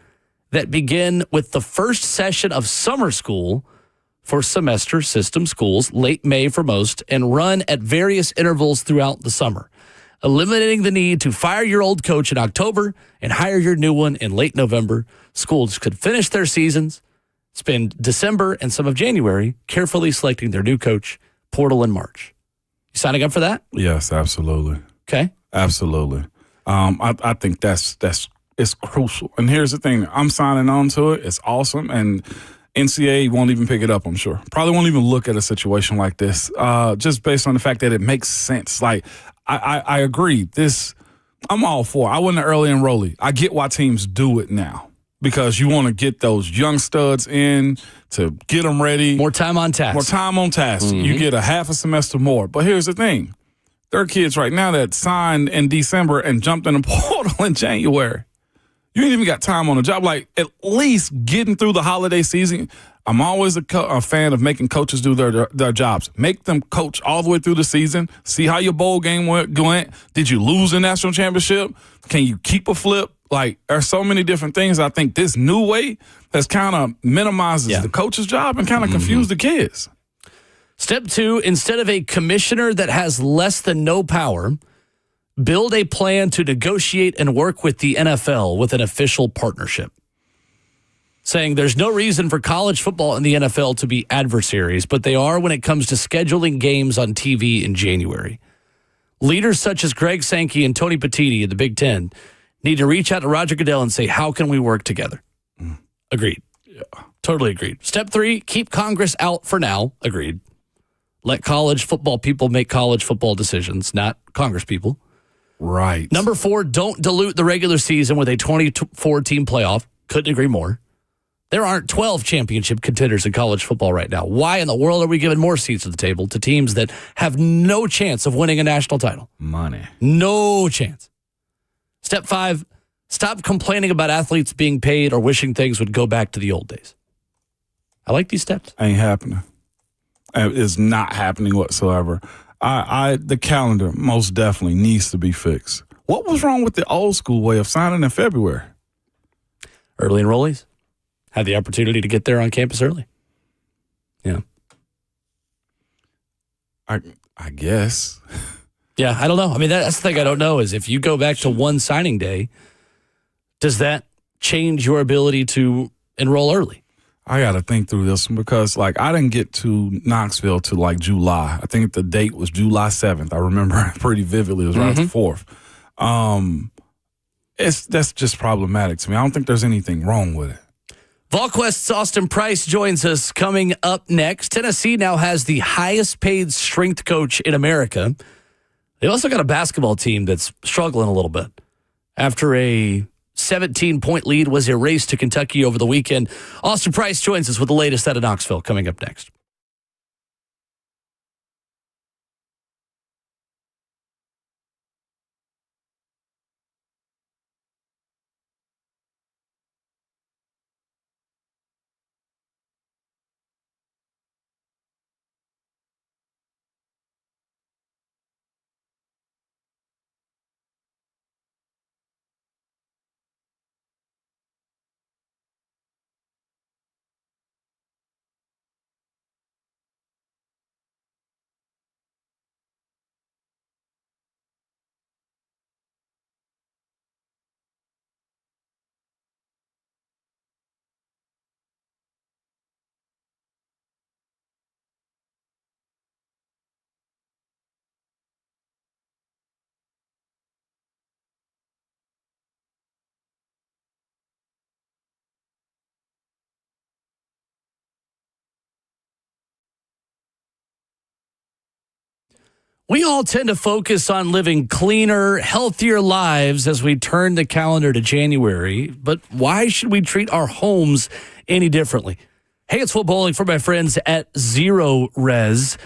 that begin with the first session of summer school for semester system schools, late May for most, and run at various intervals throughout the summer, eliminating the need to fire your old coach in October and hire your new one in late November. Schools could finish their seasons, spend December and some of January carefully selecting their new coach, portal in March. You signing up for that? Yes, absolutely. Okay. Absolutely. I think it's crucial. And here's the thing. I'm signing on to it. It's awesome. And NCAA won't even pick it up, I'm sure. Probably won't even look at a situation like this, just based on the fact that it makes sense. Like, I agree. I'm all for it. I wasn't an early enrollee. I get why teams do it now because you want to get those young studs in to get them ready. More time on task. You get a half a semester more. But here's the thing. There are kids right now that signed in December and jumped in the portal in January. You ain't even got time on the job. Like, at least getting through the holiday season. I'm always a fan of making coaches do their jobs. Make them coach all the way through the season. See how your bowl game went. Did you lose the national championship? Can you keep a flip? Like, there's so many different things. I think this new way has kind of minimizes the coach's job and kind of confused the kids. Step 2, instead of a commissioner that has less than no power, build a plan to negotiate and work with the NFL with an official partnership. Saying there's no reason for college football and the NFL to be adversaries, but they are when it comes to scheduling games on TV in January. Leaders such as Greg Sankey and Tony Petitti in the Big Ten need to reach out to Roger Goodell and say, how can we work together? Agreed. Yeah. Totally agreed. Step 3, keep Congress out for now. Agreed. Let college football people make college football decisions, not Congress people. Right. Number 4, don't dilute the regular season with a 24-team playoff. Couldn't agree more. There aren't 12 championship contenders in college football right now. Why in the world are we giving more seats at the table to teams that have no chance of winning a national title? Money. No chance. Step 5, stop complaining about athletes being paid or wishing things would go back to the old days. I like these steps. Ain't happening. It's not happening whatsoever. The calendar most definitely needs to be fixed. What was wrong with the old school way of signing in February? Early enrollees had the opportunity to get there on campus early. Yeah. I guess. Yeah, I don't know. I mean, that's the thing I don't know is if you go back to one signing day, does that change your ability to enroll early? I got to think through this one because, like, I didn't get to Knoxville till, like, July. I think the date was July 7th. I remember pretty vividly. It was right the 4th. That's just problematic to me. I don't think there's anything wrong with it. VolQuest's Austin Price joins us coming up next. Tennessee now has the highest paid strength coach in America. They also got a basketball team that's struggling a little bit. After a 17-point lead was erased to Kentucky over the weekend. Austin Price joins us with the latest out of Knoxville coming up next. We all tend to focus on living cleaner, healthier lives as we turn the calendar to January, but why should we treat our homes any differently? Hey, it's Will Bowling for my friends at Zerorez.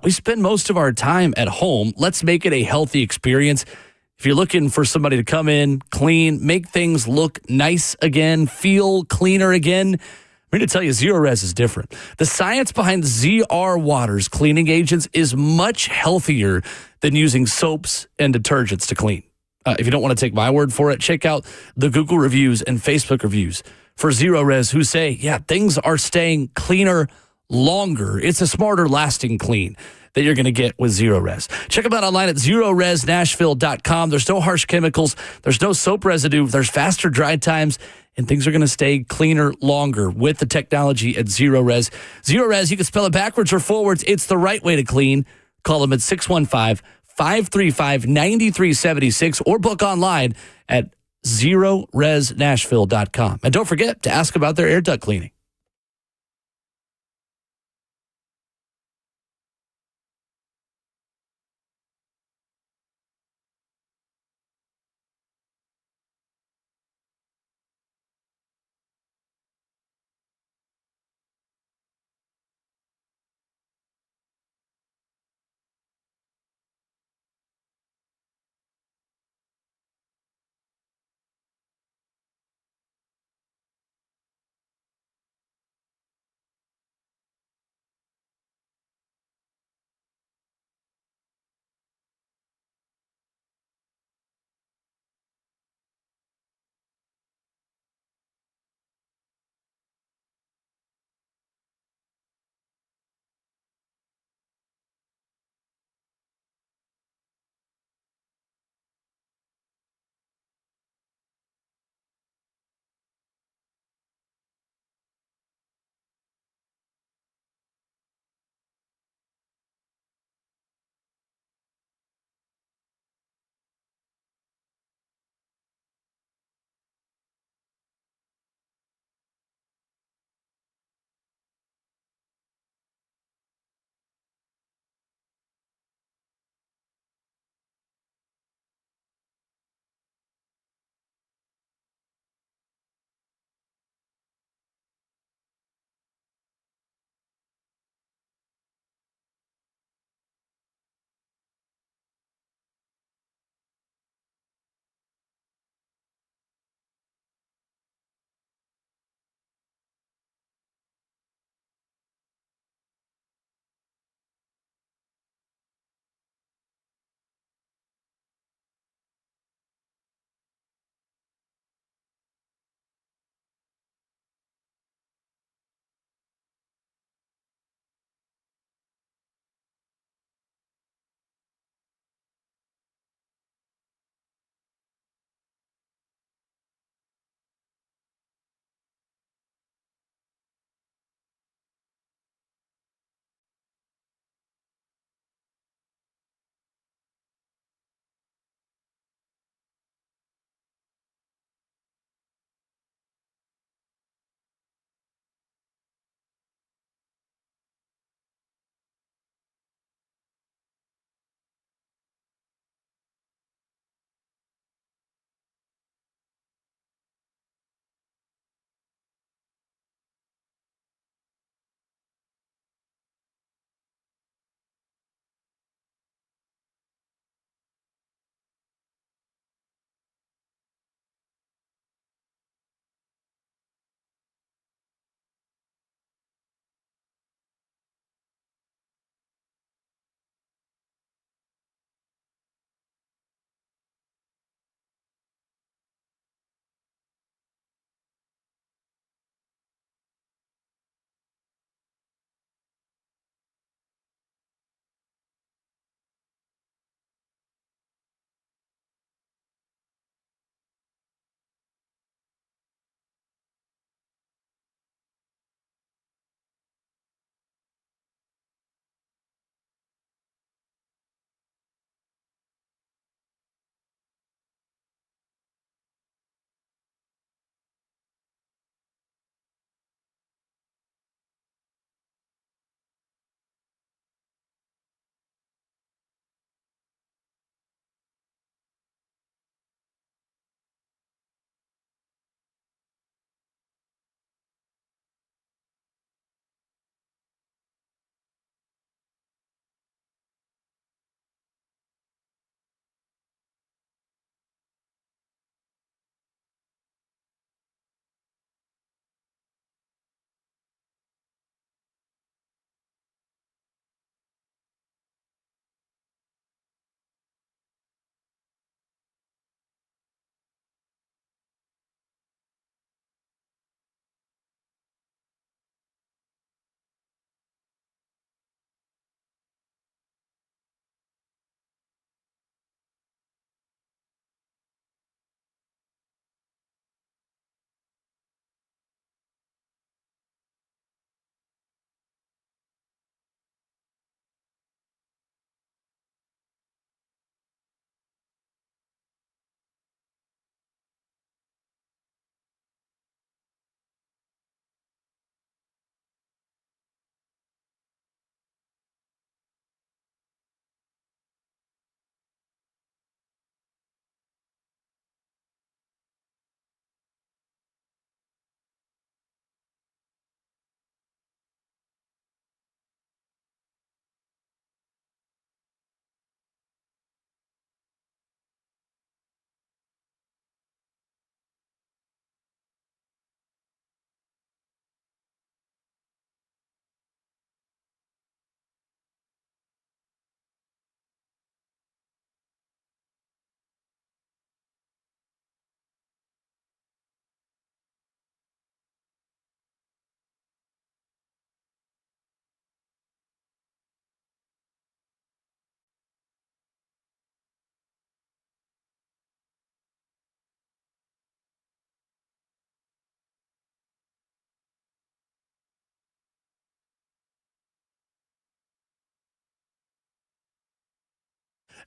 We spend most of our time at home. Let's make it a healthy experience. If you're looking for somebody to come in, clean, make things look nice again, feel cleaner again, I'm here to tell you, Zerorez is different. The science behind ZR Water's cleaning agents is much healthier than using soaps and detergents to clean. If you don't want to take my word for it, check out the Google reviews and Facebook reviews for Zerorez who say, yeah, things are staying cleaner longer. It's a smarter, lasting clean that you're going to get with Zerorez. Check them out online at ZerorezNashville.com. There's no harsh chemicals. There's no soap residue. There's faster dry times. And things are going to stay cleaner longer with the technology at Zerorez. Zerorez, you can spell it backwards or forwards. It's the right way to clean. Call them at 615-535-9376 or book online at ZerorezNashville.com. And don't forget to ask about their air duct cleaning.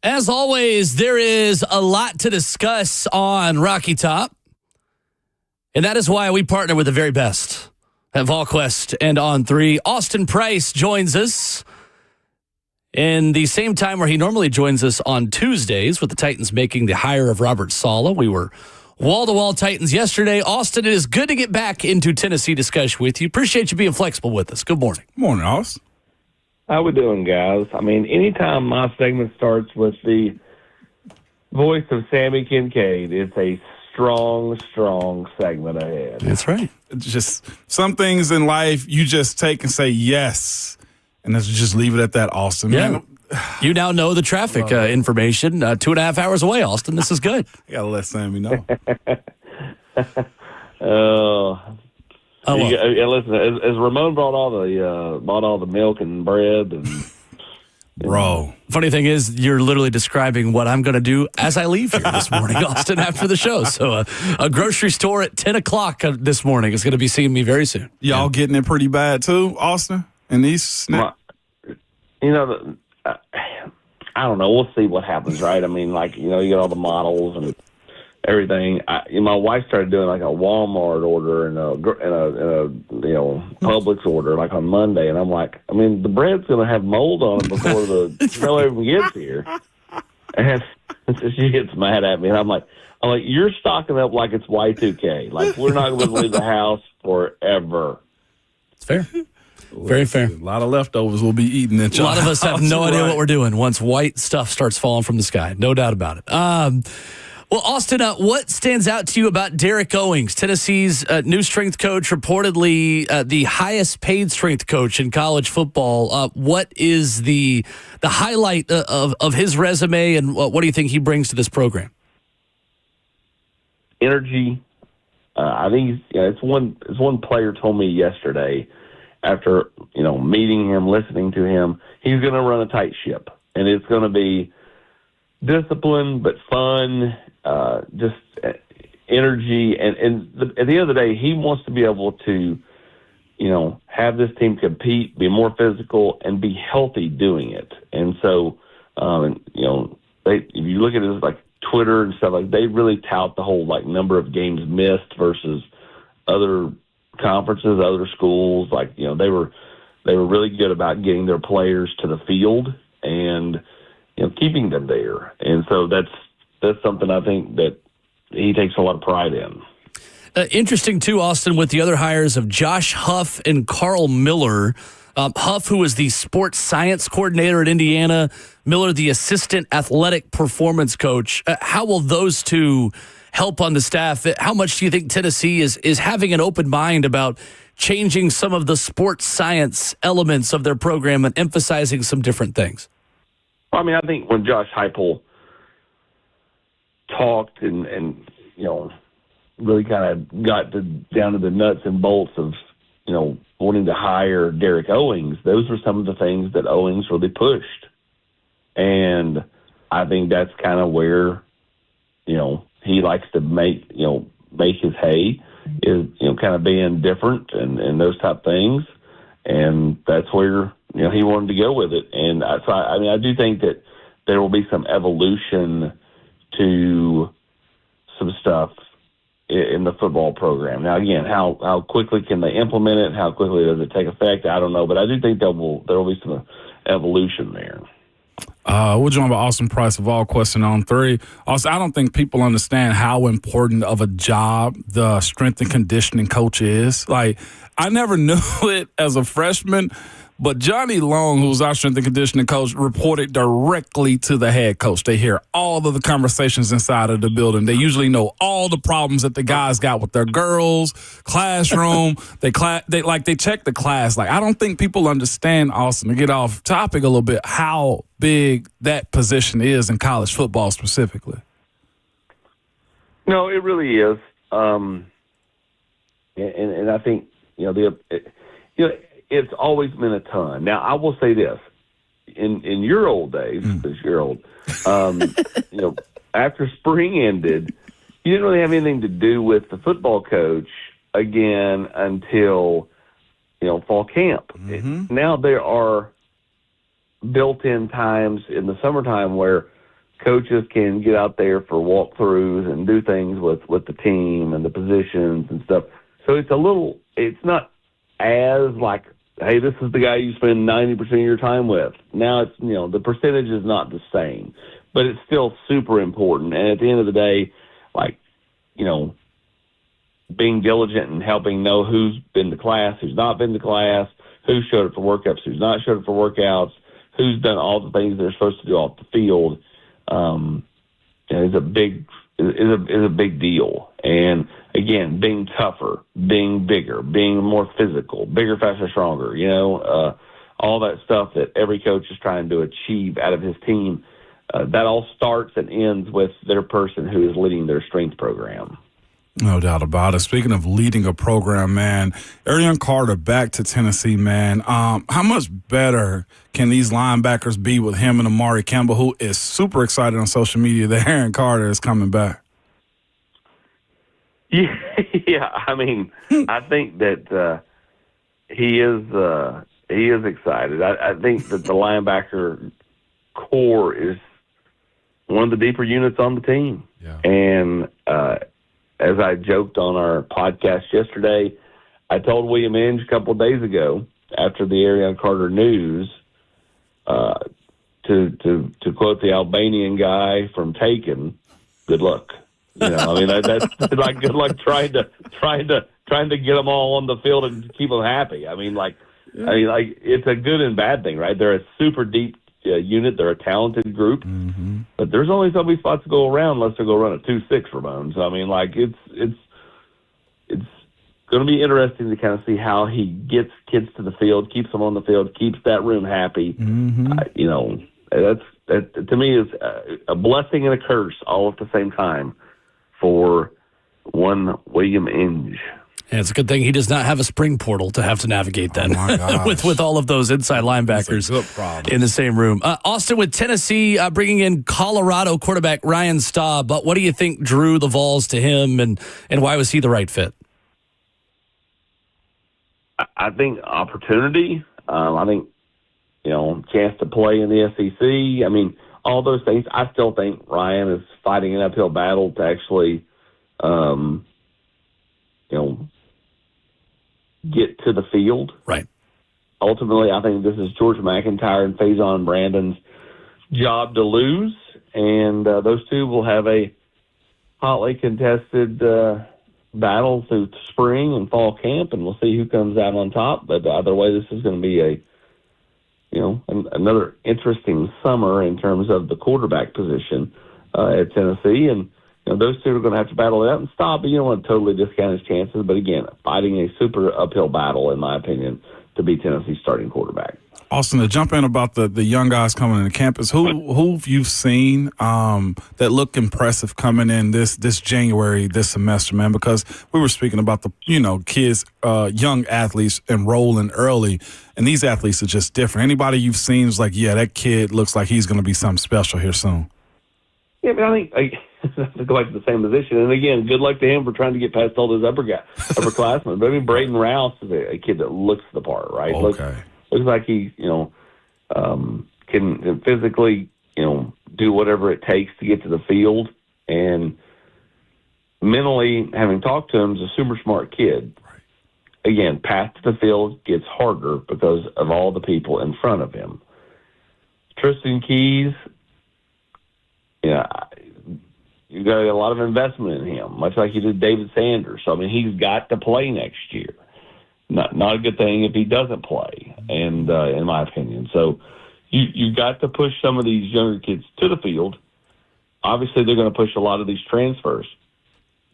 As always, there is a lot to discuss on Rocky Top, and that is why we partner with the very best at VolQuest and On3. Austin Price joins us in the same time where he normally joins us on Tuesdays, with the Titans making the hire of Robert Saleh. We were wall-to-wall Titans yesterday. Austin, it is good to get back into Tennessee discussion with you. Appreciate you being flexible with us. Good morning. Morning, Austin. How we doing, guys? I mean, anytime my segment starts with the voice of Sammy Kincaid, it's a strong segment ahead. That's right. It's just some things in life you just take and say yes, and let's just leave it at that, Austin. Yeah. Man, you now know the traffic information 2.5 hours away, Austin. This is good. I got to let Sammy know. Listen, as Ramon brought all the milk and bread and bro. Funny thing is, you're literally describing what I'm going to do as I leave here this morning, Austin, after the show. So a grocery store at 10 o'clock this morning is going to be seeing me very soon. Y'all getting it pretty bad too, Austin? And these I don't know. We'll see what happens, right? I mean, you get all the models and everything. My wife started doing like a Walmart order and a Publix order like on Monday, and I'm like, I mean, the bread's going to have mold on it before the snow even gets here. And she gets mad at me, and I'm like, you're stocking up like it's Y2K. Like, we're not going to leave the house forever. It's fair. Very fair. A lot of leftovers we'll be eating. A lot of us have no idea what we're doing once white stuff starts falling from the sky. No doubt about it. Well, Austin, what stands out to you about Derek Owings, Tennessee's new strength coach, reportedly the highest paid strength coach in college football? What is the highlight of his resume, and what do you think he brings to this program? Energy. I think it's one player told me yesterday, after meeting him, listening to him, he's going to run a tight ship, and it's going to be disciplined but fun, just energy, and at the end of the day, he wants to be able to have this team compete, be more physical, and be healthy doing it. And so if you look at his like Twitter and stuff, like they really tout the whole like number of games missed versus other conferences, other schools. Like they were really good about getting their players to the field and keeping them there. And so that's something I think that he takes a lot of pride in. Interesting too, Austin, with the other hires of Josh Huff and Carl Miller. Huff, who was the sports science coordinator at Indiana, Miller, the assistant athletic performance coach. How will those two help on the staff? How much do you think Tennessee is having an open mind about changing some of the sports science elements of their program and emphasizing some different things? I mean, I think when Josh Heupel talked and really kind of got down to the nuts and bolts of wanting to hire Derek Owings, those were some of the things that Owings really pushed. And I think that's kind of where, he likes to make his hay, is, kind of being different and those type things. And that's where, he wanted to go with it. And so, I do think that there will be some evolution to some stuff in the football program. Now, again, how quickly can they implement it? How quickly does it take effect? I don't know, but I do think there will be some evolution there. We're joined by Austin Price of VolQuest and On3. Also, I don't think people understand how important of a job the strength and conditioning coach is. Like, I never knew it as a freshman, but Johnny Long, who's our strength and conditioning coach, reported directly to the head coach. They hear all of the conversations inside of the building. They usually know all the problems that the guys got with their girls, classroom. They check the class. Like, I don't think people understand, Austin, to get off topic a little bit, how big that position is in college football specifically. No, it really is. And I think, it's always been a ton. Now, I will say this. In your old days, because you're old, after spring ended, you didn't really have anything to do with the football coach again until, fall camp. Mm-hmm. Now there are built-in times in the summertime where coaches can get out there for walkthroughs and do things with the team and the positions and stuff. So it's not as like, hey, this is the guy you spend 90% of your time with. Now it's, the percentage is not the same, but it's still super important. And at the end of the day, being diligent and helping know who's been to class, who's not been to class, who showed up for workouts, who's not showed up for workouts, who's done all the things they're supposed to do off the field, is a big deal. And again, being tougher, being bigger, being more physical, bigger, faster, stronger, all that stuff that every coach is trying to achieve out of his team, that all starts and ends with their person who is leading their strength program. No doubt about it. Speaking of leading a program, man, Arian Carter back to Tennessee, man. How much better can these linebackers be with him and Amari Campbell, who is super excited on social media that Arian Carter is coming back? Yeah. I mean, I think that he is excited. I think that the linebacker core is one of the deeper units on the team. Yeah. And as I joked on our podcast yesterday, I told William Inge a couple of days ago after the Arian Carter news to quote the Albanian guy from Taken, "Good luck." That's like good luck trying to get them all on the field and keep them happy. It's a good and bad thing, right? They're a super deep unit. They're a talented group, but there's only so many spots to go around unless they're going to run a 2-6 Ramon. So it's going to be interesting to kind of see how he gets kids to the field, keeps them on the field, keeps that room happy. That to me is a blessing and a curse all at the same time for one William Inge. And it's a good thing he does not have a spring portal to have to navigate then with all of those inside linebackers in the same room. Austin, with Tennessee bringing in Colorado quarterback Ryan Staub, but what do you think drew the Vols to him, and why was he the right fit? I think opportunity. I think, chance to play in the SEC. I mean, all those things. I still think Ryan is fighting an uphill battle to actually, get to the field. Right. Ultimately, I think this is George McIntyre and Faison Brandon's job to lose, and those two will have a hotly contested battle through spring and fall camp, and we'll see who comes out on top. But either way, this is going to be another interesting summer in terms of the quarterback position at Tennessee, and those two are going to have to battle it out and stop. But you don't want to totally discount his chances. But again, fighting a super uphill battle, in my opinion, to be Tennessee's starting quarterback. Austin, to jump in about the young guys coming into campus, who've you seen that look impressive coming in this January, this semester, man? Because we were speaking about the kids, young athletes enrolling early, and these athletes are just different. Anybody you've seen is like, yeah, that kid looks like he's going to be something special here soon. Yeah, but I think to go back to the same position, and again, good luck to him for trying to get past all those upperclassmen. But I mean, Braden Rouse is a kid that looks the part, right? Okay. Looks like he, can physically, do whatever it takes to get to the field, and mentally, having talked to him, is a super smart kid. Right. Again, path to the field gets harder because of all the people in front of him. Tristan Keys. You got a lot of investment in him, much like you did David Sanders. So, I mean, he's got to play next year. Not a good thing if he doesn't play, and in my opinion. So you got to push some of these younger kids to the field. Obviously, they're going to push a lot of these transfers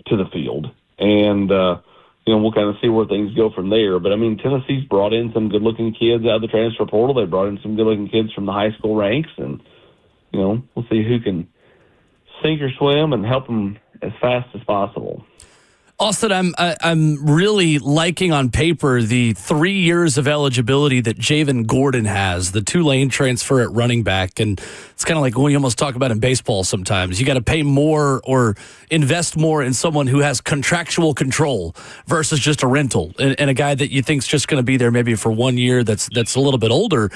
to the field, and we'll kind of see where things go from there. But I mean, Tennessee's brought in some good-looking kids out of the transfer portal. They brought in some good-looking kids from the high school ranks, and we'll see who can sink or swim and help them as fast as possible. Austin, I'm really liking on paper the 3 years of eligibility that Javen Gordon has, the Tulane transfer at running back. And it's kind of like when we almost talk about in baseball sometimes. You got to pay more or invest more in someone who has contractual control versus just a rental and a guy that you think's just going to be there maybe for 1 year that's a little bit older.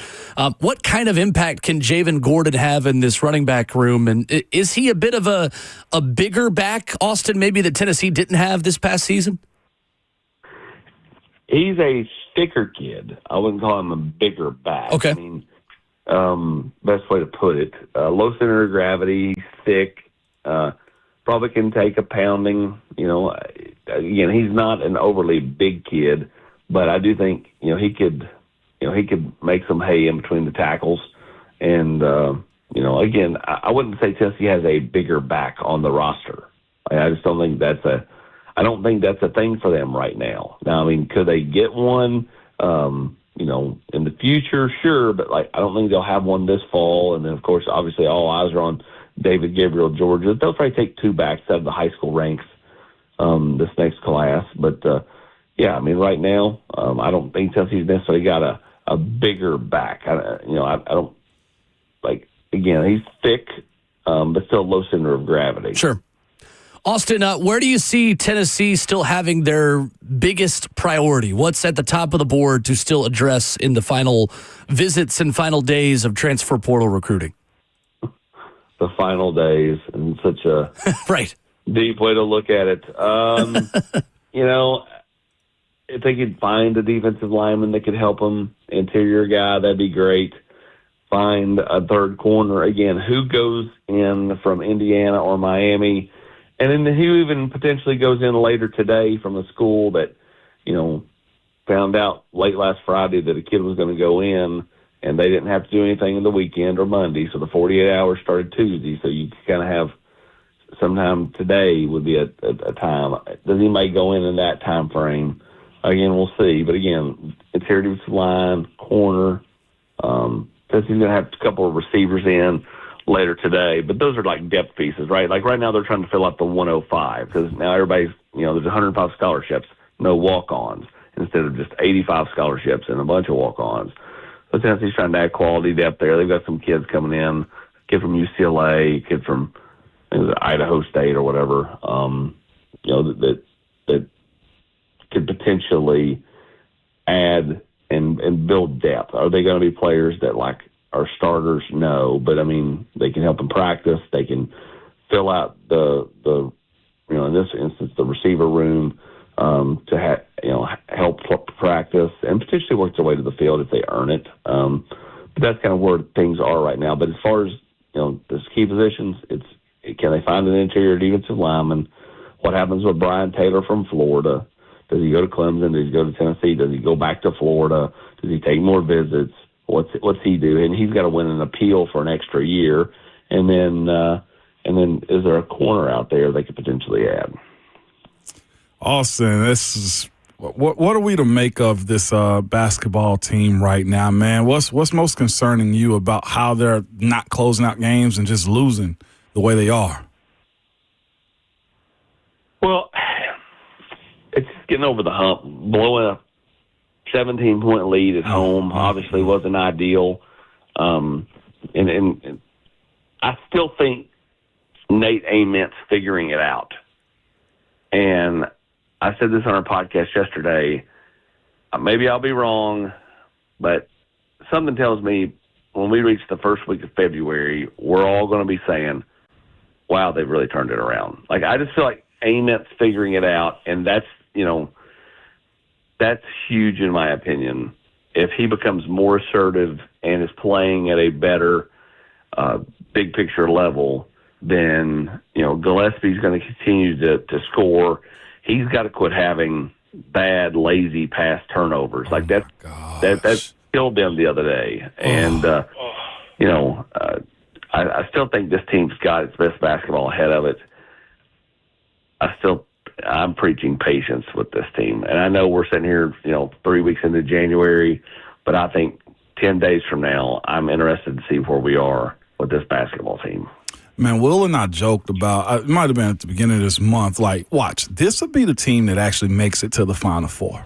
What kind of impact can Javen Gordon have in this running back room? And is he a bit of a bigger back, Austin, maybe that Tennessee didn't have this past season? He's a thicker kid. I wouldn't call him a bigger back. Okay. I mean, best way to put it. Low center of gravity, thick, probably can take a pounding. Again, he's not an overly big kid, but I do think, he could make some hay in between the tackles. And, again, I wouldn't say Tennessee has a bigger back on the roster. I just don't think that's a thing for them right now. Now, I mean, could they get one, in the future? Sure, but I don't think they'll have one this fall. And then, of course, obviously all eyes are on David Gabriel, Georgia. They'll probably take 2 backs out of the high school ranks this next class. But, right now, I don't think Tennessee's necessarily got a bigger back. I don't again, he's thick, but still low center of gravity. Sure. Austin, where do you see Tennessee still having their biggest priority? What's at the top of the board to still address in the final visits and final days of transfer portal recruiting? The final days, and such a right deep way to look at it. If they could find a defensive lineman that could help them, interior guy, that'd be great. Find a third corner. Again, who goes in from Indiana or Miami? And then who even potentially goes in later today from a school that, found out late last Friday that a kid was going to go in, and they didn't have to do anything in the weekend or Monday, so the 48 hours started Tuesday, so you kind of have sometime today would be a time. Does anybody go in that time frame? Again, we'll see. But again, interior defensive line, corner. He's going to have a couple of receivers in later today. But those are like depth pieces, right? Like right now they're trying to fill out the 105 because now everybody's, there's 105 scholarships, no walk-ons, instead of just 85 scholarships and a bunch of walk-ons. So Tennessee's trying to add quality depth there. They've got some kids coming in, kid from UCLA, kid from Idaho State or whatever, that could potentially add and build depth. Are they going to be players that are starters? No, but I mean they can help in practice. They can fill out the in this instance the receiver room to help practice and potentially work their way to the field if they earn it. But that's kind of where things are right now. But as far as the key positions, can they find an interior defensive lineman? What happens with Brian Taylor from Florida? Does he go to Clemson? Does he go to Tennessee? Does he go back to Florida? Does he take more visits? What's he do? And he's got to win an appeal for an extra year. And then is there a corner out there they could potentially add? Austin, this is what are we to make of this basketball team right now, man? What's most concerning you about how they're not closing out games and just losing the way they are? Well, it's just getting over the hump. Blowing a 17-point lead at home obviously wasn't ideal. And I still think Nate Ament's figuring it out. And I said this on our podcast yesterday. Maybe I'll be wrong, but something tells me when we reach the first week of February, we're all going to be saying, wow, they've really turned it around. I just feel like Ament's figuring it out, and that's huge in my opinion. If he becomes more assertive and is playing at a better big picture level, then Gillespie's going to continue to score. He's got to quit having bad, lazy pass turnovers. That killed them the other day. And I still think this team's got its best basketball ahead of it. I'm preaching patience with this team. And I know we're sitting here, 3 weeks into January, but I think 10 days from now, I'm interested to see where we are with this basketball team. Man, Will and I joked about, it might have been at the beginning of this month, like, watch, this would be the team that actually makes it to the Final Four.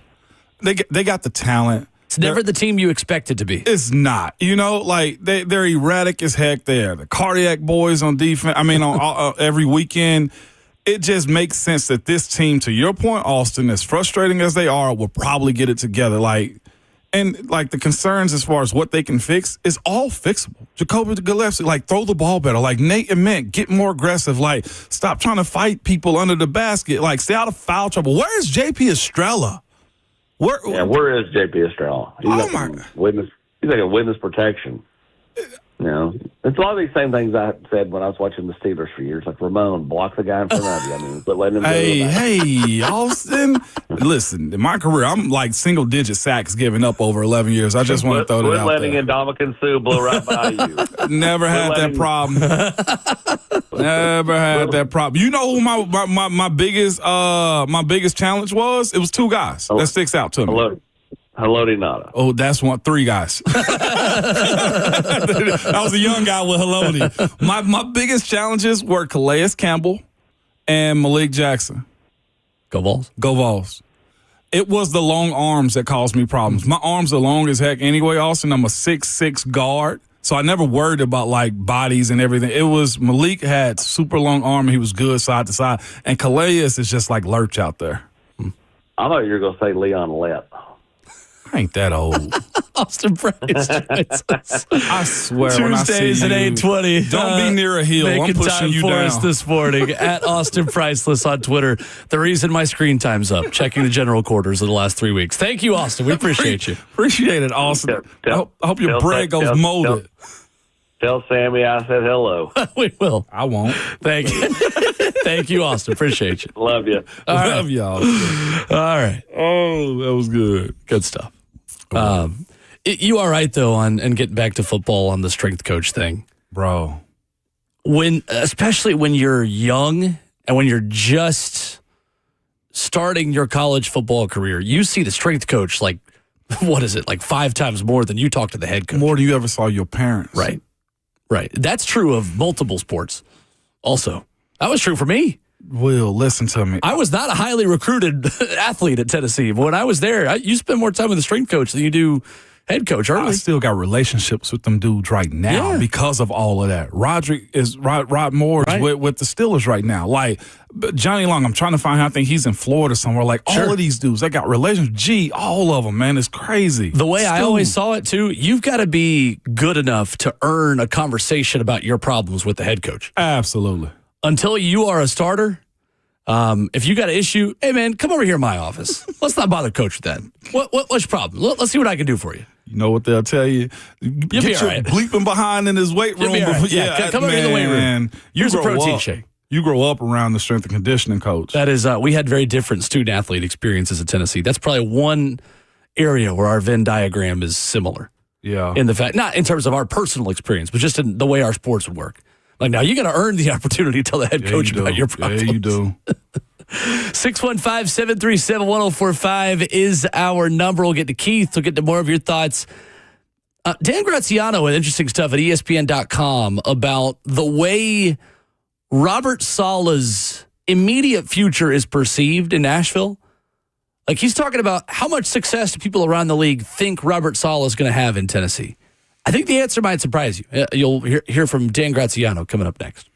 They got the talent. It's never the team you expect it to be. It's not. You know, like, they're erratic as heck there. The cardiac boys on defense, on every weekend. It just makes sense that this team, to your point, Austin, as frustrating as they are, will probably get it together. And the concerns as far as what they can fix is all fixable. Jacoby Gillespie, throw the ball better. Nate and Mint, get more aggressive. Stop trying to fight people under the basket. Stay out of foul trouble. Where is JP Estrella? Where is JP Estrella? He's like a witness protection. You know, it's a lot of these same things I said when I was watching the Steelers for years. Like, Ramon, block the guy in front of you. But let him. Hey, Austin. Listen, in my career, I'm single-digit sacks given up over 11 years. I just want to throw that out there. Letting Ndamukong Suh blow right by you. Never had that problem. Never had that problem. You know who my biggest challenge was? It was two guys. That sticks out to me. Haloti Ngata. Oh, that's three guys. I was a young guy with Haloti. My biggest challenges were Calais Campbell and Malik Jackson. Go Vols. Go Vols. It was the long arms that caused me problems. My arms are long as heck anyway, Austin. I'm a 6'6" guard, so I never worried about bodies and everything. It was Malik had super long arm. He was good side to side. And Calais is just like Lurch out there. I thought you were going to say Leon Lett. I ain't that old. Austin Price. I swear, Tuesdays when I see at 8:20. Don't be near a hill. I'm pushing you for down. us this morning at Austin Priceless on Twitter. The reason my screen time's up. Checking the general quarters of the last 3 weeks. Thank you, Austin. We appreciate you. Appreciate it, Austin. I hope your bread goes molded. Tell Sammy I said hello. We will. I won't. Thank you. Thank you, Austin. Appreciate you. Love you. Love y'all. All right. Oh, that was good. Good stuff. You are right, though, and getting back to football on the strength coach thing. Bro. Especially when you're young and when you're just starting your college football career, you see the strength coach what is it, 5 times more than you talk to the head coach. More than you ever saw your parents. Right. That's true of multiple sports also. That was true for me. Will, listen to me. I was not a highly recruited athlete at Tennessee, but when I was there, you spend more time with the strength coach than you do head coach early. I still got relationships with them dudes right now because of all of that. Rod Moore is with the Steelers right now. Johnny Long, I'm trying to find him. I think he's in Florida somewhere. All of these dudes, they got relationships. All of them, man. It's crazy. The way I always saw it, too, you've got to be good enough to earn a conversation about your problems with the head coach. Absolutely. Until you are a starter, if you got an issue, hey, man, come over here in my office. Let's not bother coach with that. What's your problem? Let's see what I can do for you. You know what they'll tell you? You'll get be your all right. bleeping behind in his weight room. Right. Yeah, come over in the weight room. Here's a protein shake. You grow up around the strength and conditioning coach. That is, we had very different student-athlete experiences at Tennessee. That's probably one area where our Venn diagram is similar. Yeah. In the fact, not in terms of our personal experience, but just in the way our sports would work. Now you got to earn the opportunity to tell the head coach about your problems. Yeah, you do. 615-737-1045 is our number. We'll get to Keith. We'll get to more of your thoughts. Dan Graziano had interesting stuff at ESPN.com about the way Robert Saleh's immediate future is perceived in Nashville. He's talking about how much success do people around the league think Robert Saleh is going to have in Tennessee. I think the answer might surprise you. You'll hear from Dan Graziano coming up next.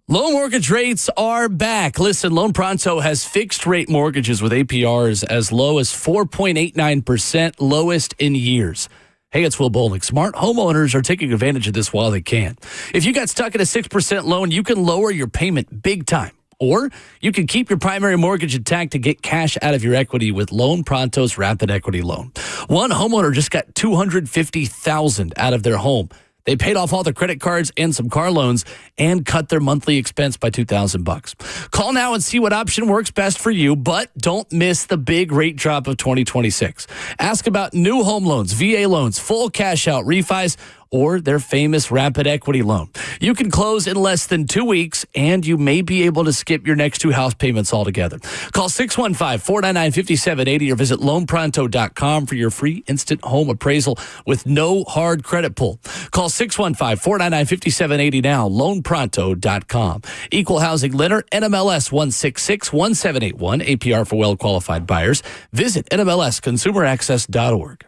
Low mortgage rates are back. Listen, Loan Pronto has fixed rate mortgages with APRs as low as 4.89%, lowest in years. Hey, it's Will Bowling. Smart homeowners are taking advantage of this while they can. If you got stuck at a 6% loan, you can lower your payment big time. Or you can keep your primary mortgage intact to get cash out of your equity with Loan Pronto's Rapid Equity Loan. One homeowner just got $250,000 out of their home. They paid off all their credit cards and some car loans and cut their monthly expense by $2,000. Call now and see what option works best for you, but don't miss the big rate drop of 2026. Ask about new home loans, VA loans, full cash out refis, or their famous rapid equity loan. You can close in less than 2 weeks, and you may be able to skip your next 2 house payments altogether. Call 615-499-5780 or visit loanpronto.com for your free instant home appraisal with no hard credit pull. Call 615-499-5780 now, loanpronto.com. Equal housing lender, NMLS 1661781, APR for well-qualified buyers. Visit NMLSconsumeraccess.org.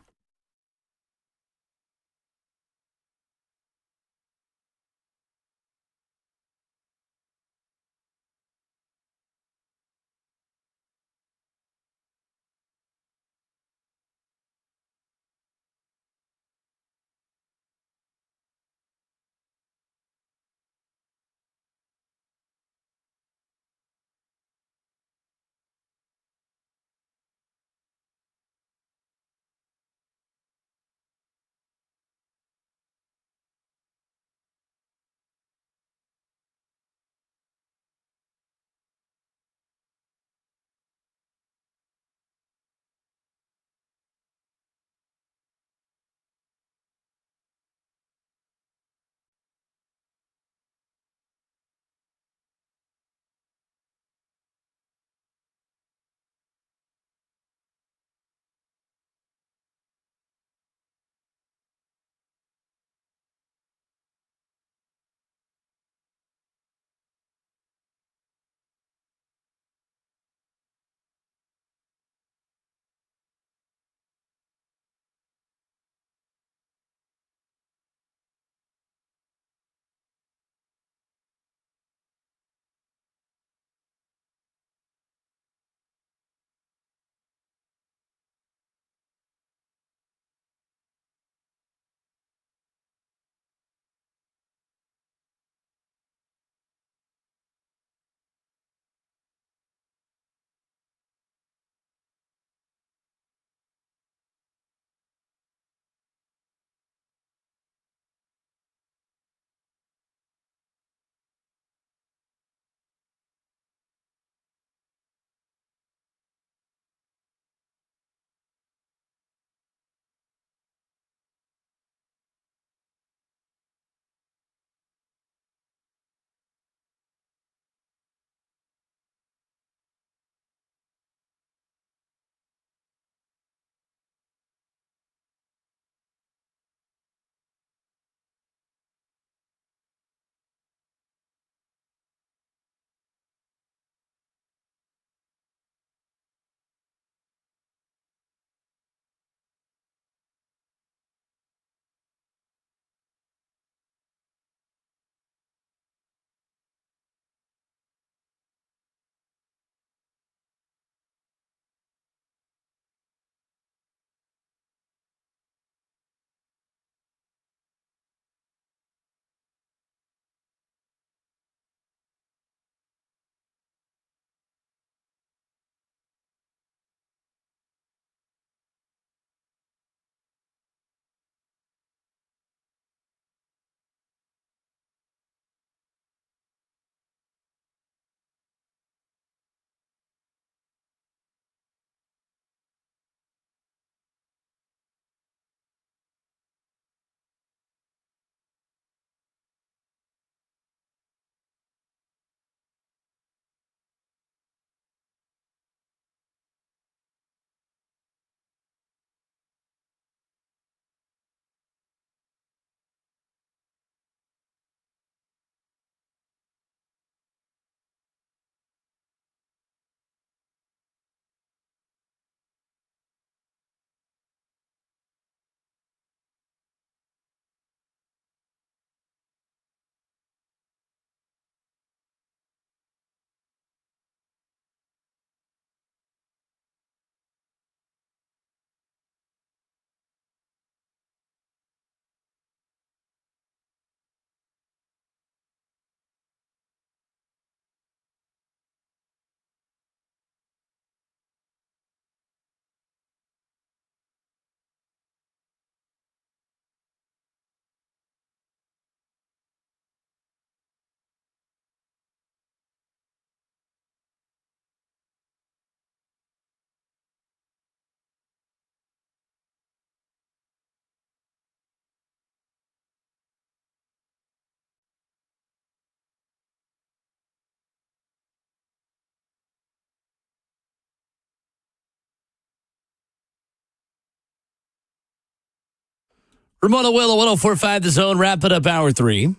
Ramona Willow, 104.5 The Zone, wrapping up hour 3.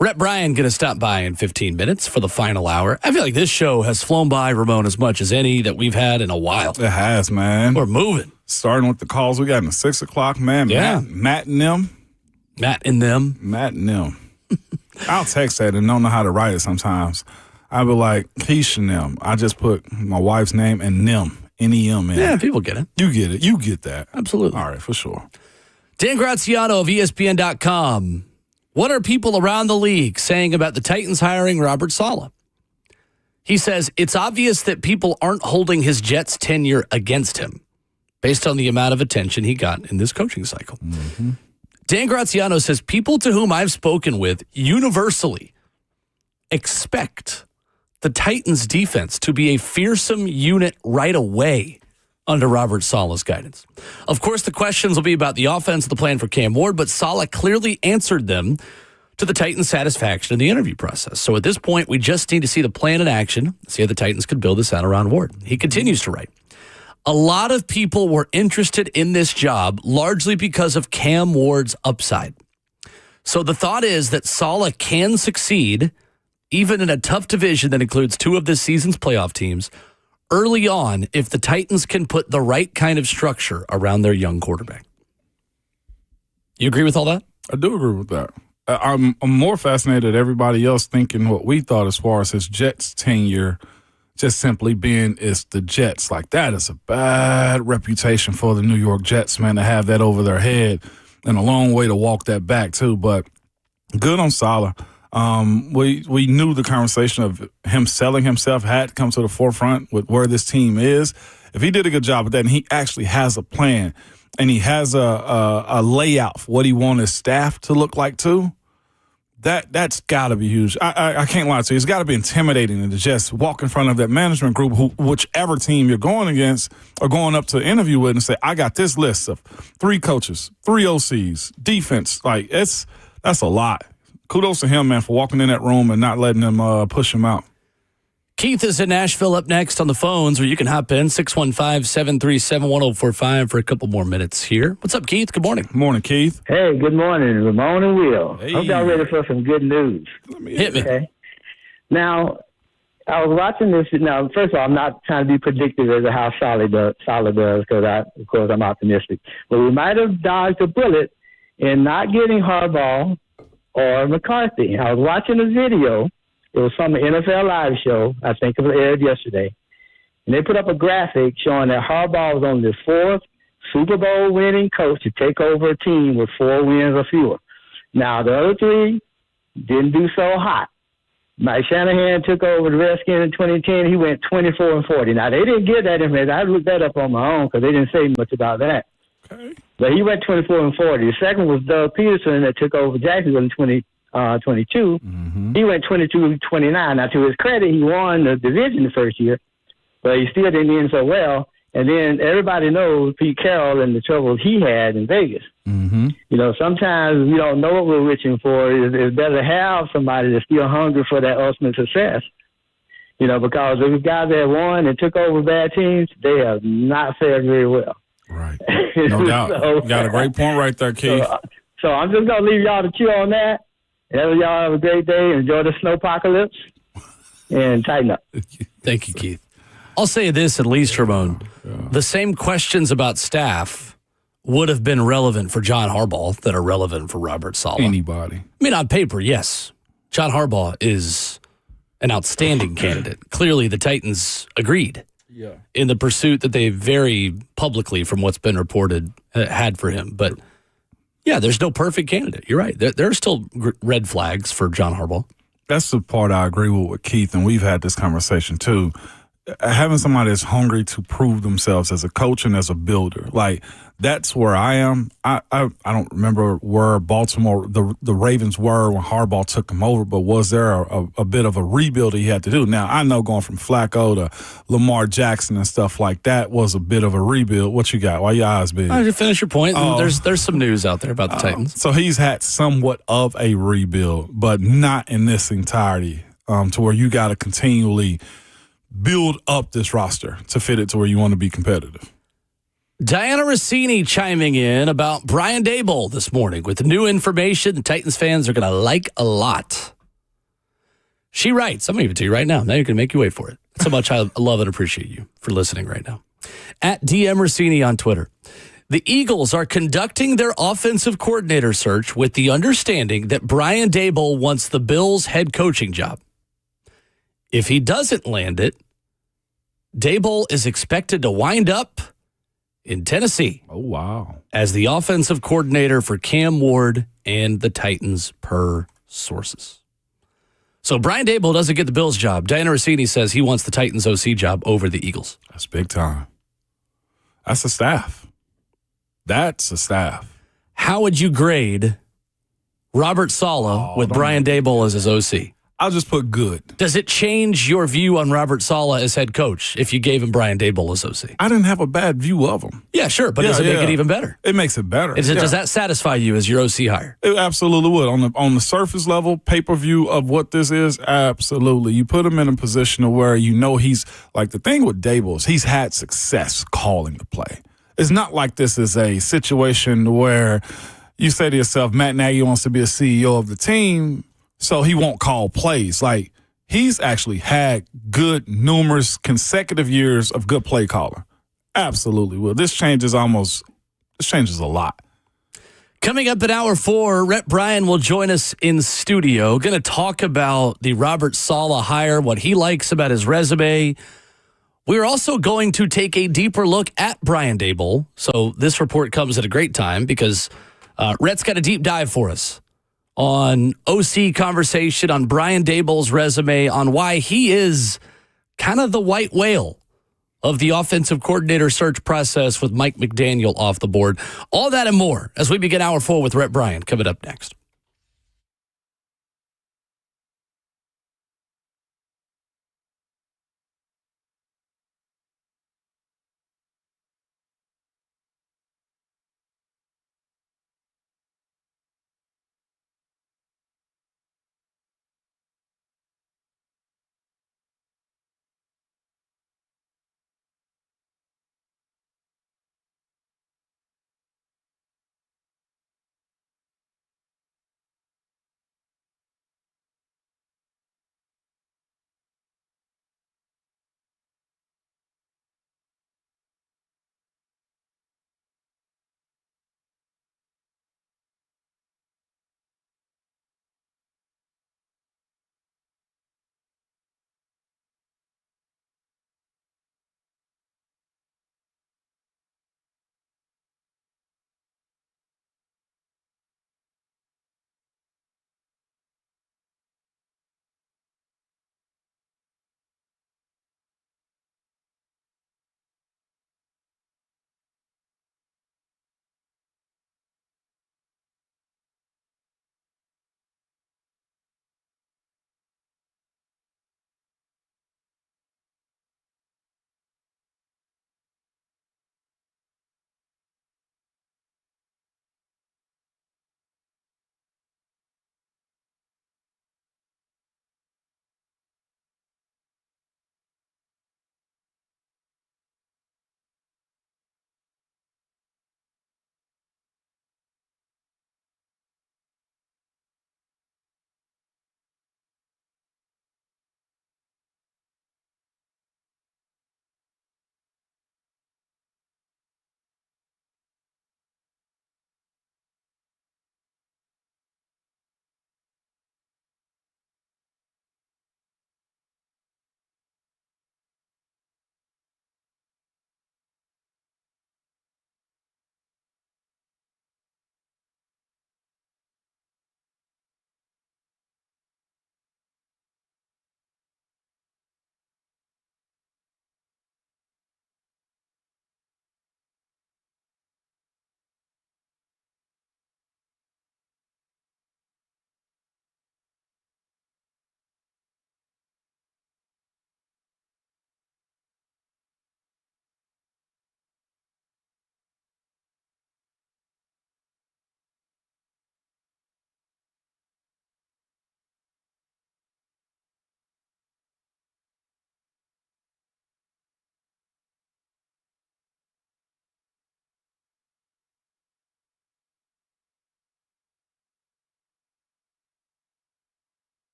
Rhett Bryan going to stop by in 15 minutes for the final hour. I feel like this show has flown by, Ramon, as much as any that we've had in a while. It has, man. We're moving. Starting with the calls we got in the 6 o'clock, man. Yeah. Matt and them. Matt and them. Matt and them. I'll text that and don't know how to write it sometimes. I'll be like, Keisha and them. I just put my wife's name and them. N-E-M, man. Yeah, people get it. You get it. You get that. Absolutely. All right, for sure. Dan Graziano of ESPN.com. What are people around the league saying about the Titans hiring Robert Saleh? He says, it's obvious that people aren't holding his Jets tenure against him based on the amount of attention he got in this coaching cycle. Mm-hmm. Dan Graziano says, people to whom I've spoken with universally expect the Titans defense to be a fearsome unit right away under Robert Saleh's guidance. Of course, the questions will be about the offense, the plan for Cam Ward, but Saleh clearly answered them to the Titans' satisfaction in the interview process. So at this point, we just need to see the plan in action, see how the Titans could build this out around Ward. He continues to write, a lot of people were interested in this job largely because of Cam Ward's upside. So the thought is that Saleh can succeed even in a tough division that includes 2 of this season's playoff teams early on if the Titans can put the right kind of structure around their young quarterback. You agree with all that? I do agree with that. I'm more fascinated at everybody else thinking what we thought as far as his Jets tenure just simply being it's the Jets. Like, that is a bad reputation for the New York Jets, man, to have that over their head and a long way to walk that back, too. But good on Saleh. We knew the conversation of him selling himself had to come to the forefront with where this team is. If he did a good job with that and he actually has a plan and he has a layout for what he wants his staff to look like too, that's got to be huge. I can't lie to you. It's got to be intimidating to just walk in front of that management group, whichever team you're going against or going up to interview with and say, I got this list of 3 coaches, 3 OCs, defense. Like, that's a lot. Kudos to him, man, for walking in that room and not letting them push him out. Keith is in Nashville up next on the phones where you can hop in, 615-737-1045 for a couple more minutes here. What's up, Keith? Good morning. Morning, Keith. Hey, good morning, Ramon and Will. Hey. Hope y'all ready for some good news. Hit me. Okay. Now, I was watching this. Now, first of all, I'm not trying to be predictive as to how Saleh does because, of course, I'm optimistic. But we might have dodged a bullet in not getting Harbaugh or McCarthy. I was watching a video. It was from the NFL Live show. I think it was aired yesterday. And they put up a graphic showing that Harbaugh was only the 4th Super Bowl winning coach to take over a team with 4 wins or fewer. Now, the other 3 didn't do so hot. Mike Shanahan took over the Redskins in 2010. He went 24-40. Now, they didn't get that information. I looked that up on my own because they didn't say much about that. Okay. But he went 24-40. The second was Doug Peterson that took over Jacksonville in 2022. Mm-hmm. He went 22-29. Now, to his credit, he won the division the first year, but he still didn't end so well. And then everybody knows Pete Carroll and the troubles he had in Vegas. Mm-hmm. You know, sometimes we don't know what we're reaching for. It's better to have somebody that's still hungry for that ultimate success. You know, because those guys that won and took over bad teams, they have not fared very well. Right. No doubt. So, got a great point right there, Keith. So I'm just going to leave y'all to chew on that. And y'all have a great day. Enjoy the snowpocalypse and tighten up. Thank you, Keith. I'll say this at least, Ramon. The same questions about staff would have been relevant for John Harbaugh that are relevant for Robert Saleh. Anybody. I mean, on paper, yes. John Harbaugh is an outstanding candidate. Clearly, the Titans agreed in the pursuit that they very publicly, from what's been reported, had for him. But, yeah, there's no perfect candidate. You're right. There are still red flags for John Harbaugh. That's the part I agree with Keith, and we've had this conversation too. Having somebody that's hungry to prove themselves as a coach and as a builder, like that's where I am. I don't remember where Baltimore, the Ravens were when Harbaugh took them over, but was there a bit of a rebuild he had to do? Now, I know going from Flacco to Lamar Jackson and stuff like that was a bit of a rebuild. What you got? Why your eyes big? You finish your point. There's some news out there about the Titans. So he's had somewhat of a rebuild, but not in this entirety to where you got to continually build up this roster to fit it to where you want to be competitive. Diana Rossini chiming in about Brian Daboll this morning with new information the Titans fans are going to like a lot. She writes, I'm going to give it to you right now. Now you can make you wait for it. That's how much I love and appreciate you for listening right now. At DM Rossini on Twitter. The Eagles are conducting their offensive coordinator search with the understanding that Brian Daboll wants the Bills' head coaching job. If he doesn't land it, Daboll is expected to wind up in Tennessee. Oh, wow. As the offensive coordinator for Cam Ward and the Titans, per sources. So Brian Daboll doesn't get the Bills job. Diana Rossini says he wants the Titans OC job over the Eagles. That's big time. That's a staff. That's a staff. How would you grade Robert Saleh with Brian Daboll as his OC? I'll just put good. Does it change your view on Robert Saleh as head coach if you gave him Brian Daboll as OC? I didn't have a bad view of him. Yeah, sure, but does it make it even better? It makes it better. Does that satisfy you as your OC hire? It absolutely would. On the surface level, pay-per-view of what this is, absolutely. You put him in a position where you know he's, like the thing with Daboll is he's had success calling the play. It's not like this is a situation where you say to yourself, Matt Nagy wants to be a CEO of the team, so he won't call plays. Like, he's actually had good, numerous consecutive years of good play caller. Absolutely will. This changes a lot. Coming up at hour 4, Rhett Bryan will join us in studio. Going to talk about the Robert Saleh hire, what he likes about his resume. We're also going to take a deeper look at Brian Daboll. So this report comes at a great time because Rhett's got a deep dive for us on OC conversation, on Brian Daboll's resume, on why he is kind of the white whale of the offensive coordinator search process with Mike McDaniel off the board. All that and more as we begin hour 4 with Rhett Bryan coming up next.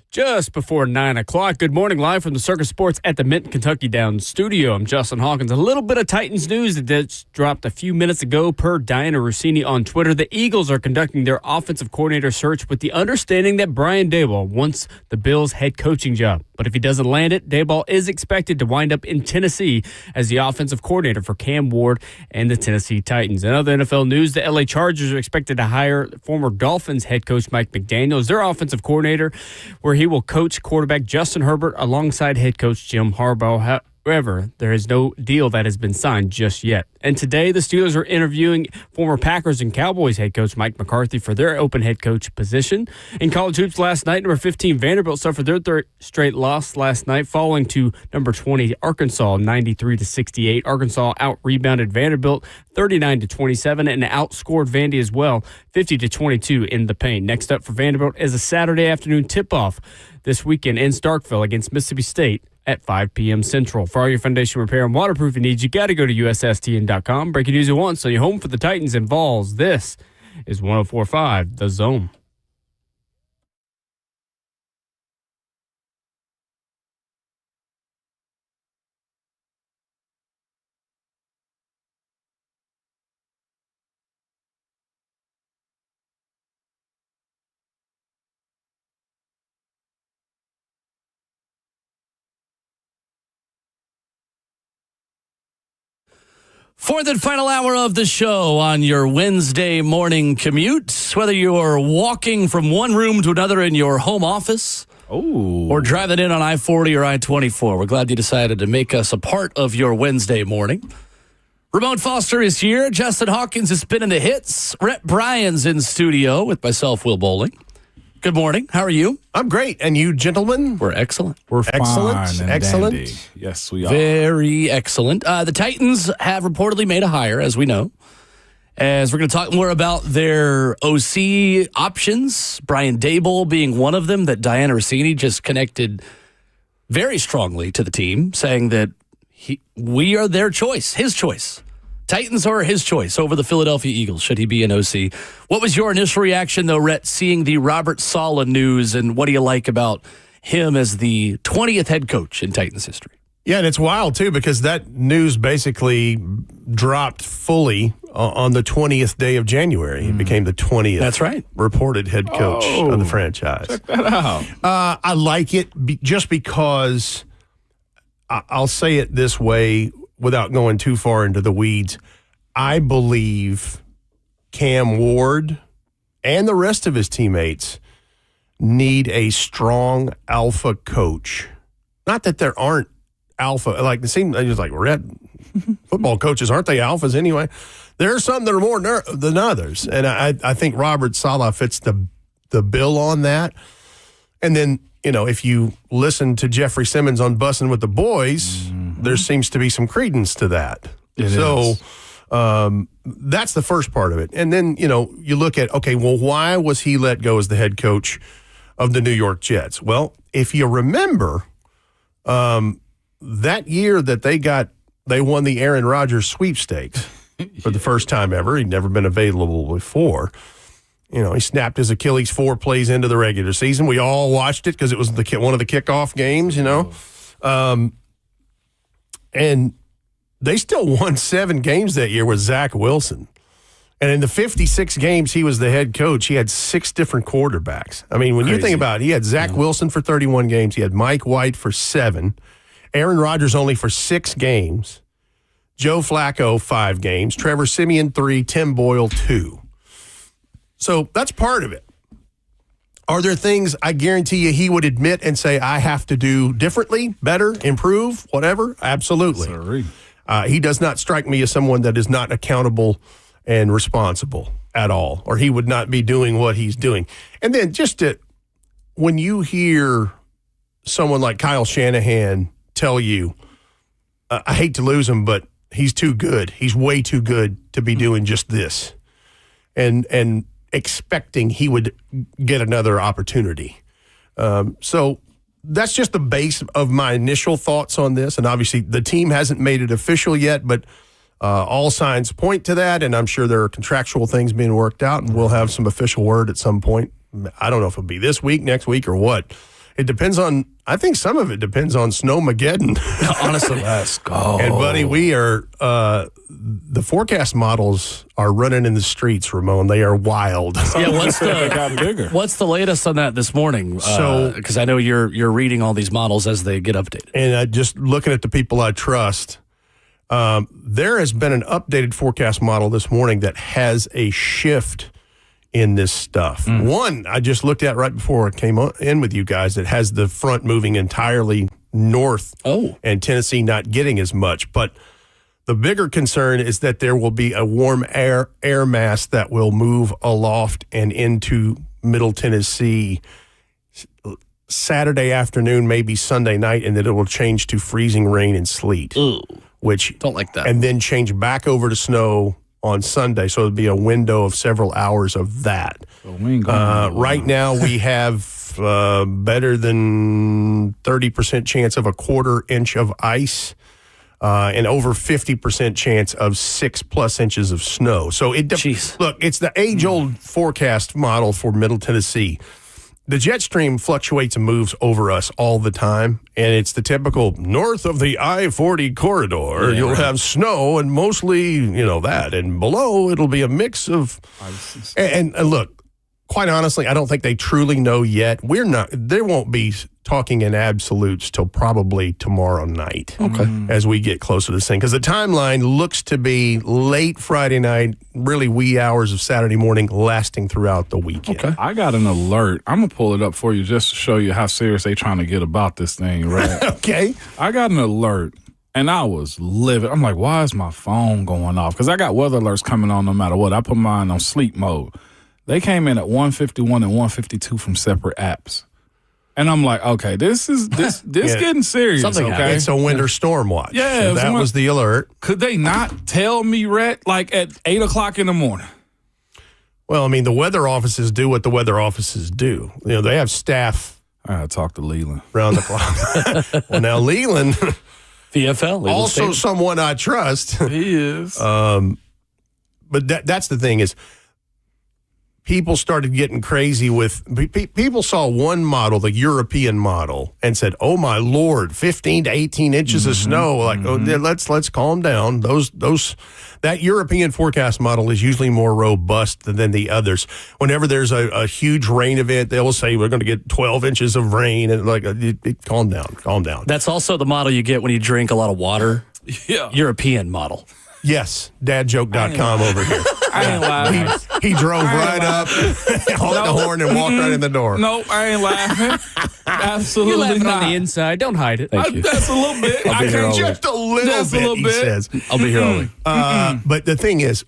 Just before 9 o'clock. Good morning, live from the Circus Sports at the Mint Kentucky Downs studio. I'm Justin Hawkins. A little bit of Titans news that just dropped a few minutes ago per Diana Rossini on Twitter. The Eagles are conducting their offensive coordinator search with the understanding that Brian Daboll wants the Bills' head coaching job. But if he doesn't land it, Daboll is expected to wind up in Tennessee as the offensive coordinator for Cam Ward and the Tennessee Titans. In other NFL news, the LA Chargers are expected to hire former Dolphins head coach Mike McDaniel as their offensive coordinator, where he will coach quarterback Justin Herbert alongside head coach Jim Harbaugh. However, there is no deal that has been signed just yet. And today, the Steelers are interviewing former Packers and Cowboys head coach Mike McCarthy for their open head coach position. In college hoops last night, number 15 Vanderbilt suffered their third straight loss last night, falling to number 20 Arkansas 93-68. Arkansas out-rebounded Vanderbilt 39-27 and outscored Vandy as well 50-22 in the paint. Next up for Vanderbilt is a Saturday afternoon tip-off this weekend in Starkville against Mississippi State at 5 p.m. Central. For all your foundation repair and waterproofing needs, you got to go to USSTN.com. Breaking news at once, so you're home for the Titans and Vols. This is 104.5 The Zone. Fourth and final hour of the show on your Wednesday morning commute. Whether you're walking from one room to another in your home office or driving in on I-40 or I-24, we're glad you decided to make us a part of your Wednesday morning. Ramon Foster is here. Justin Hawkins is spinning the hits. Rhett Bryan's in studio with myself, Will Bowling. Good morning. How are you? I'm great. And you, gentlemen? We're excellent. We're excellent. fine and Excellent. dandy. Yes, we are. Very excellent. The Titans have reportedly made a hire, as we know. As we're going to talk more about their OC options, Brian Daboll being one of them, that Diana Rossini just connected very strongly to the team, saying that we are their choice, his choice. Titans are his choice over the Philadelphia Eagles, should he be an OC. What was your initial reaction, though, Rhett, seeing the Robert Saleh news, and what do you like about him as the 20th head coach in Titans history? Yeah, and it's wild, too, because that news basically dropped fully on the 20th day of January. He became the 20th That's right. reported head coach of the franchise. Check that out. I like it just because I'll say it this way without going too far into the weeds. I believe Cam Ward and the rest of his teammates need a strong alpha coach. Not that there aren't alpha, like it seems like red football coaches, aren't they alphas anyway? There are some that are more than others, and I think Robert Saleh fits the bill on that. And then, you know, if you listen to Jeffrey Simmons on Bussin' with the Boys, there seems to be some credence to that. That's the first part of it. And then, you know, you look at, okay, well, why was he let go as the head coach of the New York Jets? Well, if you remember, that year that they won the Aaron Rodgers sweepstakes for the first time ever. He'd never been available before. You know, he snapped his Achilles 4 plays into the regular season. We all watched it because it was one of the kickoff games, you know. And they still won 7 games that year with Zach Wilson. And in the 56 games he was the head coach, he had 6 different quarterbacks. I mean, when you think about it, he had Zach Wilson for 31 games. He had Mike White for 7. Aaron Rodgers only for 6 games. Joe Flacco, 5 games. Trevor Siemian, 3. Tim Boyle, 2. So that's part of it. Are there things I guarantee you he would admit and say, I have to do differently, better, improve, whatever? Absolutely. He does not strike me as someone that is not accountable and responsible at all, or he would not be doing what he's doing. And then when you hear someone like Kyle Shanahan tell you, I hate to lose him, but he's too good. He's way too good to be doing just this. And expecting he would get another opportunity. So that's just the base of my initial thoughts on this. And obviously the team hasn't made it official yet, but all signs point to that. And I'm sure there are contractual things being worked out, and we'll have some official word at some point. I don't know if it'll be this week, next week, or what. It depends on, I think some of it depends on Snowmageddon. Honestly. Let's go. And, buddy, we are, the forecast models are running in the streets, Ramon. They are wild. Yeah, what's the latest on that this morning? So, because I know you're reading all these models as they get updated. And just looking at the people I trust, there has been an updated forecast model this morning that has a shift in this stuff. One I just looked at right before I came in with you guys that has the front moving entirely north and Tennessee not getting as much. But the bigger concern is that there will be a warm air mass that will move aloft and into Middle Tennessee Saturday afternoon, maybe Sunday night, and then it will change to freezing rain and sleet. Ooh, which don't like that. And then change back over to snow on Sunday, so it'll be a window of several hours of that. Right now, we have better than 30% chance of a quarter inch of ice and over 50% chance of 6+ inches of snow. So look, it's the age-old forecast model for Middle Tennessee. The jet stream fluctuates and moves over us all the time, and it's the typical north of the I-40 corridor. You'll have snow and mostly, that. And below, it'll be a mix of... And look, quite honestly, I don't think they truly know yet. They won't be talking in absolutes till probably tomorrow night as we get closer to this thing. Because the timeline looks to be late Friday night, really wee hours of Saturday morning, lasting throughout the weekend. Okay. I got an alert. I'm going to pull it up for you just to show you how serious they trying to get about this thing, right? Okay. I got an alert, and I was livid. I'm like, why is my phone going off? Because I got weather alerts coming on no matter what. I put mine on sleep mode. They came in at 151 and 152 from separate apps. And I'm like, okay, this getting serious. Okay, it's a winter storm watch. Yeah, so that was the alert. Could they not tell me, Rhett, like at 8 o'clock in the morning? Well, I mean, the weather offices do what the weather offices do. They have staff. I gotta talk to Leland around the clock. Well, now Leland, VFL, also someone I trust. He is. But that's the thing is. People started getting crazy with people saw one model, the European model, and said, "Oh my Lord, 15 to 18 inches of snow!" Like, let's calm down. That European forecast model is usually more robust than the others. Whenever there's a huge rain event, they will say we're going to get 12 inches of rain, and calm down. That's also the model you get when you drink a lot of water. Yeah, European model. Yes, dadjoke.com over here. I ain't laughing. He drove right up, honked the horn, and walked right in the door. Nope, I ain't laughing. Absolutely You're laughing not. on the inside. Don't hide it. Thank you. That's a little bit. I'll be here all just a little bit, he says. I'll be here all week. But the thing is,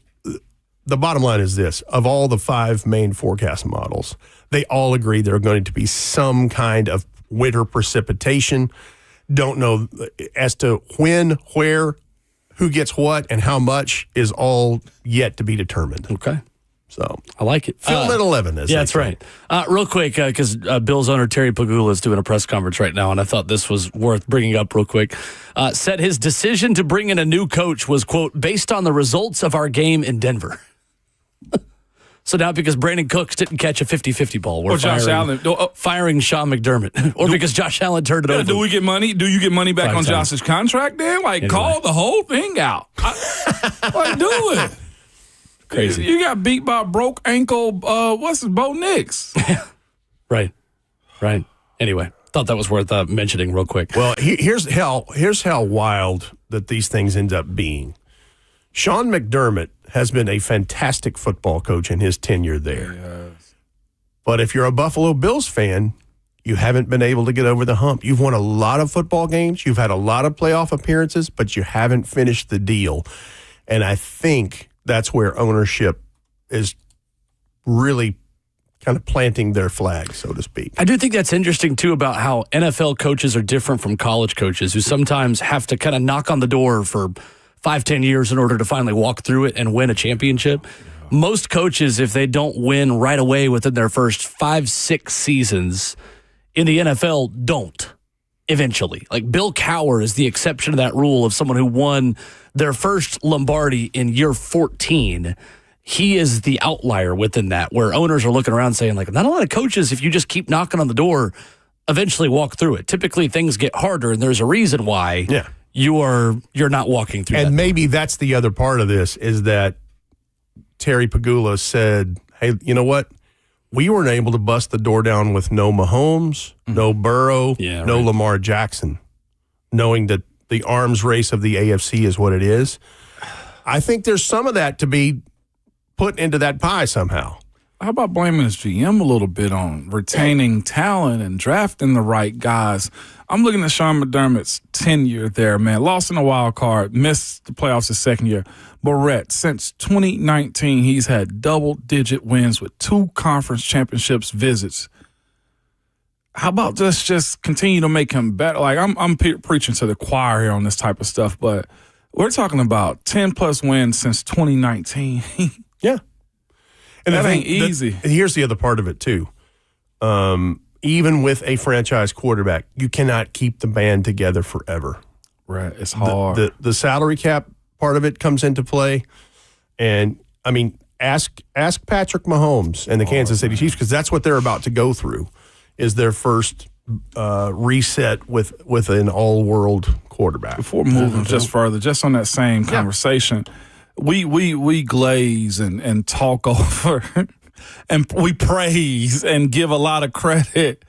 the bottom line is this. Of all the 5 main forecast models, they all agree there are going to be some kind of winter precipitation. Don't know as to when, where, who gets what, and how much is all yet to be determined. Okay. So I like it. Film at 11. Yeah, that's right. Real quick, because Bills owner Terry Pagula is doing a press conference right now, and I thought this was worth bringing up real quick. Said his decision to bring in a new coach was, quote, based on the results of our game in Denver. So now because Brandon Cooks didn't catch a 50-50 ball, we're firing Sean McDermott. Or because Josh Allen turned it over. Do we get money? Do you get money back 5 on times. Josh's contract then? Call the whole thing out. Do it. Crazy. You got beat by a broke ankle, Bo Nix. Right. Anyway, thought that was worth mentioning real quick. Well, here's how wild that these things end up being. Sean McDermott has been a fantastic football coach in his tenure there. Yes. But if you're a Buffalo Bills fan, you haven't been able to get over the hump. You've won a lot of football games. You've had a lot of playoff appearances, but you haven't finished the deal. And I think that's where ownership is really kind of planting their flag, so to speak. I do think that's interesting, too, about how NFL coaches are different from college coaches who sometimes have to kind of knock on the door for 5-10 years in order to finally walk through it and win a championship. Most coaches, if they don't win right away within their first 5-6 seasons in the NFL, don't eventually. Like Bill Cowher is the exception to that rule of someone who won their first Lombardi in year 14. He is the outlier within that, where owners are looking around saying, like, not a lot of coaches, if you just keep knocking on the door, eventually walk through it. Typically, things get harder, and there's a reason why you're not walking through and that. Maybe that's the other part of this is that Terry Pegula said, hey, you know what? We weren't able to bust the door down with no Mahomes, no Burrow, no Lamar Jackson, knowing that the arms race of the AFC is what it is. I think there's some of that to be put into that pie somehow. How about blaming his GM a little bit on retaining talent and drafting the right guys? I'm looking at Sean McDermott's tenure there, man. Lost in a wild card, missed the playoffs his second year. Barrett, since 2019, he's had double-digit wins with 2 conference championships visits. How about just continue to make him better? Like, I'm preaching to the choir here on this type of stuff, but we're talking about 10-plus wins since 2019. Yeah. And that ain't easy. Here's the other part of it, too. Even with a franchise quarterback, you cannot keep the band together forever. Right. It's hard. The salary cap part of it comes into play. And, I mean, ask Patrick Mahomes and the Kansas City Chiefs, because that's what they're about to go through, is their first reset with an all-world quarterback. Before moving just further, just on that same conversation, we glaze and talk over and we praise and give a lot of credit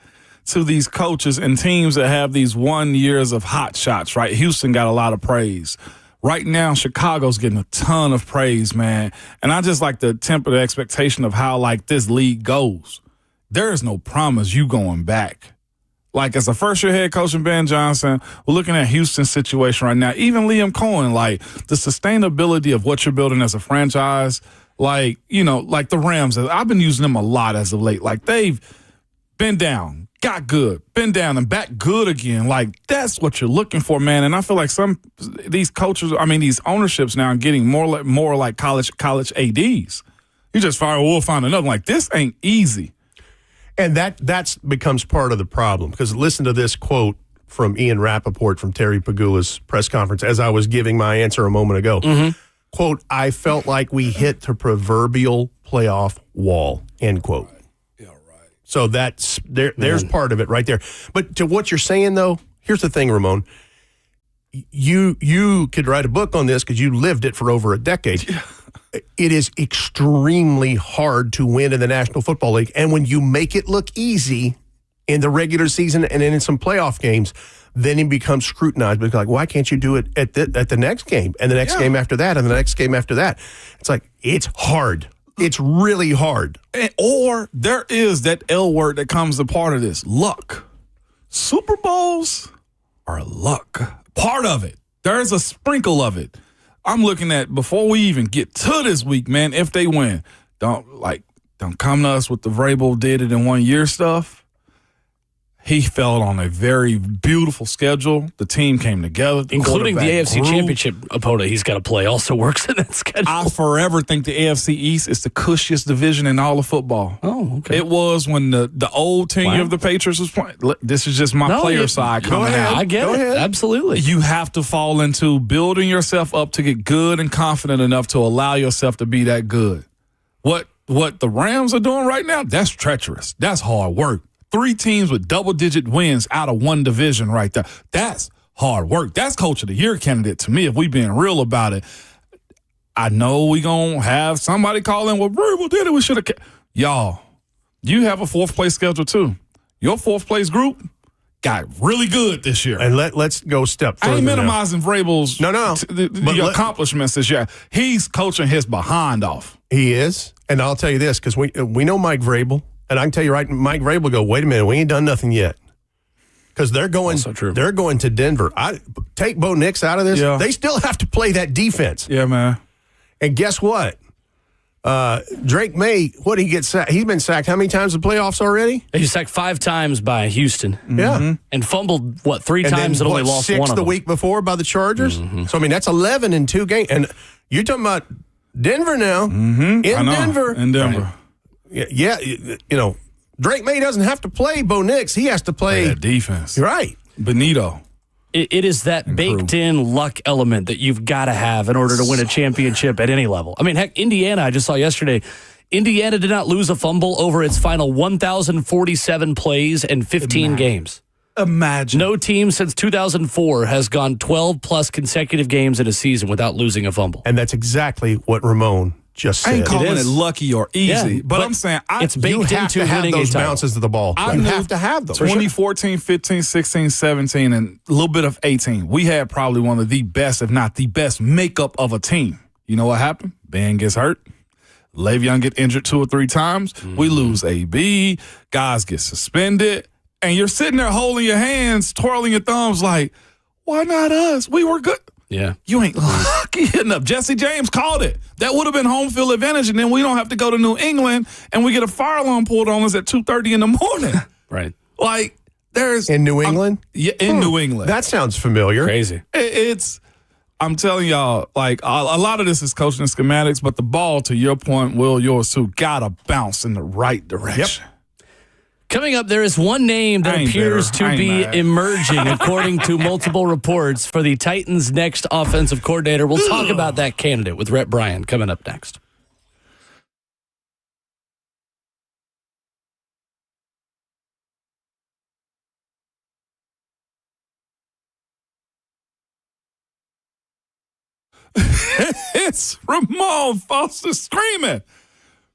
to these coaches and teams that have these 1 years of hot shots, right? Houston got a lot of praise. Right now, Chicago's getting a ton of praise, man. And I just like to temper the expectation of how, like, this league goes. There is no promise you going back. Like, as a first-year head coach in Ben Johnson, we're looking at Houston's situation right now. Even Liam Cohen, like, the sustainability of what you're building as a franchise, like, you know, like the Rams. I've been using them a lot as of late. Like, they've been down, got good, been down, and back good again. Like, that's what you're looking for, man. And I feel like these coaches, these ownerships now are getting more like college ADs. You just we'll find another. Like, this ain't easy. And that becomes part of the problem, because listen to this quote from Ian Rappaport from Terry Pegula's press conference as I was giving my answer a moment ago. Mm-hmm. Quote, I felt like we hit the proverbial playoff wall, end quote. Yeah, right. So there's part of it right there. But to what you're saying, though, here's the thing, Ramon. You could write a book on this because you lived it for over a decade. Yeah. It is extremely hard to win in the National Football League. And when you make it look easy in the regular season and then in some playoff games, then it becomes scrutinized. Because like, why can't you do it at the next game and the next game after that and the next game after that? It's like, it's hard. It's really hard. Or there is that L word that comes a part of this, luck. Super Bowls are luck. Part of it. There's a sprinkle of it. I'm looking at, before we even get to this week, man, if they win, don't come to us with the Vrabel did it in 1 year stuff. He fell on a very beautiful schedule. The team came together. Including the AFC Championship opponent he's got to play also works in that schedule. I forever think the AFC East is the cushiest division in all of football. Oh, okay. It was when the old team of the Patriots was playing. This is just my player side coming out. I get it. Absolutely. You have to fall into building yourself up to get good and confident enough to allow yourself to be that good. What the Rams are doing right now, that's treacherous. That's hard work. 3 teams with double-digit wins out of one division right there. That's hard work. That's Coach of the Year candidate to me, if we being real about it. I know we going to have somebody call in, well, Vrabel did it. We should have. Y'all, you have a 4th place schedule too. Your 4th place group got really good this year. And let's go a step further. I ain't minimizing Vrabel's the accomplishments this year. He's coaching his behind off. He is. And I'll tell you this, because we know Mike Vrabel. And I can tell you right, Mike Vrabel will go, wait a minute, we ain't done nothing yet. Because they're going to Denver. Take Bo Nix out of this. Yeah. They still have to play that defense. Yeah, man. And guess what? Drake May, what did he get sacked? He's been sacked how many times in the playoffs already? He was sacked 5 times by Houston. Yeah. And fumbled, 3 times and only lost 6 one of them. the week before by the Chargers? Mm-hmm. So, that's 11 in 2 games. And you're talking about Denver now. Mm-hmm. Denver. In Denver. Right. Yeah, Drake May doesn't have to play Bo Nix. He has to play that defense. Right. Benito. It is that baked-in luck element that you've got to have in order to win a championship at any level. Heck, Indiana, I just saw yesterday, Indiana did not lose a fumble over its final 1,047 plays and 15 games. Imagine. No team since 2004 has gone 12-plus consecutive games in a season without losing a fumble. And that's exactly what Ramon just said. I ain't calling it lucky or easy, Yeah, but I'm saying it's you baked have into to have winning those a title. bounces to the ball. You have to have them. 2014, 15, 16, 17, and a little bit of 18. We had probably one of the best, if not the best, makeup of a team. You know what happened? Ben gets hurt. Le'Veon get injured 2 or 3 times. We lose AB. Guys get suspended. And you're sitting there holding your hands, twirling your thumbs like, why not us? We were good. Yeah. You ain't lucky enough. Jesse James called it. That would have been home field advantage, and then we don't have to go to New England and we get a fire alarm pulled on us at 2:30 in the morning. Right. Like, there's... In New England? Yeah, in New England. That sounds familiar. Crazy. I'm telling y'all, like, a lot of this is coaching and schematics, but the ball, to your point, Will, yours too, gotta bounce in the right direction. Coming up, there is one name that appears to be emerging, according to multiple reports, for the Titans' next offensive coordinator. We'll talk about that candidate with Rhett Bryan coming up next. It's Ramon Foster screaming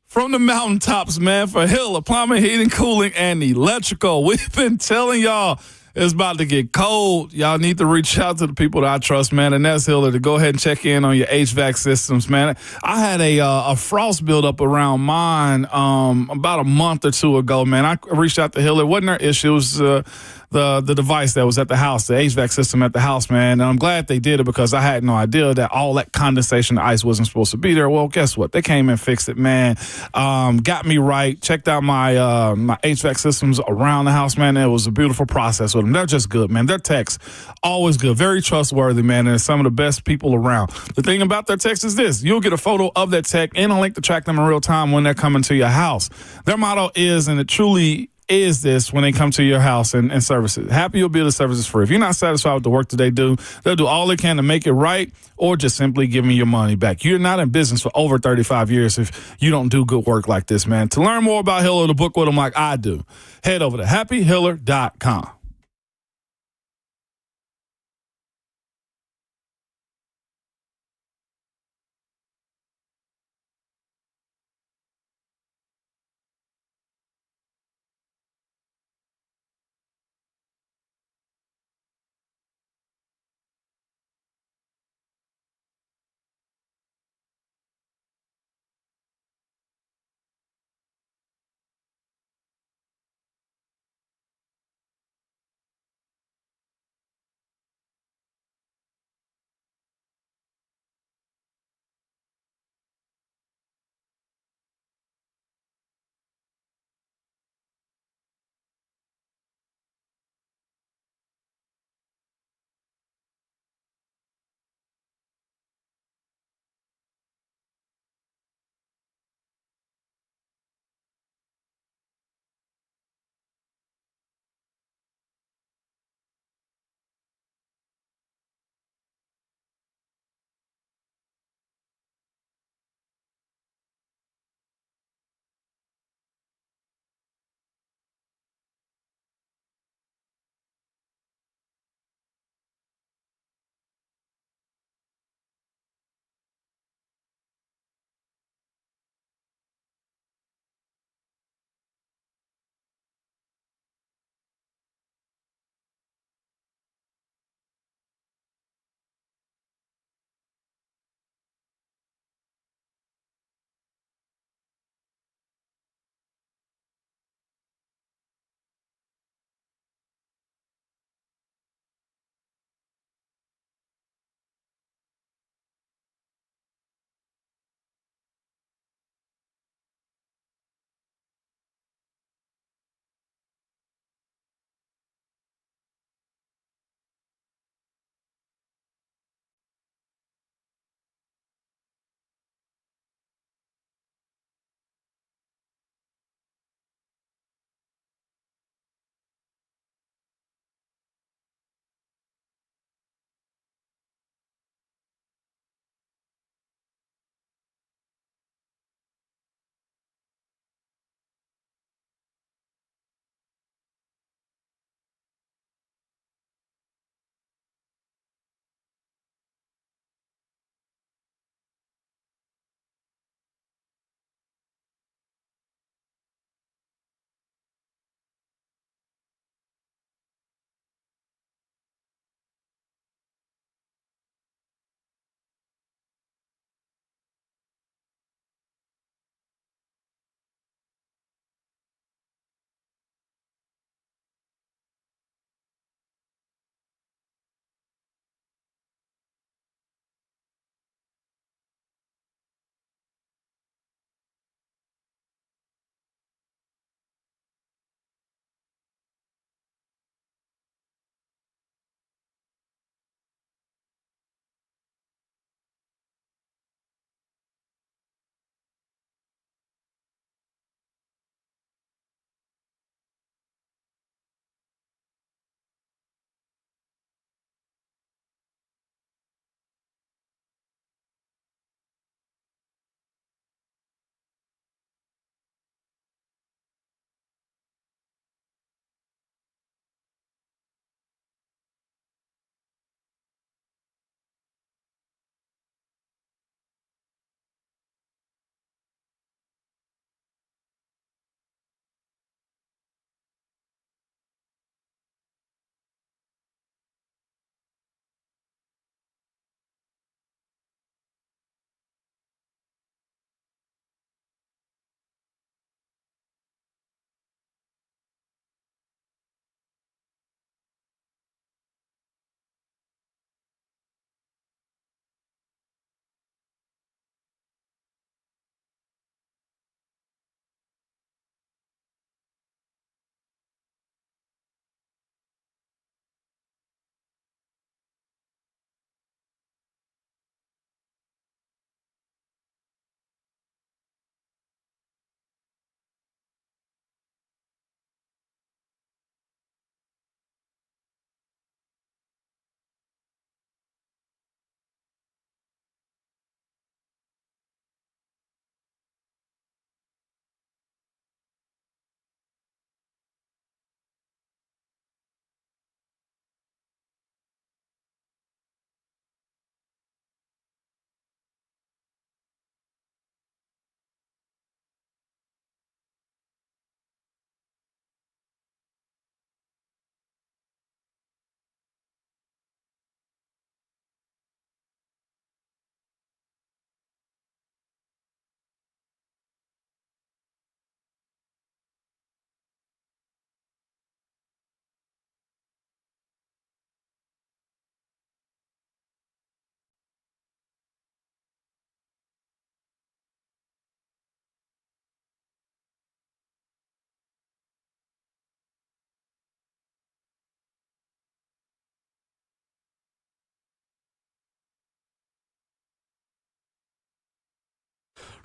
from the mountaintops, man, for Hiller Plumbing, Heating, Cooling, and Electrical. We've been telling y'all it's about to get cold. Y'all need to reach out to the people that I trust, man, and that's Hiller, to go ahead and check in on your HVAC systems, man. I had a frost buildup around mine about a month or 2 ago, man. I reached out to Hiller. It wasn't their issue. It was the device that was at the house, the HVAC system at the house, man. And I'm glad they did it because I had no idea that all that condensation ice wasn't supposed to be there. Well, guess what? They came and fixed it, man. Got me right. Checked out my HVAC systems around the house, man. It was a beautiful process with them. They're just good, man. Their techs, always good. Very trustworthy, man. And some of the best people around. The thing about their techs is this. You'll get a photo of that tech and a link to track them in real time when they're coming to your house. Their motto is, and it truly is this, when they come to your house and service it. Happy you'll be able to service is free. If you're not satisfied with the work that they do, they'll do all they can to make it right or just simply give me your money back. You're not in business for over 35 years if you don't do good work like this, man. To learn more about Hiller, to book with them like I do, head over to happyhiller.com.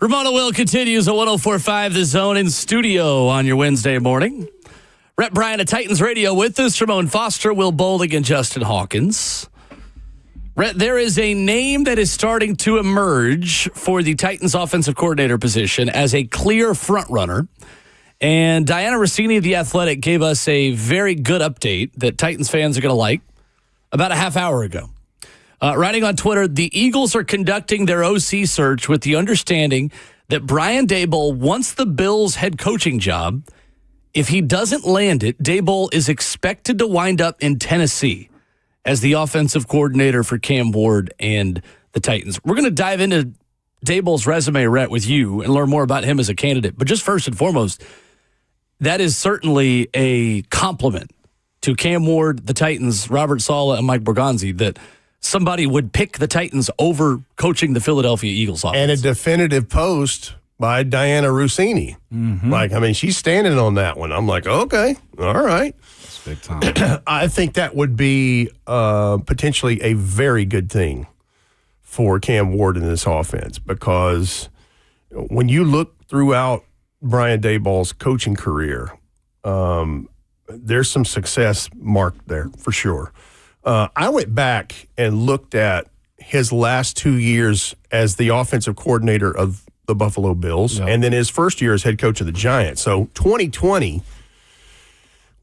Ramona Will continues at 104.5 The Zone in studio on your Wednesday morning. Rhett Bryan at Titans Radio with us. Ramon Foster, Will Bowling, and Justin Hawkins. Rhett, there is a name that is starting to emerge for the Titans offensive coordinator position as a clear frontrunner. And Diana Rossini of The Athletic gave us a very good update that Titans fans are going to like about a half hour ago. Writing on Twitter, the Eagles are conducting their OC search with the understanding that Brian Daboll wants the Bills' head coaching job. If he doesn't land it, Daboll is expected to wind up in Tennessee as the offensive coordinator for Cam Ward and the Titans. We're going to dive into Daboll's resume, Rhett, with you and learn more about him as a candidate. But just first and foremost, that is certainly a compliment to Cam Ward, the Titans, Robert Saleh, and Mike Borgonzi that somebody would pick the Titans over coaching the Philadelphia Eagles offense. And a definitive post by Diana Rossini. She's standing on that one. I'm like, okay, all right. That's big time. I think that would be potentially a very good thing for Cam Ward in this offense, because when you look throughout Brian Daboll's coaching career, there's some success marked there for sure. I went back and looked at his last 2 years as the offensive coordinator of the Buffalo Bills, and then his first year as head coach of the Giants. So 2020,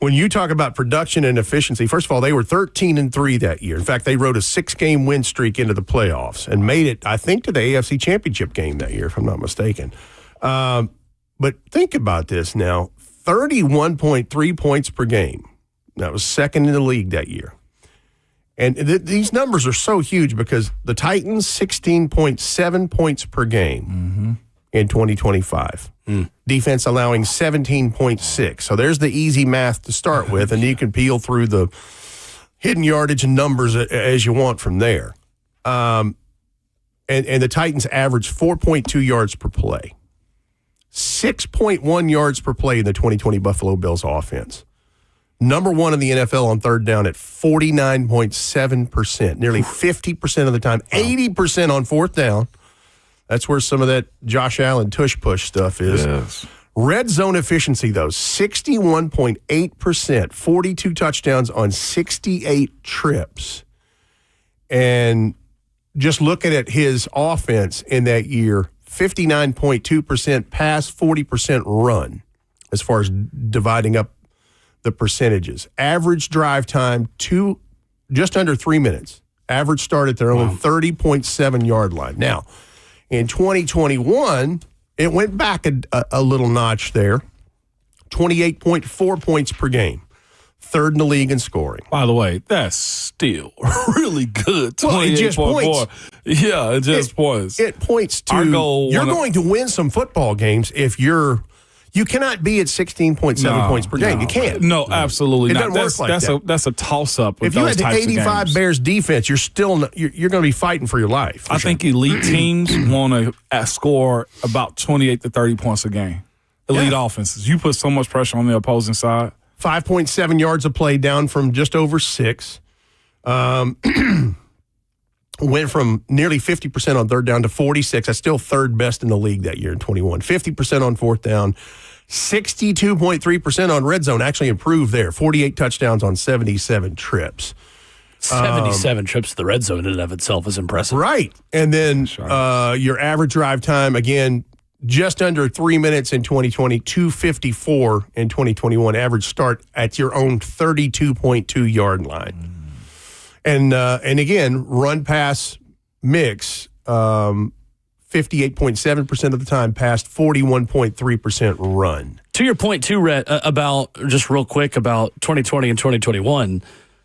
when you talk about production and efficiency, first of all, they were 13-3 that year. In fact, they rode a 6-game win streak into the playoffs and made it, I think, to the AFC Championship game that year, if I'm not mistaken. But think about this now, 31.3 points per game. That was second in the league that year. And these numbers are so huge because the Titans, 16.7 points per game in 2025. Defense allowing 17.6. So there's the easy math to start with, and you can peel through the hidden yardage and numbers as you want from there. And the Titans averaged 4.2 yards per play. 6.1 yards per play in the 2020 Buffalo Bills offense. Number one in the NFL on third down at 49.7%, nearly 50% of the time, 80% on fourth down. That's where some of that Josh Allen tush-push stuff is. Yes. Red zone efficiency, though, 61.8%, 42 touchdowns on 68 trips. And just looking at his offense in that year, 59.2% pass, 40% run, as far as dividing up the percentages. Average drive time, just under 3 minutes. Average start at their own 30.7 yard line. Now, in 2021, it went back a little notch there. 28.4 points per game. Third in the league in scoring. By the way, that's still really good. Well, it just points. Yeah, it just points. It points to you're going to win some football games if you cannot be at 16.7 points per game. You can't. No, absolutely not. It doesn't work like that. That's a toss-up with if you those had the types of 85 games. Bears defense, you're going to be fighting for your life. I think elite teams want to score about 28 to 30 points a game. Elite offenses. You put so much pressure on the opposing side. 5.7 yards a play, down from just over 6. Went from nearly 50% on third down to 46. That's still third best in the league that year in 21. 50% on fourth down. 62.3% on red zone. Actually improved there. 48 touchdowns on 77 trips. 77 trips to the red zone in and of itself is impressive. Right. And then your average drive time, again, just under 3 minutes in 2020, 2:54 in 2021. Average start at your own 32.2 yard line. And again, run pass mix, 58.7% of the time passed, 41.3% run. To your point too, Rhett, about just real quick about 2020 and 2021.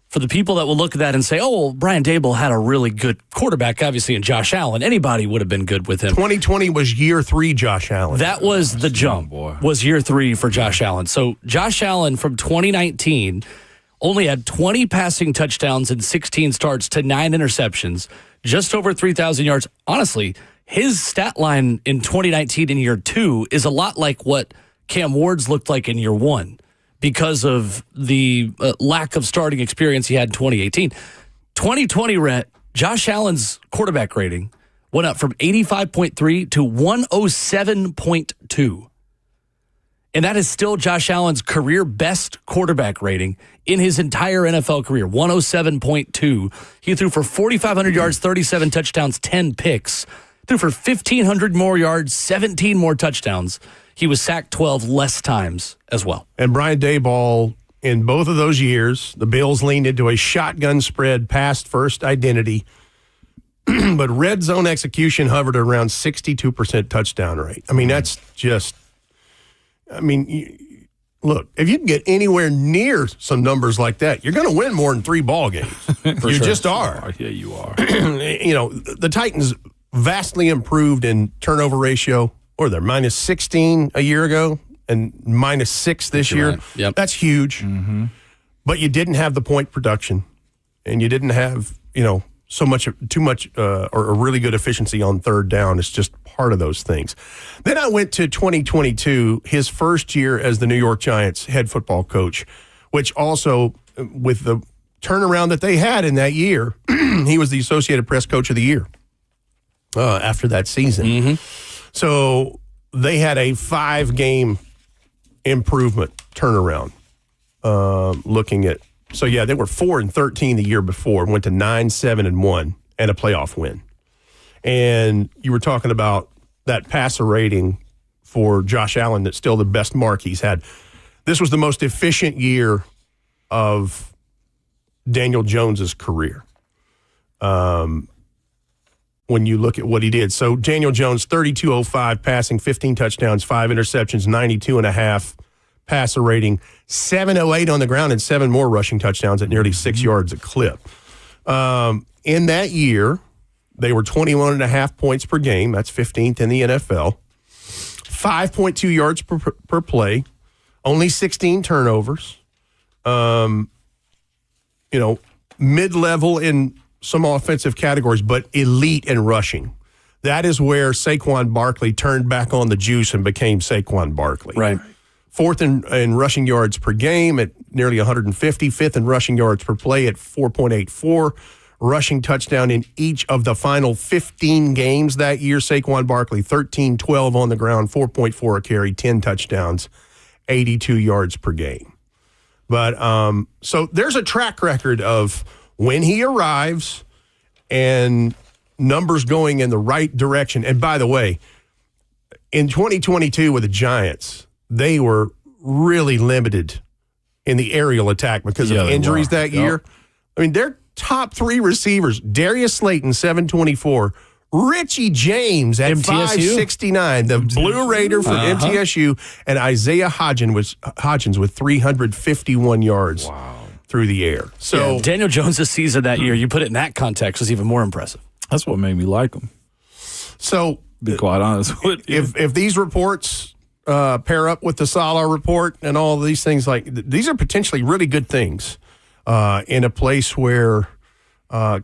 For the people that will look at that and say, oh, well, Brian Daboll had a really good quarterback, obviously, in Josh Allen. Anybody would have been good with him. 2020 was year 3 Josh Allen. That was the jump, was year 3 for Josh Allen. So Josh Allen from 2019 only had 20 passing touchdowns and 16 starts to 9 interceptions, just over 3,000 yards. Honestly, his stat line in 2019 in year 2 is a lot like what Cam Ward's looked like in year 1. Because of the lack of starting experience he had in 2018. 2020, Rhett, Josh Allen's quarterback rating went up from 85.3 to 107.2. And that is still Josh Allen's career best quarterback rating in his entire NFL career, 107.2. He threw for 4,500 yards, 37 touchdowns, 10 picks. Threw for 1,500 more yards, 17 more touchdowns. He was sacked 12 less times as well. And Brian Daboll, in both of those years, the Bills leaned into a shotgun spread, pass-first identity, but red zone execution hovered around 62% touchdown rate. I mean, that's just... look, if you can get anywhere near some numbers like that, you're going to win more than 3 ball games. You just are. Yeah, you are. The Titans vastly improved in turnover ratio, or they're minus 16 a year ago and minus 6 this year. Right. Yep. That's huge. Mm-hmm. But you didn't have the point production, and you didn't have, too much or a really good efficiency on third down. It's just part of those things. Then I went to 2022, his first year as the New York Giants head football coach, which also, with the turnaround that they had in that year, he was the Associated Press Coach of the Year after that season. Mm-hmm. So they had a 5-game improvement turnaround looking at. So, yeah, they were 4-13 the year before, went to 9-7-1, and a playoff win. And you were talking about that passer rating for Josh Allen that's still the best mark he's had. This was the most efficient year of Daniel Jones's career when you look at what he did. So, Daniel Jones, 32.05 passing, 15 touchdowns, 5 interceptions, 92.5 passer rating, 7.08 on the ground, and 7 more rushing touchdowns at nearly 6 yards a clip. In that year, they were 21.5 points per game. That's 15th in the NFL. 5.2 yards per play. Only 16 turnovers. Mid-level in some offensive categories, but elite in rushing. That is where Saquon Barkley turned back on the juice and became Saquon Barkley. Right. 4th in rushing yards per game at nearly 150. 5th in rushing yards per play at 4.84. Rushing touchdown in each of the final 15 games that year. Saquon Barkley, 13-12 on the ground, 4.4 a carry, 10 touchdowns, 82 yards per game. But so there's a track record of when he arrives and numbers going in the right direction. And by the way, in 2022 with the Giants, they were really limited in the aerial attack because of injuries that year. I mean, their top 3 receivers, Darius Slayton, 724, Richie James at MTSU? 569, the Blue Raider from MTSU, and Isaiah Hodgins with 351 yards through the air. So Daniel Jones' season that year, you put it in that context, was even more impressive. That's what made me like him. So, be quite honest with you. If these reports pair up with the Saleh report and all of these things, these are potentially really good things in a place where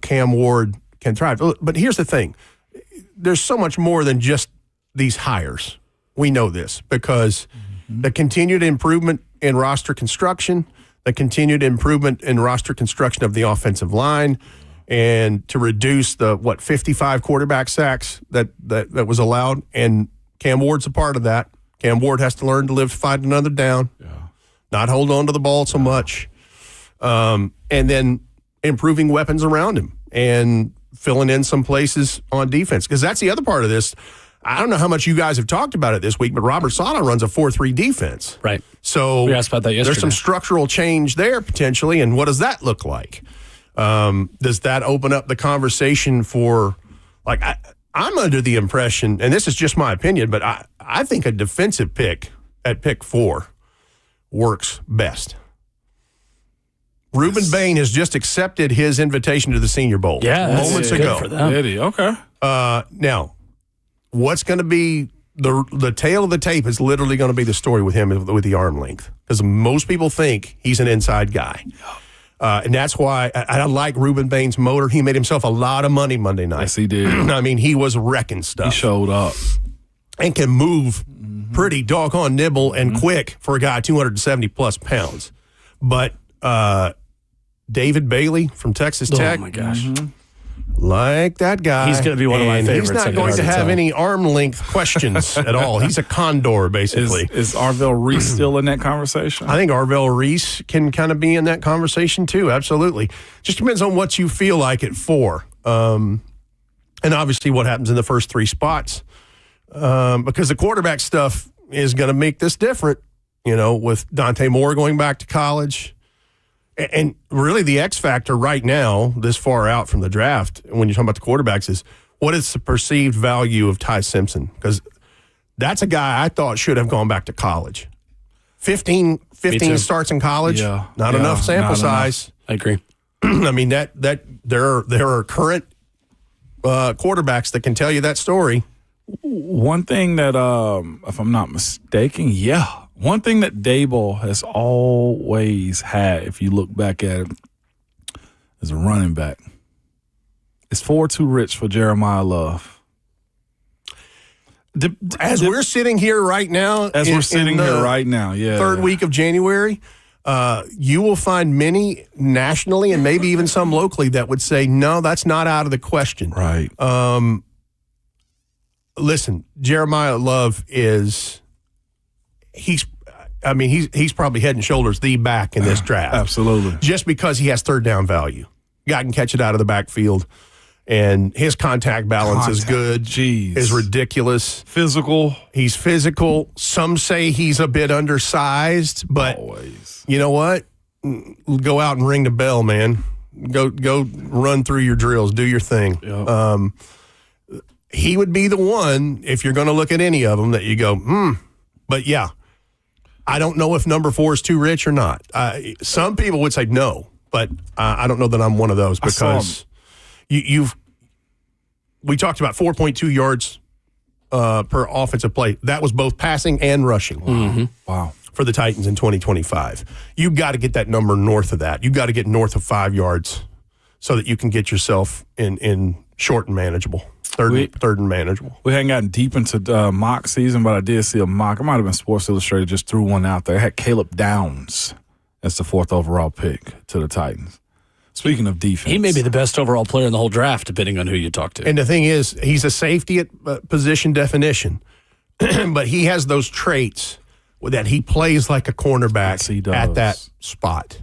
Cam Ward can thrive. But here's the thing. There's so much more than just these hires. We know this because the continued improvement in roster construction, the continued improvement in roster construction of the offensive line, and to reduce the 55 quarterback sacks that was allowed, and Cam Ward's a part of that. Cam Ward has to learn to fight another down, not hold on to the ball so much, and then improving weapons around him and filling in some places on defense. Because that's the other part of this. I don't know how much you guys have talked about it this week, but Robert Saleh runs a 4-3 defense. Right. So we asked about that yesterday. There's some structural change there potentially, and what does that look like? Does that open up the conversation for, I'm under the impression, and this is just my opinion, but I think a defensive pick at pick 4 works best. Reuben Bain has just accepted his invitation to the Senior Bowl moments ago. For them. Okay. Now, what's going to be the tail of the tape is literally going to be the story with him with the arm length, because most people think he's an inside guy. And that's why I like Reuben Bain's motor. He made himself a lot of money Monday night. Yes, he did. I mean, he was wrecking stuff. He showed up. And can move pretty doggone nimble and quick for a guy 270-plus pounds. But David Bailey from Texas Tech. Oh, my gosh. Like that guy. He's going to be one of my favorites. He's not going to have any arm length questions at all. He's a condor, basically. Is Arvell Reese still in that conversation? I think Arvell Reese can kind of be in that conversation too. Absolutely. Just depends on what you feel like at 4. And obviously what happens in the first 3 spots. Because the quarterback stuff is going to make this different, with Dante Moore going back to college. And really the X factor right now, this far out from the draft, when you're talking about the quarterbacks, is what is the perceived value of Ty Simpson? Because that's a guy I thought should have gone back to college. 15 starts in college, not enough sample size. I agree. I mean, that there are current quarterbacks that can tell you that story. One thing that, if I'm not mistaken, one thing that Daboll has always had, if you look back at it, is a running back. It's 4 too rich for Jeremiah Love. As we're sitting here right now, third week of January, you will find many nationally and maybe even some locally that would say, no, that's not out of the question. Right. Listen, Jeremiah Love he's probably head and shoulders the back in this draft. Absolutely. Just because he has third down value. Guy can catch it out of the backfield, and his contact balance is good. Jeez. Is ridiculous. Physical. He's physical. Some say he's a bit undersized, but you know what? Go out and ring the bell, man. Go run through your drills. Do your thing. Yep. He would be the one, if you're going to look at any of them, that you go, But yeah, I don't know if number 4 is too rich or not. Some people would say no, but I don't know that I'm one of those because we talked about 4.2 yards per offensive play. That was both passing and rushing. Wow. For the Titans in 2025. You've got to get that number north of that. You've got to get north of 5 yards so that you can get yourself in short and manageable. Third and manageable. We hadn't gotten deep into mock season, but I did see a mock. It might have been Sports Illustrated just threw one out there. It had Caleb Downs as the 4th overall pick to the Titans. Speaking of defense. He may be the best overall player in the whole draft, depending on who you talk to. And the thing is, he's a safety at position definition, but he has those traits that he plays like a cornerback at that spot.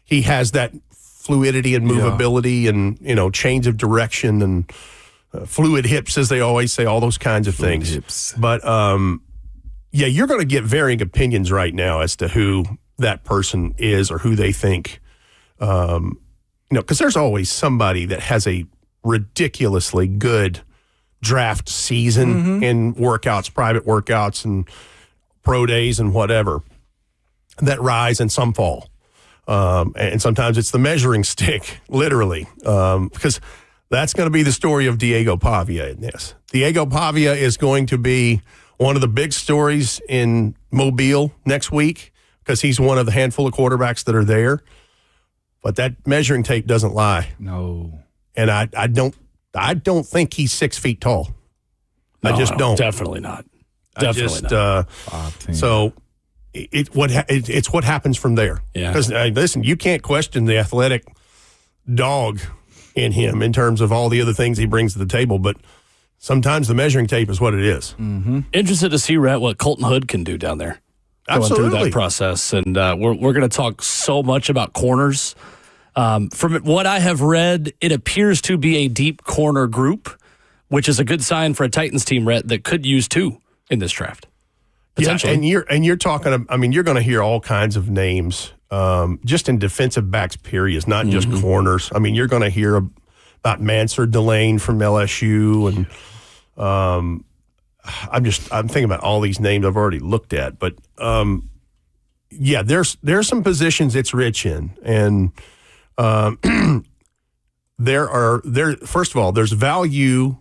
He has that fluidity and movability and, change of direction and fluid hips, as they always say, all those kinds of things. Hips. But, you're going to get varying opinions right now as to who that person is or who they think, because there's always somebody that has a ridiculously good draft season in workouts, private workouts and pro days and whatever, that rise and some fall. And sometimes it's the measuring stick, literally, because that's going to be the story of Diego Pavia in this. Diego Pavia is going to be one of the big stories in Mobile next week because he's one of the handful of quarterbacks that are there. But that measuring tape doesn't lie. No. And I don't think he's 6 feet tall. I just don't. Definitely not. Definitely not. So it's what happens from there. Yeah. Because listen, you can't question the athletic dog in him in terms of all the other things he brings to the table, but sometimes the measuring tape is what it is. Interested to see, Rhett, what Colton Hood can do down there. Absolutely. Going through that process. And we're going to talk so much about corners. From what I have read, it appears to be a deep corner group, which is a good sign for a Titans team, Rhett, that could use 2 in this draft. Potentially. Yeah, and you're talking, you're going to hear all kinds of names just in defensive backs, periods, not just corners. You're going to hear about Mansard Delane from LSU, and I'm thinking about all these names I've already looked at, but there's some positions it's rich in, and first of all, there's value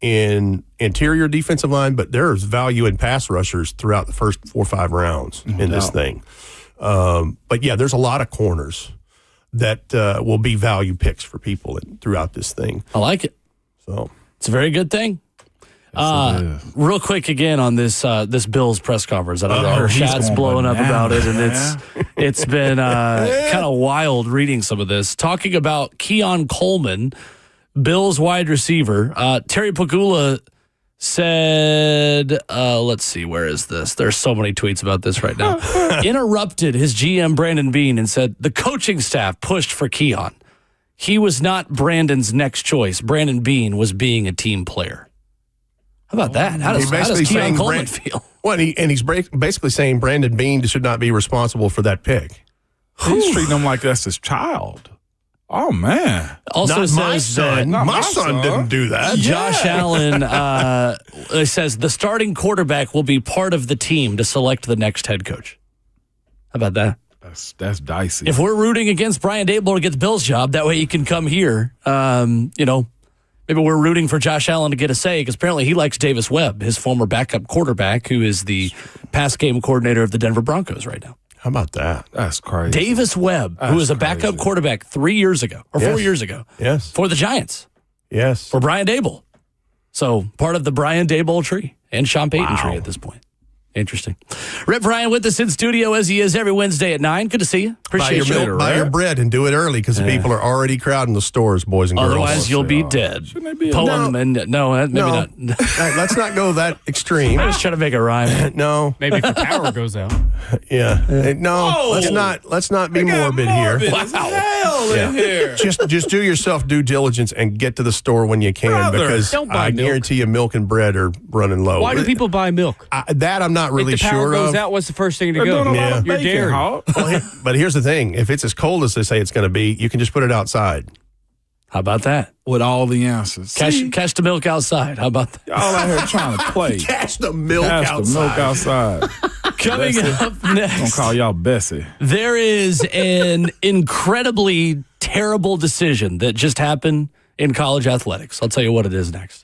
in interior defensive line, but there's value in pass rushers throughout the first 4 or 5 rounds in this thing. But there's a lot of corners that will be value picks for people throughout this thing. I like it. So it's a very good thing. Real quick again on this Bills press conference. I know our chat's blowing up about it, and it's been kind of wild reading some of this. Talking about Keon Coleman Bills wide receiver. Terry Pagula said, let's see, where is this? There's so many tweets about this right now. Interrupted his GM, Brandon Beane, and said, the coaching staff pushed for Keon. He was not Brandon's next choice. Brandon Beane was being a team player. How about that? How does Keon Coleman feel? Well, he's basically saying Brandon Beane should not be responsible for that pick. He's treating him like that's his child. Oh, man. Also not says my son. My son didn't do that. Josh Allen says the starting quarterback will be part of the team to select the next head coach. How about that? That's dicey. If we're rooting against Brian Daboll to get the Bills job, that way he can come here. Maybe we're rooting for Josh Allen to get a say because apparently he likes Davis Webb, his former backup quarterback, who is the pass game coordinator of the Denver Broncos right now. How about that? That's crazy. Davis Webb, who was a backup quarterback 3 years ago or 4 years ago. Yes. For the Giants. Yes. For Brian Daboll. So part of the Brian Daboll tree and Sean Payton tree at this point. Interesting. Rip Bryant with us in studio as he is every Wednesday at 9. Good to see you. Appreciate you. Buy your bread and do it early because people are already crowding the stores, boys and girls. Otherwise, you'll be dead. Maybe not. Let's not go that extreme. I was trying to make a rhyme. No. Maybe if the power goes out. Yeah. No. Let's not be morbid here. Hell in here. Just do yourself due diligence and get to the store when you can because don't buy I milk. guarantee you milk and bread are running low. Why do people buy milk? That I'm not really if the power sure goes of. out, what's the first thing to They're go? doing a lot of Your bacon, dairy. Hawk. But here's the thing. If it's as cold as they say it's going to be, you can just put it outside. How about that? With all the answers. Cash the milk outside. How about that? Y'all out here trying to play. Cash the milk Cash the milk outside. Coming up next. I'm going to call y'all Bessie. There is an incredibly terrible decision that just happened in college athletics. I'll tell you what it is next.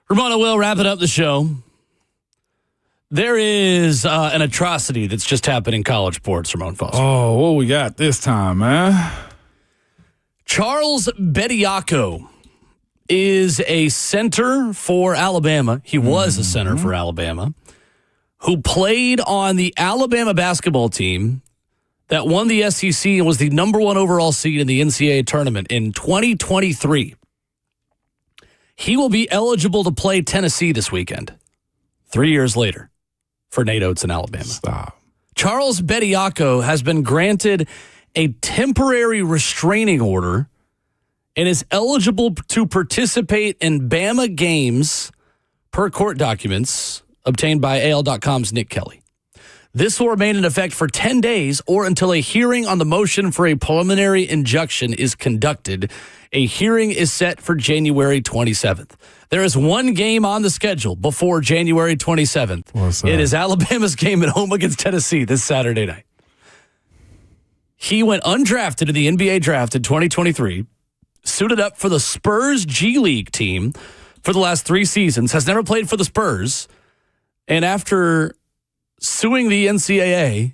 Ramona will wrap it up the show. There is an atrocity that's just happened in college sports, Ramon Foster. Oh, what we got this time, man? Charles Bediako is a center for Alabama. He was a center for Alabama, who played on the Alabama basketball team that won the SEC and was the number 1 overall seed in the NCAA tournament in 2023. He will be eligible to play Tennessee this weekend, 3 years later, for Nate Oates in Alabama. Stop. Charles Bediako has been granted a temporary restraining order and is eligible to participate in Bama games per court documents obtained by AL.com's Nick Kelly. This will remain in effect for 10 days or until a hearing on the motion for a preliminary injunction is conducted. A hearing is set for January 27th. There is one game on the schedule before January 27th. What's that? It is Alabama's game at home against Tennessee this Saturday night. He went undrafted in the NBA draft in 2023, suited up for the Spurs G League team for the last 3 seasons, has never played for the Spurs, and after suing the NCAA,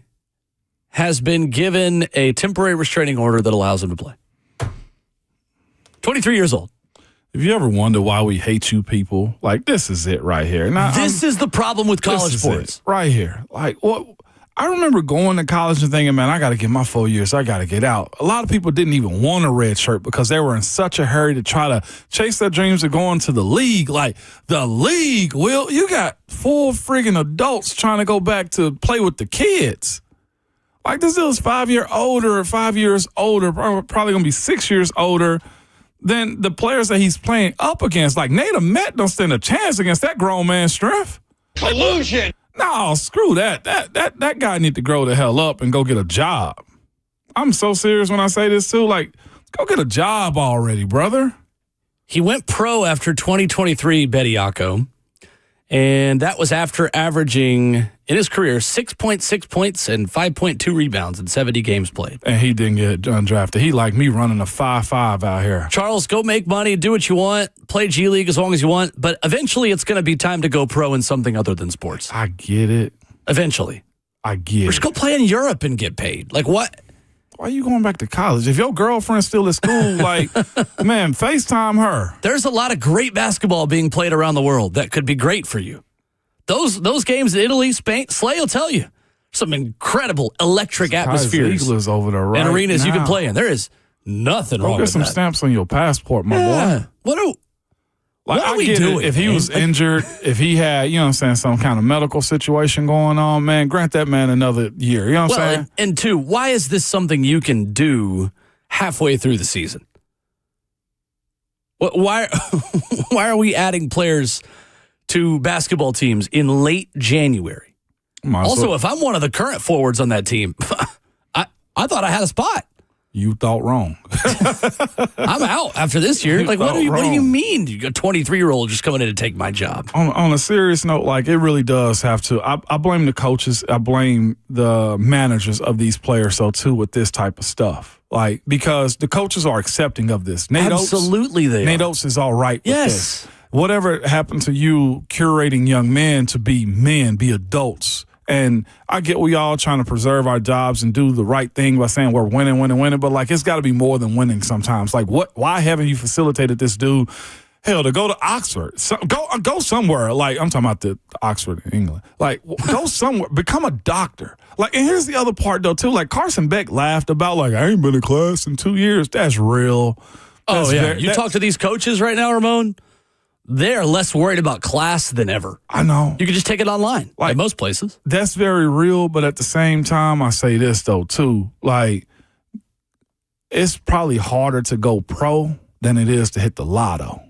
has been given a temporary restraining order that allows him to play. 23 years old. If you ever wonder why we hate you people, like, this is it right here. Now, this is the problem with college sports. Right here. Like, what? I remember going to college and thinking, man, I got to get my 4 years. I got to get out. A lot of people didn't even want a red shirt because they were in such a hurry to try to chase their dreams of going to the league. Like, the league, Will, you got 4 friggin' adults trying to go back to play with the kids. Like, this dude's 5 years older, probably going to be 6 years older than the players that he's playing up against. Like, Nate Met don't stand a chance against that grown man's strength. Collusion. No, screw that. That guy need to grow the hell up and go get a job. I'm so serious when I say this too. Like, go get a job already, brother. He went pro after 2023, Bediako, and that was after averaging in his career 6.6 points and 5.2 rebounds in 70 games played. And he didn't get undrafted. He like me running a 5.5 out here. Charles, go make money, do what you want, play G League as long as you want, but eventually it's going to be time to go pro in something other than sports. I get it. Eventually. I get it. Just go play in Europe and get paid. Like, what? Why are you going back to college? If your girlfriend's still at school, like, man, FaceTime her. There's a lot of great basketball being played around the world that could be great for you. Those games in Italy, Spain, Slay will tell you some incredible electric atmospheres Eagles over there right and arenas now. you can play in. There is nothing wrong with that. Get some stamps on your passport, my boy. What are we doing? If he was injured, if he had, you know what I'm saying, some kind of medical situation going on, man, grant that man another year. You know what I'm saying? And two, why is this something you can do halfway through the season? Why are we adding players to basketball teams in late January? Also, if I'm one of the current forwards on that team, I thought I had a spot. You thought wrong. I'm out after this year. Like, what do you mean? You got a 23-year-old just coming in to take my job? On a serious note, like, it really does have to. I blame the coaches. I blame the managers of these players, so too, with this type of stuff. Like, because the coaches are accepting of this. Absolutely, they are. Nate Oates is all right with this. Whatever happened to you curating young men to be men, be adults. And I get we all trying to preserve our jobs and do the right thing by saying we're winning, but like, it's got to be more than winning sometimes. Like, why haven't you facilitated this dude, hell, to go to Oxford? Go somewhere. Like, I'm talking about the Oxford in England. Like, go somewhere, become a doctor. Like, and here's the other part though too. Like, Carson Beck laughed about, like, I ain't been in class in 2 years. That's real. Oh, yeah. You talk to these coaches right now, Ramon, they're less worried about class than ever. I know. You can just take it online, like most places. That's very real, but at the same time, I say this, though, too. Like, it's probably harder to go pro than it is to hit the lotto.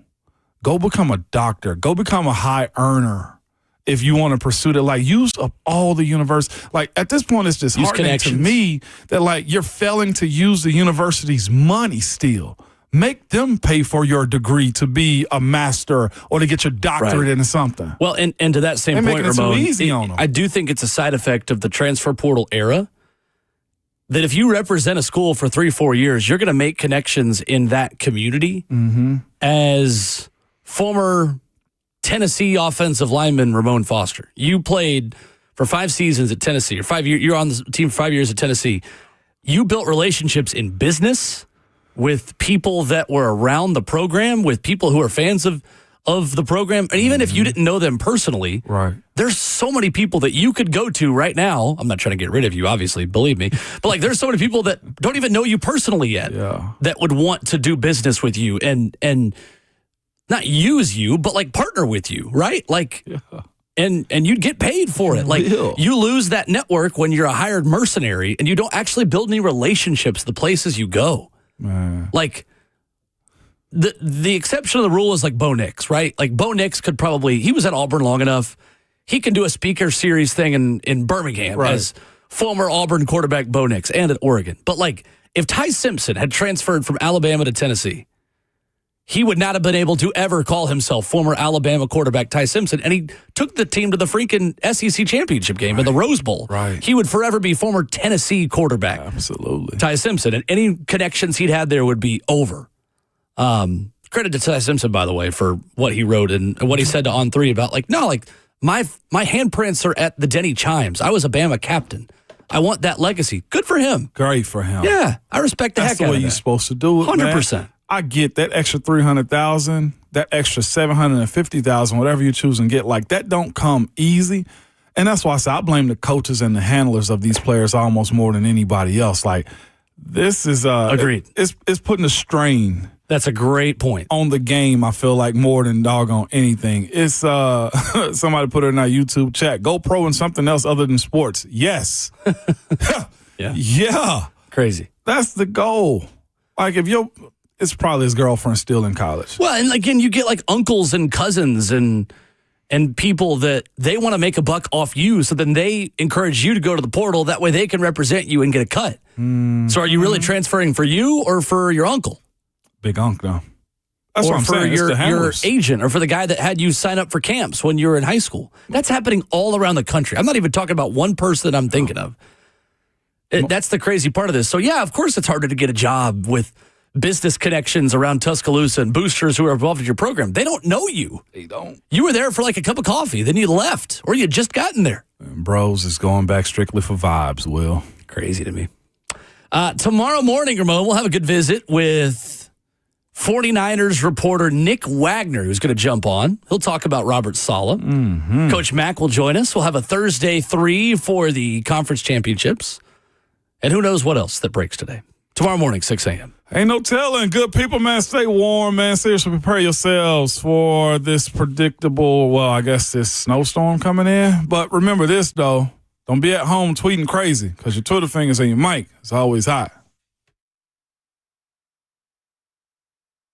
Go become a doctor. Go become a high earner if you want to pursue it. Like, use up all the university. Like, at this point, it's just heartening to me that, like, you're failing to use the university's money still. Make them pay for your degree to be a master or to get your doctorate into something. Well, and to that same point, Ramon, too easy on them. I do think it's a side effect of the transfer portal era that if you represent a school for 3-4 years, you're going to make connections in that community as former Tennessee offensive lineman Ramon Foster. You played for 5 seasons at Tennessee, or 5 years. You're on the team for 5 years at Tennessee. You built relationships in business with people that were around the program, with people who are fans of the program. And even if you didn't know them personally, right, there's so many people that you could go to right now. I'm not trying to get rid of you, obviously, believe me. But like, there's so many people that don't even know you personally yet that would want to do business with you and not use you, but like partner with you, right? Like, and you'd get paid for it. Like, you lose that network when you're a hired mercenary and you don't actually build any relationships the places you go. Like, the exception of the rule is like Bo Nix, right? Like, Bo Nix could probably, he was at Auburn long enough. He can do a speaker series thing in Birmingham as former Auburn quarterback Bo Nix, and at Oregon. But like, if Ty Simpson had transferred from Alabama to Tennessee, he would not have been able to ever call himself former Alabama quarterback Ty Simpson. And he took the team to the freaking SEC championship game in the Rose Bowl. He would forever be former Tennessee quarterback. Absolutely. Ty Simpson. And any connections he'd had there would be over. Credit to Ty Simpson, by the way, for what he wrote and what he said to On 3 about, like, no, like, my handprints are at the Denny Chimes. I was a Bama captain. I want that legacy. Good for him. Great for him. Yeah, I respect the heck out of that. That's the way you're supposed to do it, 100%. Man. I get that extra $300,000, that extra $750,000, whatever you choose and get. Like, that don't come easy, and that's why I say I blame the coaches and the handlers of these players almost more than anybody else. Like, this is agreed. It's putting a strain. That's a great point on the game. I feel like more than doggone anything. It's somebody put it in our YouTube chat. Go pro in something else other than sports. Yes. Yeah. Crazy. That's the goal. Like, if it's probably his girlfriend still in college. Well, and again, you get like uncles and cousins and people that they want to make a buck off you, so then they encourage you to go to the portal. That way they can represent you and get a cut. So are you really transferring for you or for your uncle? Big Unc, though. That's or what I'm for saying. your agent, or for the guy that had you sign up for camps when you were in high school. That's happening all around the country. I'm not even talking about one person that I'm thinking of. That's the crazy part of this. So, yeah, of course it's harder to get a job with business connections around Tuscaloosa and boosters who are involved in your program. They don't know you. They don't. You were there for like a cup of coffee, then you left, or you had just gotten there. And Bros is going back strictly for vibes, Will. Crazy to me. Tomorrow morning, Ramon, we'll have a good visit with 49ers reporter Nick Wagner, who's going to jump on. He'll talk about Robert Saleh. Coach Mack will join us. We'll have a Thursday 3 for the conference championships. And who knows what else that breaks today. Tomorrow morning, 6 a.m. Ain't no telling. Good people, man. Stay warm, man. Seriously, prepare yourselves for this predictable, well, I guess this snowstorm coming in. But remember this, though. Don't be at home tweeting crazy, because your Twitter fingers and your mic is always hot.